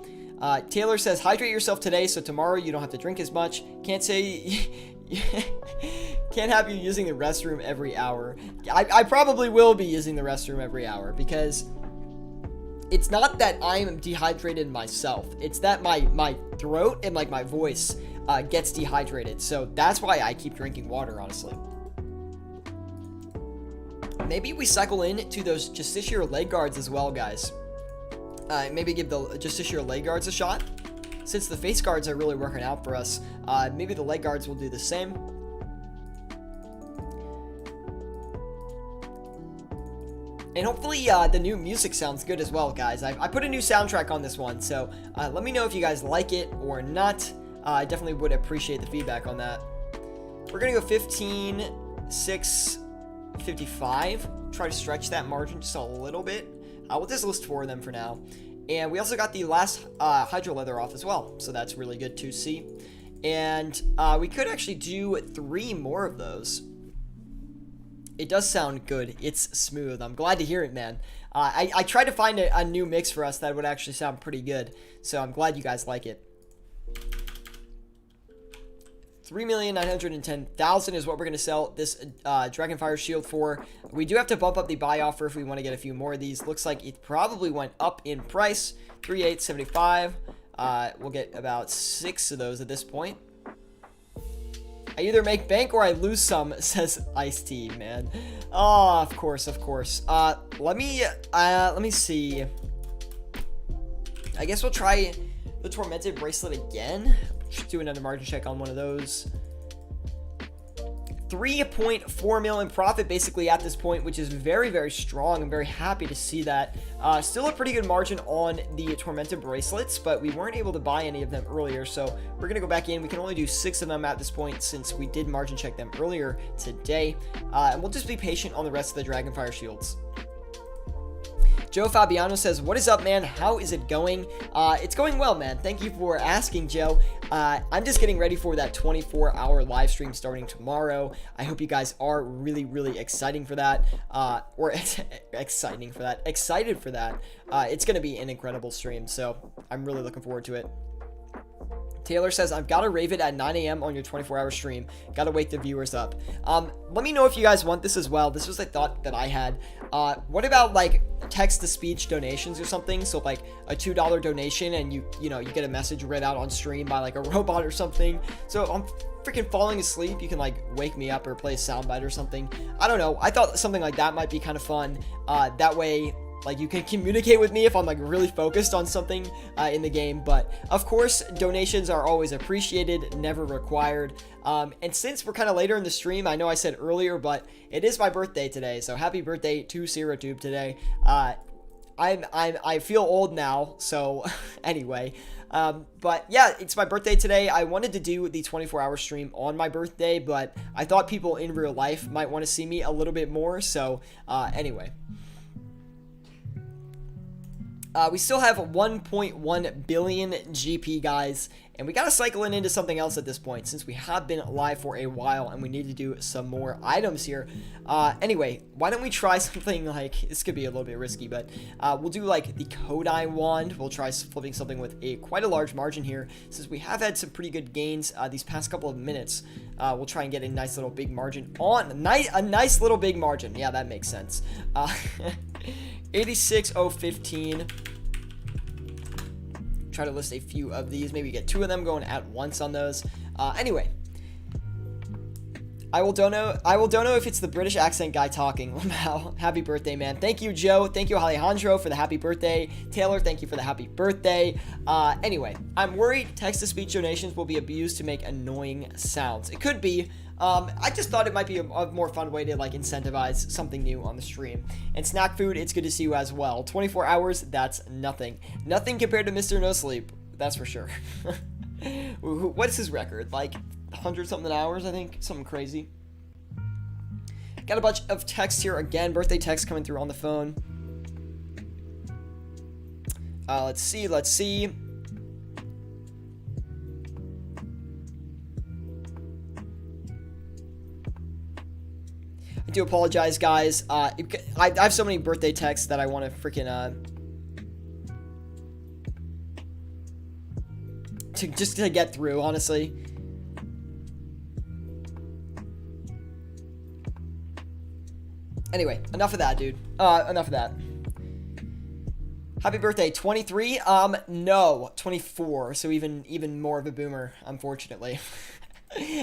Taylor says, hydrate yourself today so tomorrow you don't have to drink as much. Can't say... Can't have you using the restroom every hour. I probably will be using the restroom every hour because it's not that I'm dehydrated myself. It's that my throat and like my voice gets dehydrated. So that's why I keep drinking water, honestly. Maybe we cycle in to those Justiciar leg guards as well, guys. Maybe give the Justiciar leg guards a shot. since the face guards are really working out for us, maybe the leg guards will do the same. And hopefully the new music sounds good as well, guys. I put a new soundtrack on this one, so let me know if you guys like it or not. I definitely would appreciate the feedback on that. We're going to go 15, 6, 55. Try to stretch that margin just a little bit. We'll just list 4 of them for now. And we also got the last Hydro Leather off as well, so that's really good to see. And we could actually do 3 more of those. It does sound good. It's smooth. I'm glad to hear it, man. I tried to find a new mix for us that would actually sound pretty good, so I'm glad you guys like it. 3,910,000 is what we're going to sell this Dragonfire Shield for. We do have to bump up the buy offer if we want to get a few more of these. Looks like it probably went up in price. 3,875. We'll get about 6 of those at this point. I either make bank or I lose some, says Ice-T, man. Oh, of course, of course. Let me see. I guess we'll try the Tormented Bracelet again. Just do another margin check on one of those. 3.4 million profit basically at this point, which is very, very strong. I'm very happy to see that. Still a pretty good margin on the Tormented Bracelets, but we weren't able to buy any of them earlier, so we're going to go back in. We can only do 6 of them at this point since we did margin check them earlier today, and we'll just be patient on the rest of the Dragonfire Shields. Joe Fabiano says, what is up, man? How is it going? It's going well, man. Thank you for asking, Joe. I'm just getting ready for that 24-hour live stream starting tomorrow. I hope you guys are really, really excited for that. Excited for that. It's going to be an incredible stream, so I'm really looking forward to it. Taylor says, I've got to rave it at 9 a.m. on your 24-hour stream. Got to wake the viewers up. Let me know if you guys want this as well. This was a thought that I had. What about, like, text-to-speech donations or something? So, like, a $2 donation and you get a message read out on stream by, like, a robot or something. So, I'm freaking falling asleep. You can, like, wake me up or play a soundbite or something. I don't know. I thought something like that might be kind of fun. That way, like, you can communicate with me if I'm, like, really focused on something in the game. But, of course, donations are always appreciated, never required. And since we're kind of later in the stream, I know I said earlier, but it is my birthday today. So, happy birthday to ZeroTube today. I feel old now, so anyway. But, yeah, it's my birthday today. I wanted to do the 24-hour stream on my birthday, but I thought people in real life might want to see me a little bit more. So, anyway. We still have 1.1 billion GP, guys, and we got to cycle it into something else at this point since we have been live for a while and we need to do some more items here. Anyway, why don't we try something like, this could be a little bit risky, but we'll do like the Kodai wand. We'll try flipping something with quite a large margin here since we have had some pretty good gains these past couple of minutes. We'll try and get a nice little big margin on, a nice little big margin. Yeah, that makes sense. 86,015. Try to list a few of these. Maybe get 2 of them going at once on those. Anyway, I will don't know if it's the British accent guy talking. Wow, happy birthday, man. Thank you, Joe. Thank you, Alejandro, for the happy birthday. Taylor, thank you for the happy birthday. Anyway, I'm worried text-to-speech donations will be abused to make annoying sounds. It could be. I just thought it might be a more fun way to, like, incentivize something new on the stream. And snack food, it's good to see you as well. 24 hours, that's nothing. Nothing compared to Mr. No Sleep, that's for sure. What is his record? Like 100-something hours, I think? Something crazy. Got a bunch of text here again. Birthday text coming through on the phone. Let's see. I do apologize, guys. I have so many birthday texts that I want to freaking to get through, honestly. Anyway, enough of that, dude. Enough of that. Happy birthday, 23? No, 24. So even more of a boomer, unfortunately.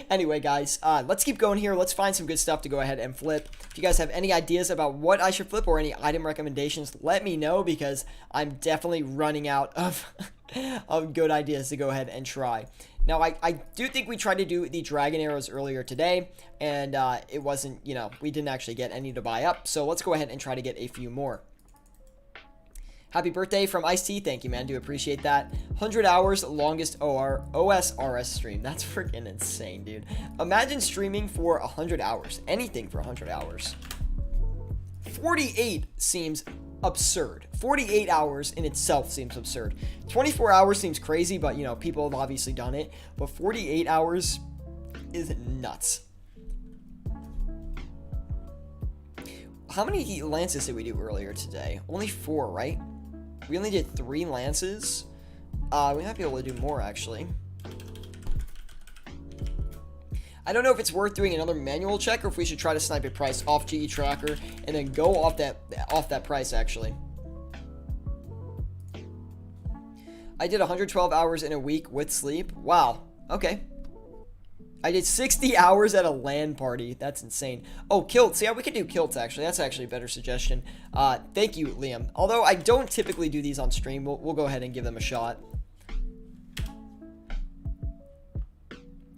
Anyway, guys, let's keep going here. Let's find some good stuff to go ahead and flip. If you guys have any ideas about what I should flip or any item recommendations, let me know because I'm definitely running out of of good ideas to go ahead and try. Now, I do think we tried to do the dragon arrows earlier today, and it wasn't, you know, we didn't actually get any to buy up. So let's go ahead and try to get a few more. Happy birthday from Ice-T. Thank you, man. Do appreciate that. 100 hours, longest OSRS stream. That's freaking insane, dude. Imagine streaming for 100 hours. Anything for 100 hours. 48 seems absurd. 48 hours in itself seems absurd. 24 hours seems crazy, but, you know, people have obviously done it. But 48 hours is nuts. How many lances did we do earlier today? Only 4, right? We only did 3 lances. We might be able to do more, actually. I don't know if it's worth doing another manual check or if we should try to snipe a price off GE Tracker and then go off that price, actually. I did 112 hours in a week with sleep. Wow. Okay. I did 60 hours at a LAN party. That's insane. Oh, kilts. Yeah, we could do kilts, actually. That's actually a better suggestion. Thank you, Liam. Although I don't typically do these on stream, we'll go ahead and give them a shot.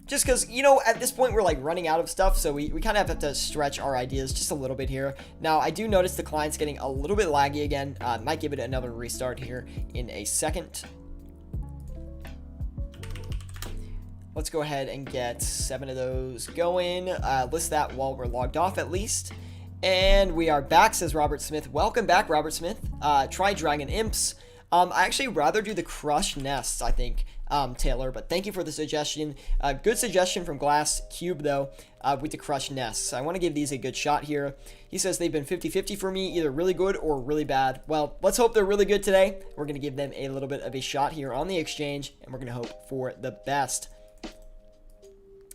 Just because, you know, at this point, we're, like, running out of stuff, so we kind of have to stretch our ideas just a little bit here. Now, I do notice the client's getting a little bit laggy again. Might give it another restart here in a second. Let's go ahead and get 7 of those going. List that while we're logged off at least. And we are back, says Robert Smith. Welcome back, Robert Smith. Try Dragon Imps. I actually rather do the Crush Nests, I think, Taylor. But thank you for the suggestion. Good suggestion from Glass Cube, though, with the Crush Nests. I want to give these a good shot here. He says they've been 50-50 for me, either really good or really bad. Well, let's hope they're really good today. We're going to give them a little bit of a shot here on the exchange, and we're going to hope for the best.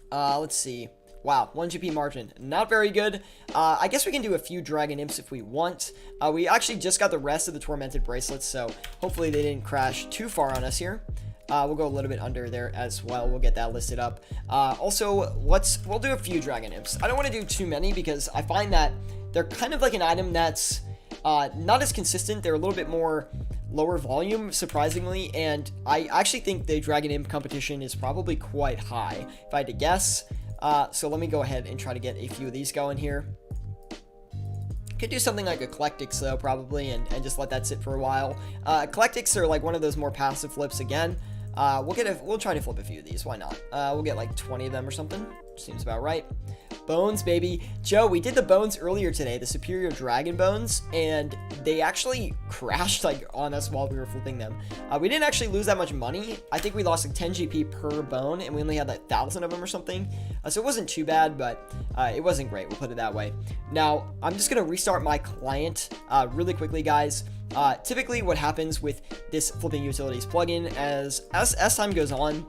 Let's see. Wow, 1 GP margin. Not very good. I guess we can do a few Dragon Imps if we want. We actually just got the rest of the Tormented Bracelets, so hopefully they didn't crash too far on us here. We'll go a little bit under there as well. We'll get that listed up. Also, we'll do a few Dragon Imps. I don't want to do too many because I find that they're kind of like an item that's not as consistent. They're a little bit more lower volume, surprisingly, and I actually think the Dragon Imp competition is probably quite high, if I had to guess. So let me go ahead and try to get a few of these going here. Could do something like Eclectics, though, probably, and just let that sit for a while. Eclectics are like one of those more passive flips again. We'll try to flip a few of these, why not? We'll get like 20 of them or something. Seems about right. Bones, baby. Joe, we did the bones earlier today, the Superior Dragon Bones, and they actually crashed like on us while we were flipping them. We didn't actually lose that much money. I think we lost like 10 GP per bone, and we only had like 1,000 of them or something. So it wasn't too bad, but it wasn't great, we'll put it that way. Now, I'm just going to restart my client really quickly, guys. Typically, what happens with this Flipping Utilities plugin as time goes on,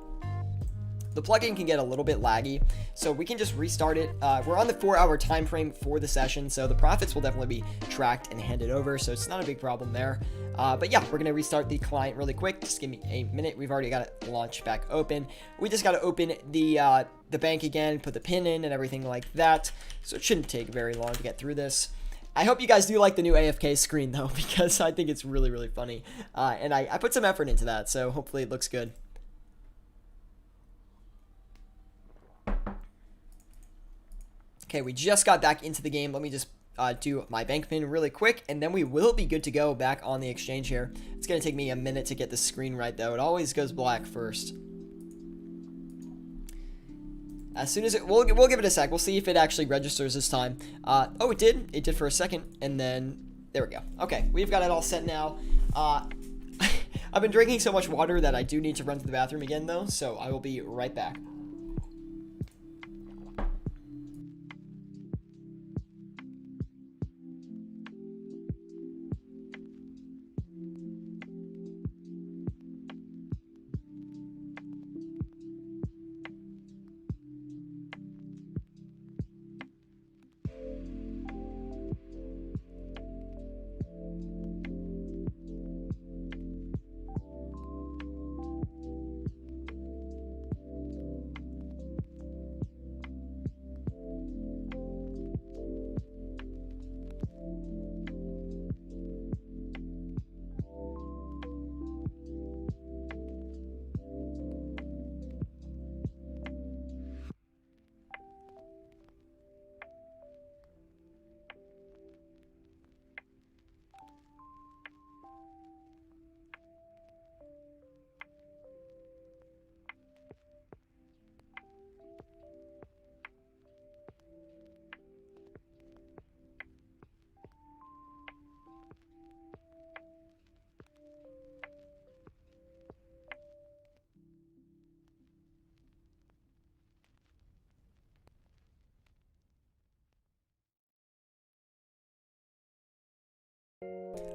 the plugin can get a little bit laggy, so we can just restart it. We're on the 4-hour time frame for the session, so the profits will definitely be tracked and handed over, so it's not a big problem there. But yeah, we're going to restart the client really quick. Just give me a minute. We've already got it launched back open. We just got to open the bank again, put the pin in and everything like that, so it shouldn't take very long to get through this. I hope you guys do like the new AFK screen, though, because I think it's really, really funny, and I put some effort into that, so hopefully it looks good. Okay, we just got back into the game. Let me just do my bank pin really quick, and then we will be good to go back on the exchange here. It's going to take me a minute to get the screen right, though. It always goes black first. As soon as we'll give it a sec. We'll see if it actually registers this time. Oh, it did. It did for a second, and then there we go. Okay, we've got it all set now. I've been drinking so much water that I do need to run to the bathroom again, though, so I will be right back.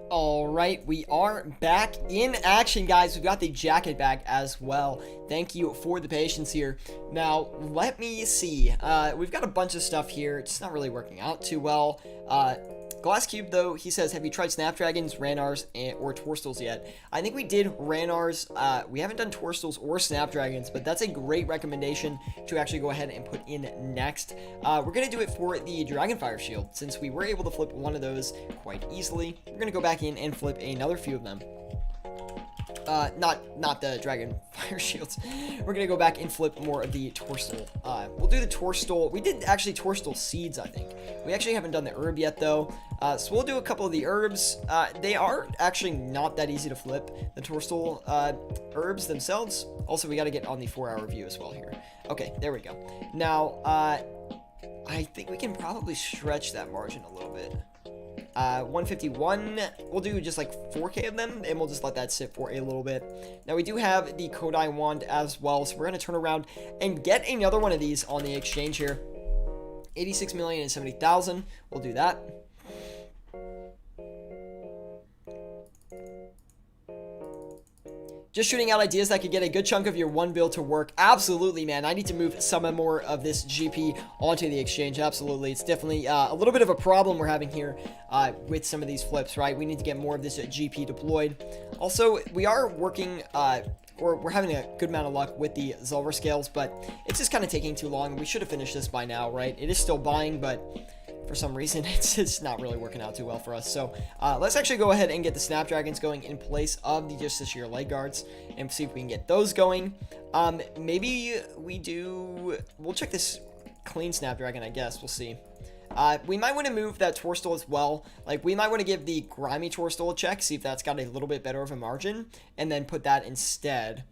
All right, we are back in action, guys. We've got the jacket back as well. Thank you for the patience here. Now, let me see. We've got a bunch of stuff here. It's not really working out too well. Glass Cube, though, he says, have you tried Snapdragons, Ranars, or Torstals yet? I think we did Ranars. We haven't done Torstals or Snapdragons, but that's a great recommendation to actually go ahead and put in next. We're going to do it for the Dragonfire Shield, since we were able to flip one of those quite easily. We're going to go back in and flip another few of them. Not the Dragon Fire Shields. We're gonna go back and flip more of the Torstal. We'll do the Torstal. We did actually Torstal Seeds, I think. We actually haven't done the herb yet, though. So we'll do a couple of the herbs. They are actually not that easy to flip, the Torstal herbs themselves. Also, we got to get on the 4-hour view as well here. Okay, there we go. Now, I think we can probably stretch that margin a little bit. 151, we'll do just like 4k of them, and we'll just let that sit for a little bit. Now, we do have the Kodai wand as well, so we're going to turn around and get another one of these on the exchange here. 86,070,000, we'll do that. Just shooting out ideas that could get a good chunk of your one build to work. Absolutely, man. I need to move some more of this GP onto the exchange. Absolutely. It's definitely a little bit of a problem we're having here with some of these flips, right? We need to get more of this GP deployed. Also, we are working, we're having a good amount of luck with the Zulver scales, but it's just kind of taking too long. We should have finished this by now, right? It is still buying, but for some reason, it's not really working out too well for us. So let's actually go ahead and get the Snapdragons going in place of the just this year leg guards and see if we can get those going. Maybe we'll check this clean Snapdragon, I guess. We'll see. We might want to move that Torstal as well. Like, we might want to give the grimy Torstal a check, see if that's got a little bit better of a margin, and then put that instead.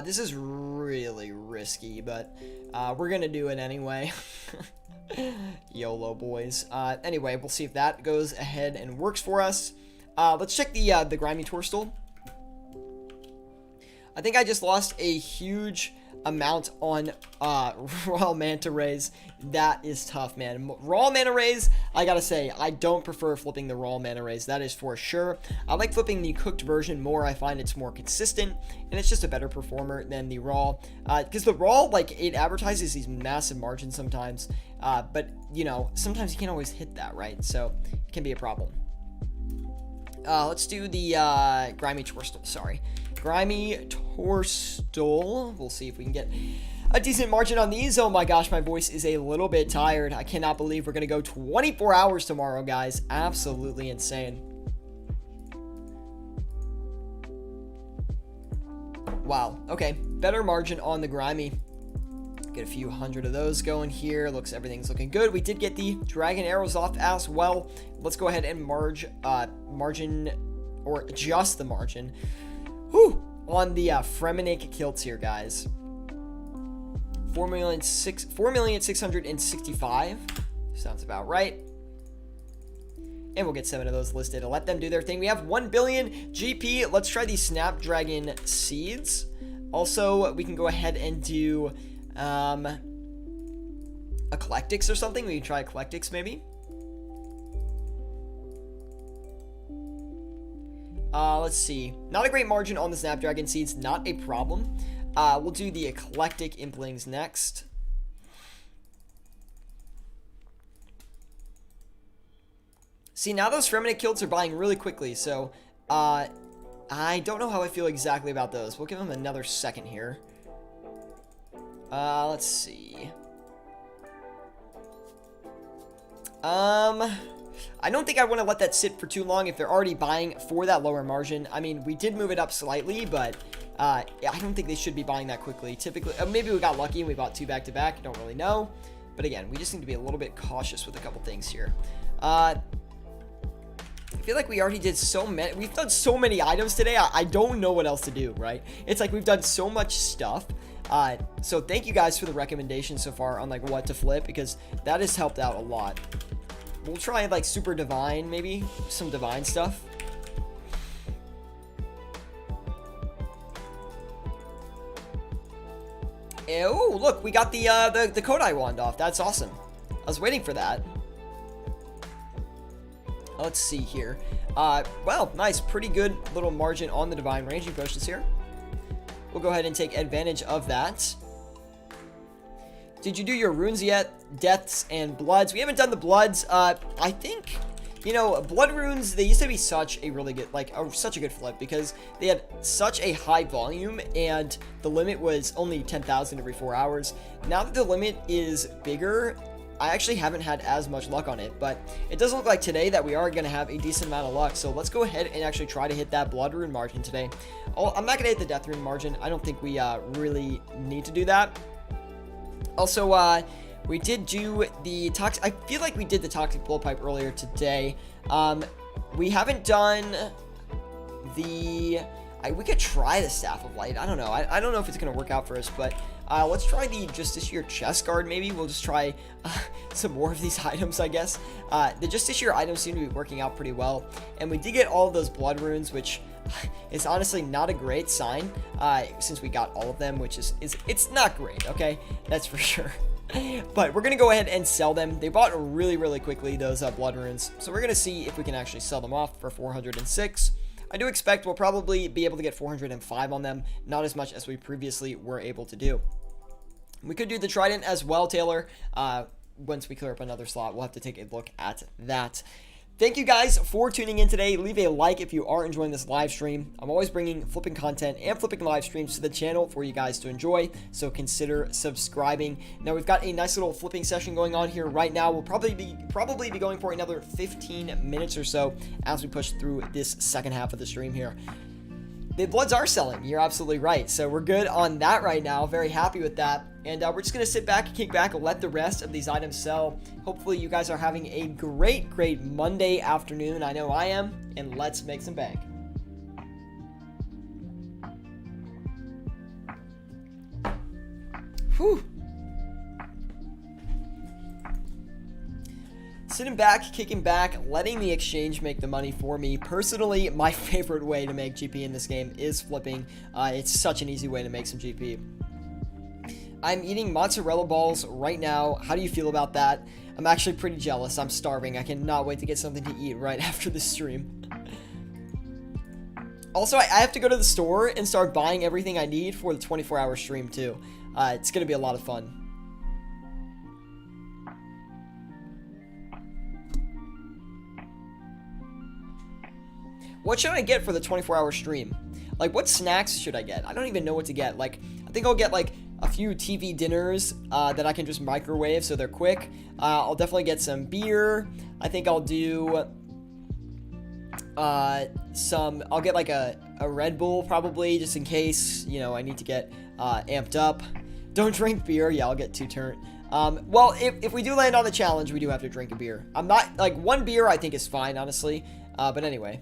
This is really risky, but we're gonna do it anyway. YOLO, boys. Anyway, we'll see if that goes ahead and works for us. Let's check the grimy Torstal. I think I just lost a huge amount on raw manta rays. That is tough, man. Raw manta rays, I gotta say, I don't prefer flipping the raw manta rays. That is for sure. I like flipping the cooked version more. I find it's more consistent, and it's just a better performer than the raw. Because the raw, like, it advertises these massive margins sometimes, but, you know, sometimes you can't always hit that, right? So it can be a problem. Let's do the grimy Torstal, sorry. Grimy Torstal. We'll see if we can get a decent margin on these. Oh my gosh, my voice is a little bit tired. I cannot believe we're going to go 24 hours tomorrow, guys. Absolutely insane. Wow. Okay. Better margin on the grimy. Get a few hundred of those going here. Everything's looking good. We did get the dragon arrows off as well. Let's go ahead and margin, or adjust the margin. Whew, on the Fremenic kilts here, guys. 4,665,000. Sounds about right. And we'll get 7 of those listed to let them do their thing. We have 1 billion GP. Let's try the Snapdragon seeds. Also, we can go ahead and do Eclectics or something. We can try Eclectics maybe. Let's see. Not a great margin on the Snapdragon seeds. Not a problem. We'll do the Eclectic Implings next. See, now those Fremenic kilts are buying really quickly, so I don't know how I feel exactly about those. We'll give them another second here. Let's see. I don't think I want to let that sit for too long if they're already buying for that lower margin. I mean, we did move it up slightly, but I don't think they should be buying that quickly. Typically, maybe we got lucky and we bought 2 back-to-back. I don't really know. But again, we just need to be a little bit cautious with a couple things here. I feel like we already did so many. We've done so many items today. I don't know what else to do, right? It's like we've done so much stuff. So thank you guys for the recommendations so far on like what to flip, because that has helped out a lot. We'll try like super divine, maybe some divine stuff. Oh, look, we got the Kodai wand off. That's awesome. I was waiting for that. Let's see here. Well, nice. Pretty good little margin on the divine ranging potions here. We'll go ahead and take advantage of that. Did you do your runes yet? Deaths and bloods. We haven't done the bloods. I think, you know, blood runes, they used to be such a really good, like, such a good flip because they had such a high volume and the limit was only 10,000 every 4 hours. Now that the limit is bigger, I actually haven't had as much luck on it, but it does look like today that we are going to have a decent amount of luck. So let's go ahead and actually try to hit that blood rune margin today. I'm not going to hit the death rune margin. I don't think we really need to do that. Also, we did do the toxic. I feel like we did the toxic blowpipe earlier today. We haven't done the. We could try the staff of light. I don't know. I don't know if it's going to work out for us, but let's try the Justiciar chest guard. Maybe we'll just try some more of these items, I guess. The Justiciar items seem to be working out pretty well, and we did get all of those blood runes, which is honestly not a great sign since we got all of them, which is it's not great. Okay, that's for sure. But we're gonna go ahead and sell them. They bought really quickly, those blood runes, so we're gonna see if we can actually sell them off for 406. I do expect we'll probably be able to get 405 on them, not as much as we previously were able to do. We could do the trident as well, Taylor. Once we clear up another slot, we'll have to take a look at that. Thank you guys for tuning in today. Leave a like if you are enjoying this live stream. I'm always bringing flipping content and flipping live streams to the channel for you guys to enjoy, so consider subscribing. Now we've got a nice little flipping session going on here right now. We'll probably be going for another 15 minutes or so as we push through this second half of the stream here. The bloods are selling. You're absolutely right. So we're good on that right now. Very happy with that. And we're just going to sit back, kick back, and let the rest of these items sell. Hopefully you guys are having a great Monday afternoon. I know I am. And let's make some bank. Whew. Sitting back, kicking back, letting the exchange make the money for me. Personally, my favorite way to make GP in this game is flipping. It's such an easy way to make some GP. I'm eating mozzarella balls right now. How do you feel about that? I'm actually pretty jealous. I'm starving. I cannot wait to get something to eat right after the stream. Also, I have to go to the store and start buying everything I need for the 24-hour stream too. It's going to be a lot of fun. What should I get for the 24-hour stream? Like, what snacks should I get? I don't even know what to get. Like, I think I'll get, like, a few TV dinners that I can just microwave so they're quick. I'll definitely get some beer. I think I'll do I'll get, like, a Red Bull, probably, just in case, you know, I need to get amped up. Don't drink beer. Yeah, I'll get 2 turn. Well, if we do land on the challenge, we do have to drink a beer. I'm not, like, 1 beer I think is fine, honestly. But anyway.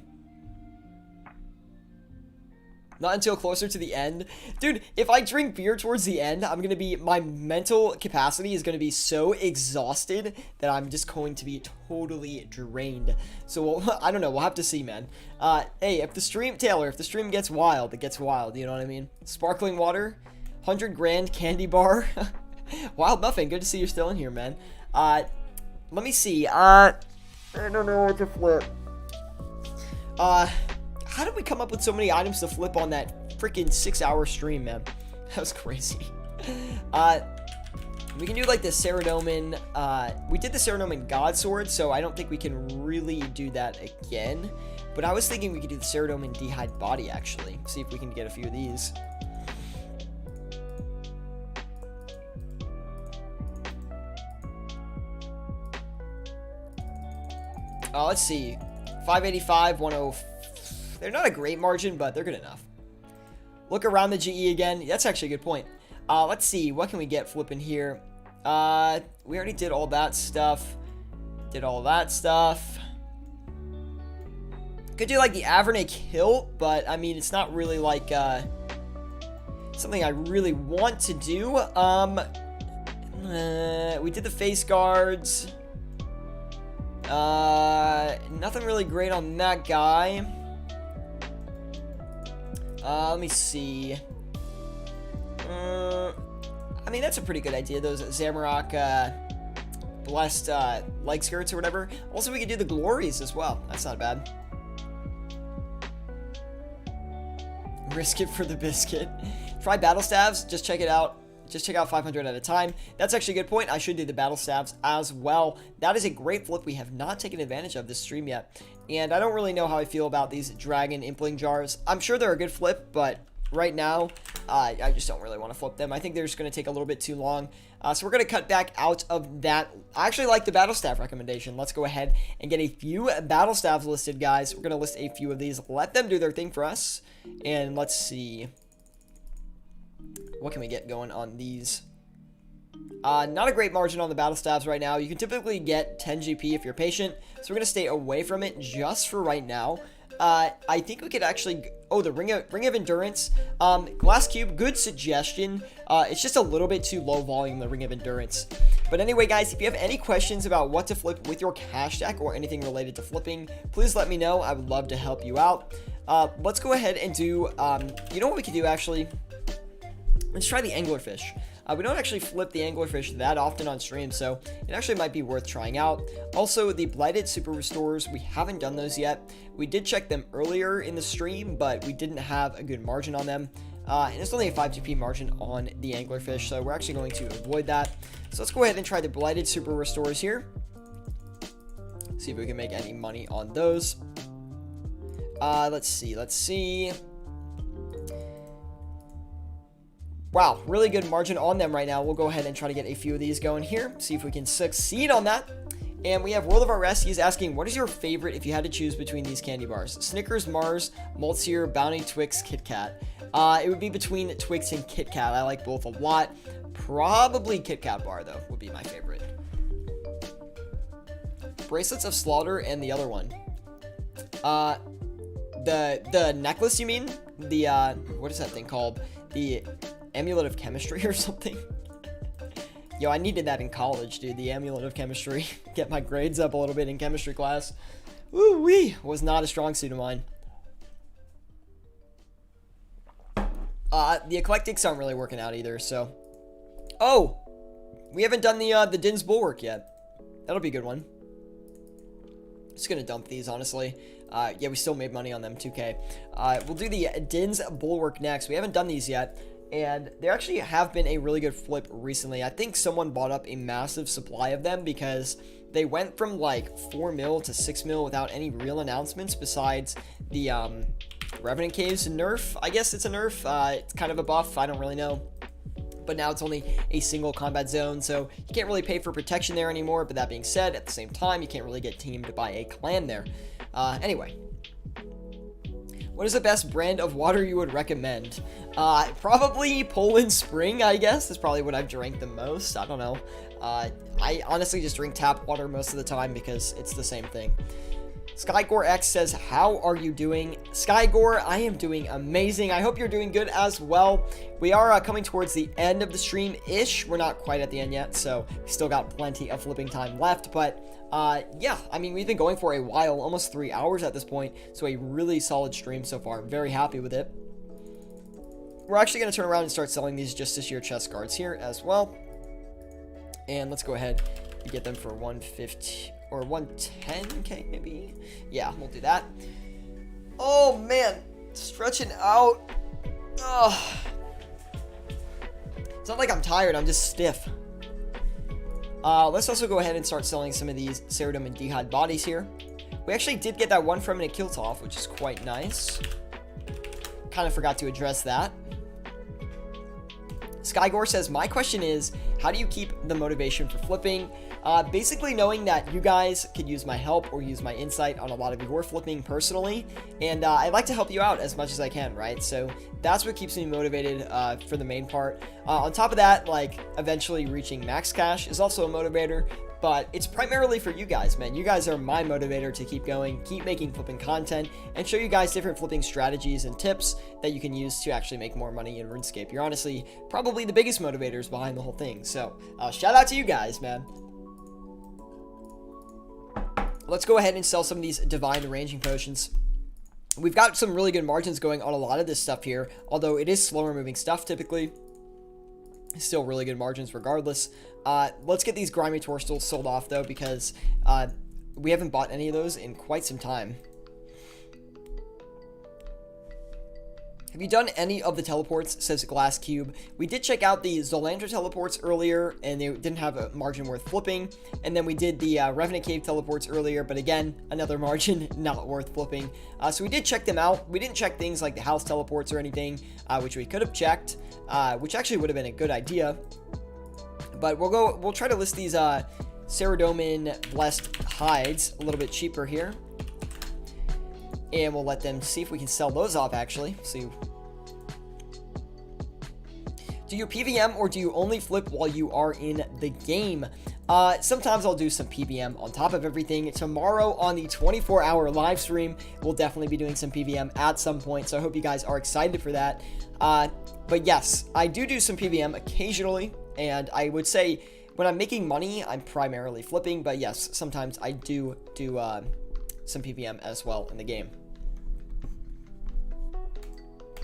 Not until closer to the end. Dude, if I drink beer towards the end, my mental capacity is going to be so exhausted that I'm just going to be totally drained. So, I don't know. We'll have to see, man. Hey, Taylor, if the stream gets wild, it gets wild. You know what I mean? Sparkling water, 100 grand candy bar. Wild Muffin, good to see you're still in here, man. Let me see. I don't know what to flip. How did we come up with so many items to flip on that freaking 6-hour stream, man? That was crazy. We can do like the Ceradomin. We did the Ceradomin godsword, so I don't think we can really do that again. But I was thinking we could do the Ceradomin D'hide body, actually. See if we can get a few of these. Let's see. 585, 105. They're not a great margin, but they're good enough. Look around the GE again. That's actually a good point. Let's see. What can we get flipping here? We already did all that stuff. Did all that stuff. Could do like the Avernic hilt, but I mean, it's not really like something I really want to do. We did the face guards. Nothing really great on that guy. Let me see. I mean, that's a pretty good idea, those Zamorak blessed leg skirts or whatever. Also, we could do the glories as well. That's not bad. Risk it for the biscuit. Try battle staves. Just check it out. Just check out 500 at a time. That's actually a good point. I should do the battle staves as well. That is a great flip we have not taken advantage of this stream yet. And I don't really know how I feel about these dragon impling jars. I'm sure they're a good flip, but right now, I just don't really want to flip them. I think they're just going to take a little bit too long. So we're going to cut back out of that. I actually like the battle staff recommendation. Let's go ahead and get a few battle staffs listed, guys. We're going to list a few of these. Let them do their thing for us. And let's see. What can we get going on these? Not a great margin on the battle staffs right now. You can typically get 10 GP if you're patient. So we're going to stay away from it just for right now. I think we could actually... Oh, the Ring of Endurance. Glass Cube, good suggestion. It's just a little bit too low volume, the Ring of Endurance. But anyway, guys, if you have any questions about what to flip with your cash stack or anything related to flipping, please let me know. I would love to help you out. Let's go ahead and do... you know what we could do, actually? Let's try the anglerfish. We don't actually flip the anglerfish that often on stream, so it actually might be worth trying out. Also, the blighted super restores, we haven't done those yet. We did check them earlier in the stream, but we didn't have a good margin on them. And it's only a 5 GP margin on the anglerfish, so we're actually going to avoid that. So let's go ahead and try the blighted super restores here. See if we can make any money on those. Let's see. Wow, really good margin on them right now. We'll go ahead and try to get a few of these going here. See if we can succeed on that. And we have World of OSRS. He's asking, what is your favorite if you had to choose between these candy bars? Snickers, Mars, Malteser, Bounty, Twix, Kit Kat. It would be between Twix and Kit Kat. I like both a lot. Probably Kit Kat bar, though, would be my favorite. Bracelets of Slaughter and the other one. The necklace, you mean? The, what is that thing called? The... Amulet of Chemistry or something. Yo, I needed that in college, dude. The Amulet of Chemistry. Get my grades up a little bit in chemistry class. Woo-wee. Was not a strong suit of mine. The eclectics aren't really working out either, so. Oh! We haven't done the Din's Bulwark yet. That'll be a good one. Just gonna dump these, honestly. Yeah, we still made money on them, 2K. We'll do the Din's Bulwark next. We haven't done these yet. And they actually have been a really good flip recently. I think someone bought up a massive supply of them because they went from like 4 mil to 6 mil without any real announcements besides the Revenant Caves nerf. I guess it's a nerf. It's kind of a buff. I don't really know. But now it's only a single combat zone, so you can't really pay for protection there anymore. But that being said, at the same time, you can't really get teamed by a clan there. Anyway. What is the best brand of water you would recommend? Probably Poland Spring, I guess. That's probably what I've drank the most. I don't know. I honestly just drink tap water most of the time because it's the same thing. Skygore X says, how are you doing? Skygore, I am doing amazing. I hope you're doing good as well. We are coming towards the end of the stream-ish. We're not quite at the end yet, so we still got plenty of flipping time left, but... yeah, I mean, we've been going for a while, almost 3 hours at this point, so a really solid stream so far. I'm very happy with it. We're actually going to turn around and start selling these just this year chest guards here as well. And let's go ahead and get them for 150 or 110k maybe. Yeah, we'll do that. Oh man, stretching out. Ugh. It's not like I'm tired, I'm just stiff. Let's also go ahead and start selling some of these Ceridum and Dihad bodies here. We actually did get that one from a kill off, which is quite nice. Kind of forgot to address that. Skygore says, my question is, how do you keep the motivation for flipping? Basically knowing that you guys could use my help or use my insight on a lot of your flipping personally, and I'd like to help you out as much as I can, right? So that's what keeps me motivated for the main part. On top of that, like, eventually reaching max cash is also a motivator, but it's primarily for you guys, man. You guys are my motivator to keep going, keep making flipping content, and show you guys different flipping strategies and tips that you can use to actually make more money in RuneScape. You're honestly probably the biggest motivators behind the whole thing, so shout out to you guys, man. Let's go ahead and sell some of these divine ranging potions. We've got some really good margins going on a lot of this stuff here, although it is slower moving stuff typically. Still really good margins regardless. Let's get these grimy torsos sold off though, because we haven't bought any of those in quite some time. Have you done any of the teleports, says Glass Cube? We did check out the Zolandra teleports earlier, and they didn't have a margin worth flipping. And then we did the Revenant Cave teleports earlier, but again, another margin not worth flipping. So we did check them out. We didn't check things like the house teleports or anything, which we could have checked, which actually would have been a good idea. But we'll try to list these Ceradomin Blessed Hides a little bit cheaper here. And we'll let them see if we can sell those off, actually. See. Do you PVM or do you only flip while you are in the game? Sometimes I'll do some PVM on top of everything. Tomorrow on the 24-hour live stream, we'll definitely be doing some PVM at some point. So I hope you guys are excited for that. But yes, I do some PVM occasionally. And I would say when I'm making money, I'm primarily flipping. But yes, sometimes I do some PVM as well in the game.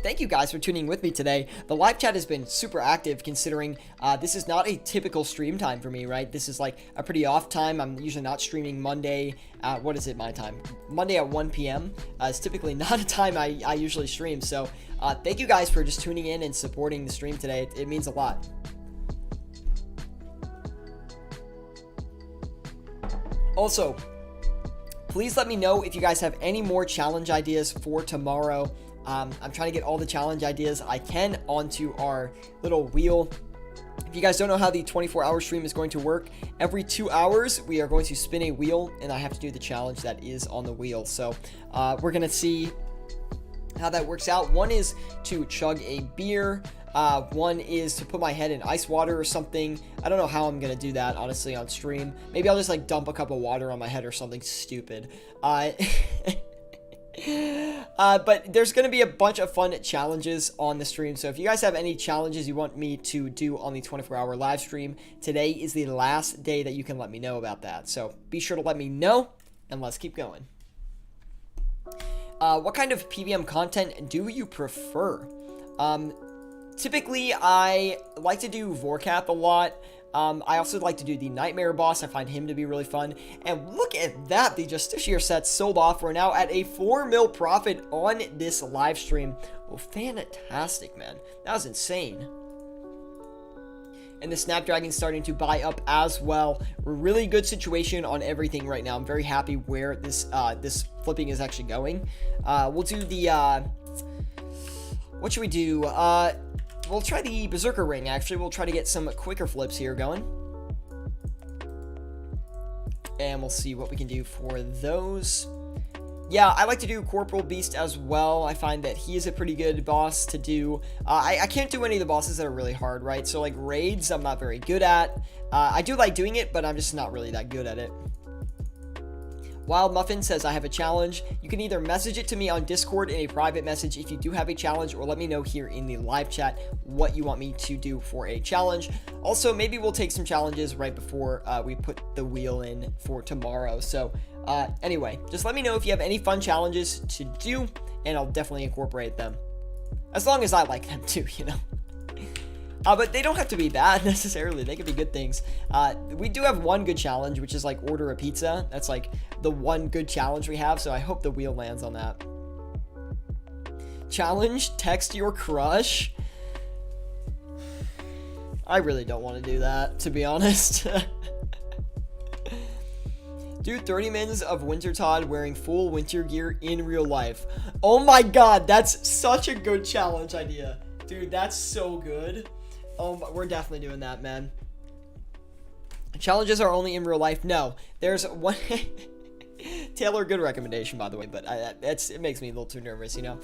Thank you guys for tuning with me today. The live chat has been super active considering this is not a typical stream time for me, right? This is like a pretty off time. I'm usually not streaming Monday. What is it, my time? Monday at 1 p.m. It's typically not a time I usually stream. So thank you guys for just tuning in and supporting the stream today. It means a lot. Also, please let me know if you guys have any more challenge ideas for tomorrow. I'm trying to get all the challenge ideas I can onto our little wheel. If you guys don't know how the 24-hour stream is going to work, every 2 hours we are going to spin a wheel, and I have to do the challenge that is on the wheel. So we're going to see how that works out. One is to chug a beer. One is to put my head in ice water or something. I don't know how I'm going to do that, honestly, on stream. Maybe I'll just, like, dump a cup of water on my head or something stupid. But there's going to be a bunch of fun challenges on the stream. So if you guys have any challenges you want me to do on the 24-hour live stream, today is the last day that you can let me know about that. So be sure to let me know, and let's keep going. What kind of PVM content do you prefer? Typically, I like to do Vorkath a lot. I also like to do the Nightmare boss. I find him to be really fun. And look at that. The Justiciar set sold off. We're now at a 4 mil profit on this live stream. Oh, fantastic, man. That was insane. And the Snapdragon's starting to buy up as well. Really good situation on everything right now. I'm very happy where this flipping is actually going. We'll do the... what should we do? We'll try the Berserker Ring, actually. We'll try to get some quicker flips here going. And we'll see what we can do for those. Yeah, I like to do Corporal Beast as well. I find that he is a pretty good boss to do. I can't do any of the bosses that are really hard, right? So, like, raids, I'm not very good at. I do like doing it, but I'm just not really that good at it. Wild Muffin says, I have a challenge. You can either message it to me on Discord in a private message if you do have a challenge, or let me know here in the live chat what you want me to do for a challenge. Also, maybe we'll take some challenges right before we put the wheel in for tomorrow. So anyway, just let me know if you have any fun challenges to do, and I'll definitely incorporate them. As long as I like them too, you know. But they don't have to be bad necessarily. They could be good things. We do have one good challenge, which is like order a pizza. That's like the one good challenge we have. So I hope the wheel lands on that. Challenge, text your crush. I really don't want to do that, to be honest. Do 30 minutes of Wintertodd wearing full winter gear in real life. Oh my god, that's such a good challenge idea. Dude, that's so good. Oh, we're definitely doing that, man. Challenges are only in real life. No, there's one. Taylor, good recommendation, by the way, but it makes me a little too nervous, you know.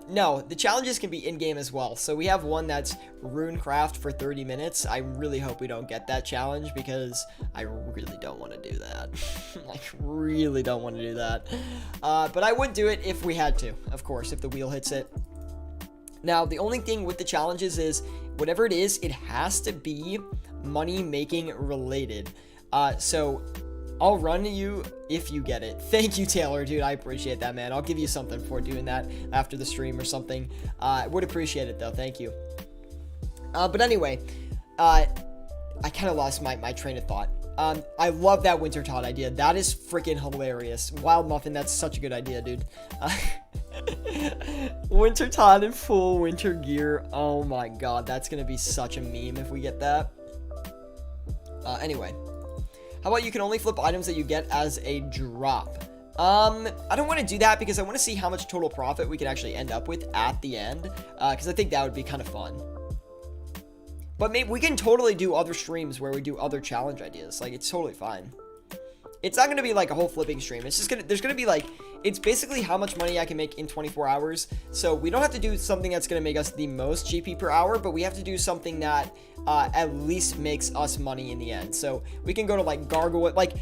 No, the challenges can be in-game as well. So we have one that's Runecraft for 30 minutes. I really hope we don't get that challenge because I really don't want to do that. I really don't want to do that. But I would do it if we had to, of course, if the wheel hits it. Now, the only thing with the challenges is, whatever it has to be money-making related. So, I'll run you if you get it. Thank you, Taylor, dude. I appreciate that, man. I'll give you something for doing that after the stream or something. I would appreciate it, though. Thank you. But anyway, I kind of lost my train of thought. I love that Winter Todd idea. That is freaking hilarious. Wild Muffin, that's such a good idea, dude. Winter Todd in full winter gear. Oh my god, that's gonna be such a meme if we get that. Anyway, how about you can only flip items that you get as a drop? I don't want to do that because I want to see how much total profit we can actually end up with at the end, because I think that would be kind of fun. But maybe we can totally do other streams where we do other challenge ideas. Like, it's totally fine. It's not going to be like a whole flipping stream. It's just there's going to be like, it's basically how much money I can make in 24 hours. So we don't have to do something that's going to make us the most GP per hour, but we have to do something that at least makes us money in the end. So we can go to like gargoyle, like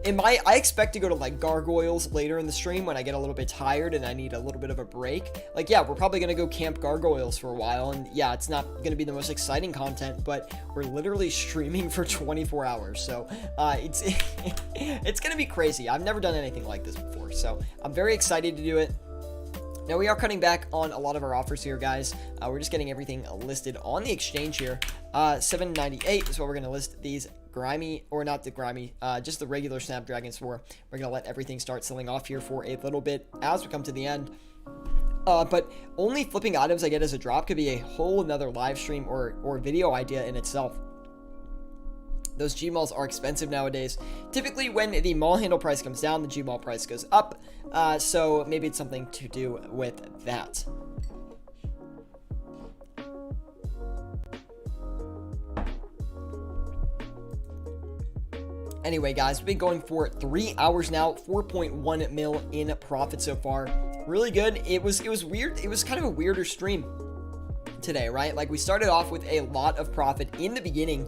I expect to go to like gargoyles later in the stream when I get a little bit tired and I need a little bit of a break. Like, yeah, we're probably going to go camp gargoyles for a while. And yeah, it's not going to be the most exciting content, but we're literally streaming for 24 hours. So it's going to be crazy. I've never done anything like this before. So I'm very excited to do it. Now, we are cutting back on a lot of our offers here, guys. We're just getting everything listed on the exchange here. $7.98 is what we're going to list these grimy, or not the grimy, just the regular Snapdragons for. We're going to let everything start selling off here for a little bit as we come to the end. But only flipping items I get as a drop could be a whole another live stream or video idea in itself. Those Gmalls are expensive nowadays. Typically, when the mall handle price comes down, the Gmall price goes up. So maybe it's something to do with that. Anyway, guys, we've been going for 3 hours now, 4.1 mil in profit so far. Really good. It was weird. It was kind of a weirder stream today, right? Like, we started off with a lot of profit in the beginning.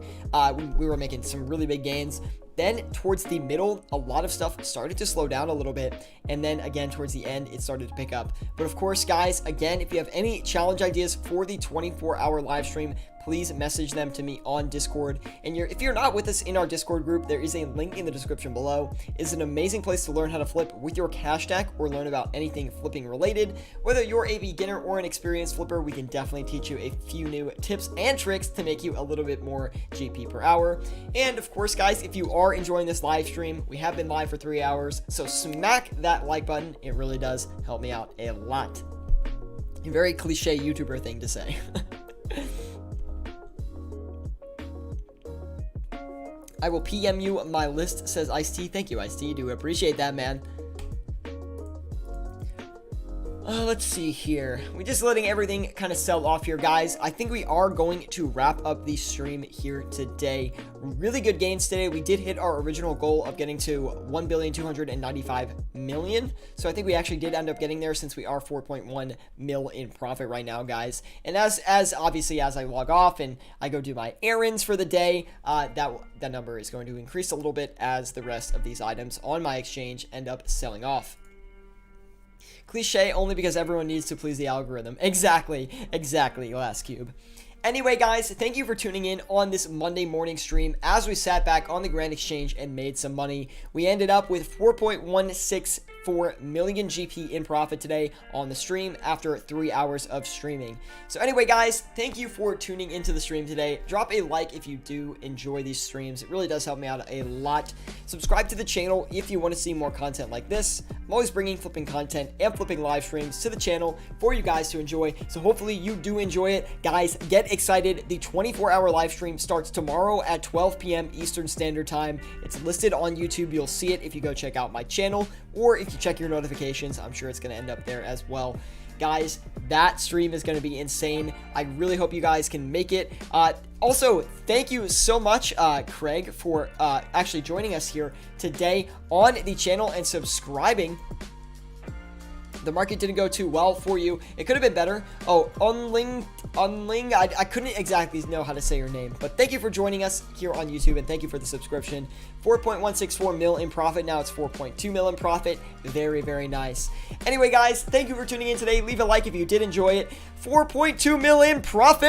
We were making some really big gains. Then towards the middle, a lot of stuff started to slow down a little bit. And then again, towards the end, it started to pick up. But of course, guys, again, if you have any challenge ideas for the 24-hour live stream, please message them to me on Discord. And if you're not with us in our Discord group, there is a link in the description below. It's an amazing place to learn how to flip with your cash stack or learn about anything flipping related. Whether you're a beginner or an experienced flipper, we can definitely teach you a few new tips and tricks to make you a little bit more GP per hour. And of course, guys, if you are enjoying this live stream, we have been live for 3 hours, so smack that like button. It really does help me out a lot. A very cliche YouTuber thing to say. I will PM you my list, says Ice-T. Thank you, Ice-T. Do appreciate that, man. Let's see here. We're just letting everything kind of sell off here, guys. I think we are going to wrap up the stream here today. Really good gains today. We did hit our original goal of getting to 1,295,000,000. So I think we actually did end up getting there since we are 4.1 mil in profit right now, guys. And as obviously as I log off and I go do my errands for the day, that number is going to increase a little bit as the rest of these items on my exchange end up selling off. Cliche only because everyone needs to please the algorithm. Exactly, Last Cube. Anyway, guys, thank you for tuning in on this Monday morning stream as we sat back on the Grand Exchange and made some money. We ended up with 4.164 million GP in profit today on the stream after 3 hours of streaming. So anyway, guys, thank you for tuning into the stream today. Drop a like if you do enjoy these streams. It really does help me out a lot. Subscribe to the channel if you want to see more content like this. I'm always bringing flipping content and flipping live streams to the channel for you guys to enjoy. So hopefully you do enjoy it. Guys, get excited. The 24-hour live stream starts tomorrow at 12 p.m. Eastern Standard Time. It's listed on YouTube. You'll see it if you go check out my channel, or if you check your notifications. I'm sure it's going to end up there as well. Guys, that stream is going to be insane. I really hope you guys can make it. Also, thank you so much, Craig, for actually joining us here today on the channel and subscribing. The market didn't go too well for you. It could have been better. Oh, Unling, I couldn't exactly know how to say your name, but thank you for joining us here on YouTube, and thank you for the subscription. 4.164 mil in profit. Now it's 4.2 mil in profit. Very, very nice. Anyway, guys, thank you for tuning in today. Leave a like if you did enjoy it. 4.2 mil in profit!